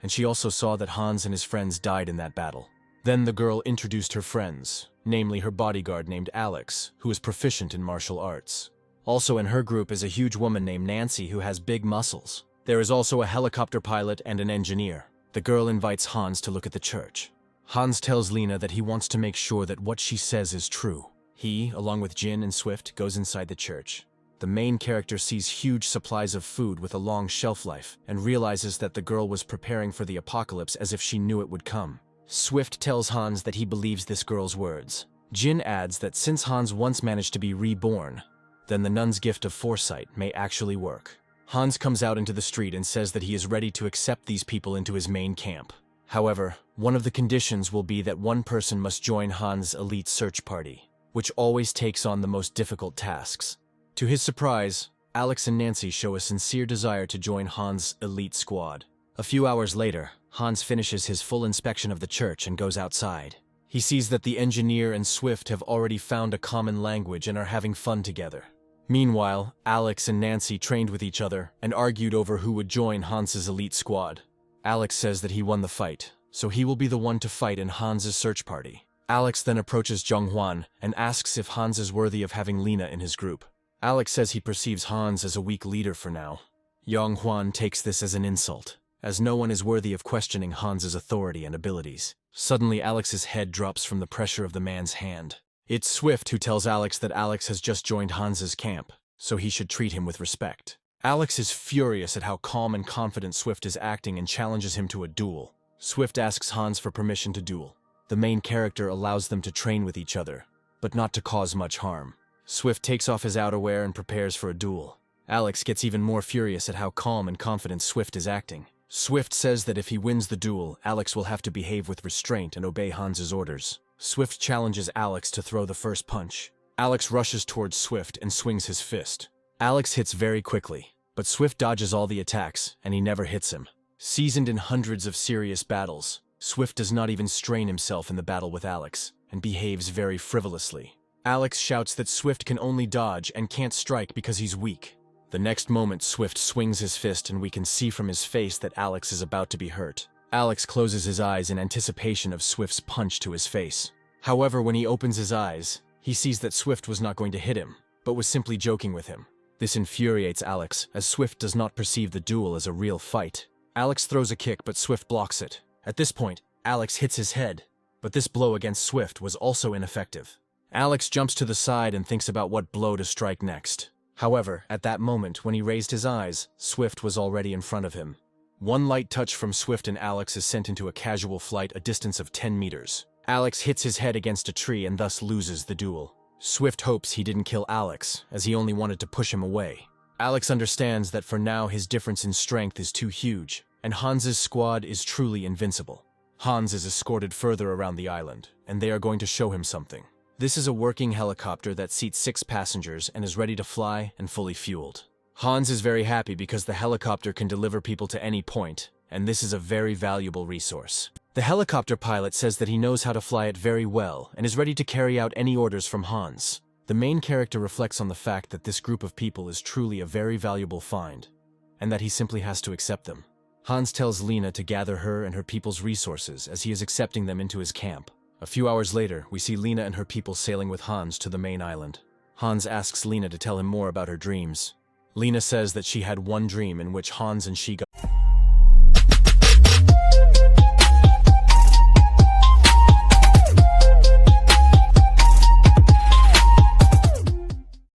A: and she also saw that Hans and his friends died in that battle. Then the girl introduced her friends, namely her bodyguard named Alex, who is proficient in martial arts. Also in her group is a huge woman named Nancy who has big muscles. There is also a helicopter pilot and an engineer. The girl invites Hans to look at the church. Hans tells Lena that he wants to make sure that what she says is true. He, along with Jin and Swift, goes inside the church. The main character sees huge supplies of food with a long shelf life and realizes that the girl was preparing for the apocalypse as if she knew it would come. Swift tells Hans that he believes this girl's words. Jin adds that since Hans once managed to be reborn, then the nun's gift of foresight may actually work. Hans comes out into the street and says that he is ready to accept these people into his main camp. However, one of the conditions will be that one person must join Hans' elite search party, which always takes on the most difficult tasks. To his surprise, Alex and Nancy show a sincere desire to join Hans' elite squad. A few hours later, Hans finishes his full inspection of the church and goes outside. He sees that the engineer and Swift have already found a common language and are having fun together. Meanwhile, Alex and Nancy trained with each other and argued over who would join Hans' elite squad. Alex says that he won the fight, so he will be the one to fight in Hans' search party. Alex then approaches Jung-hwan and asks if Hans is worthy of having Lena in his group. Alex says he perceives Hans as a weak leader for now. Jung-hwan takes this as an insult, as no one is worthy of questioning Hans' authority and abilities. Suddenly, Alex's head drops from the pressure of the man's hand. It's Swift who tells Alex that Alex has just joined Hans' camp, so he should treat him with respect. Alex is furious at how calm and confident Swift is acting and challenges him to a duel. Swift asks Hans for permission to duel. The main character allows them to train with each other, but not to cause much harm. Swift takes off his outerwear and prepares for a duel. Alex gets even more furious at how calm and confident Swift is acting. Swift says that if he wins the duel, Alex will have to behave with restraint and obey Hans' orders. Swift challenges Alex to throw the first punch. Alex rushes towards Swift and swings his fist. Alex hits very quickly, but Swift dodges all the attacks, and he never hits him. Seasoned in hundreds of serious battles, Swift does not even strain himself in the battle with Alex, and behaves very frivolously. Alex shouts that Swift can only dodge and can't strike because he's weak. The next moment, Swift swings his fist and we can see from his face that Alex is about to be hurt. Alex closes his eyes in anticipation of Swift's punch to his face. However, when he opens his eyes, he sees that Swift was not going to hit him, but was simply joking with him. This infuriates Alex, as Swift does not perceive the duel as a real fight. Alex throws a kick, but Swift blocks it. At this point, Alex hits his head, but this blow against Swift was also ineffective. Alex jumps to the side and thinks about what blow to strike next. However, at that moment, when he raised his eyes, Swift was already in front of him. One light touch from Swift and Alex is sent into a casual flight a distance of 10 meters. Alex hits his head against a tree and thus loses the duel. Swift hopes he didn't kill Alex, as he only wanted to push him away. Alex understands that for now his difference in strength is too huge, and Hans' squad is truly invincible. Hans is escorted further around the island, and they are going to show him something. This is a working helicopter that seats 6 passengers and is ready to fly and fully fueled. Hans is very happy because the helicopter can deliver people to any point, and this is a very valuable resource. The helicopter pilot says that he knows how to fly it very well and is ready to carry out any orders from Hans. The main character reflects on the fact that this group of people is truly a very valuable find, and that he simply has to accept them. Hans tells Lena to gather her and her people's resources as he is accepting them into his camp. A few hours later, we see Lena and her people sailing with Hans to the main island. Hans asks Lena to tell him more about her dreams. Lena says that she had one dream in which Hans and she got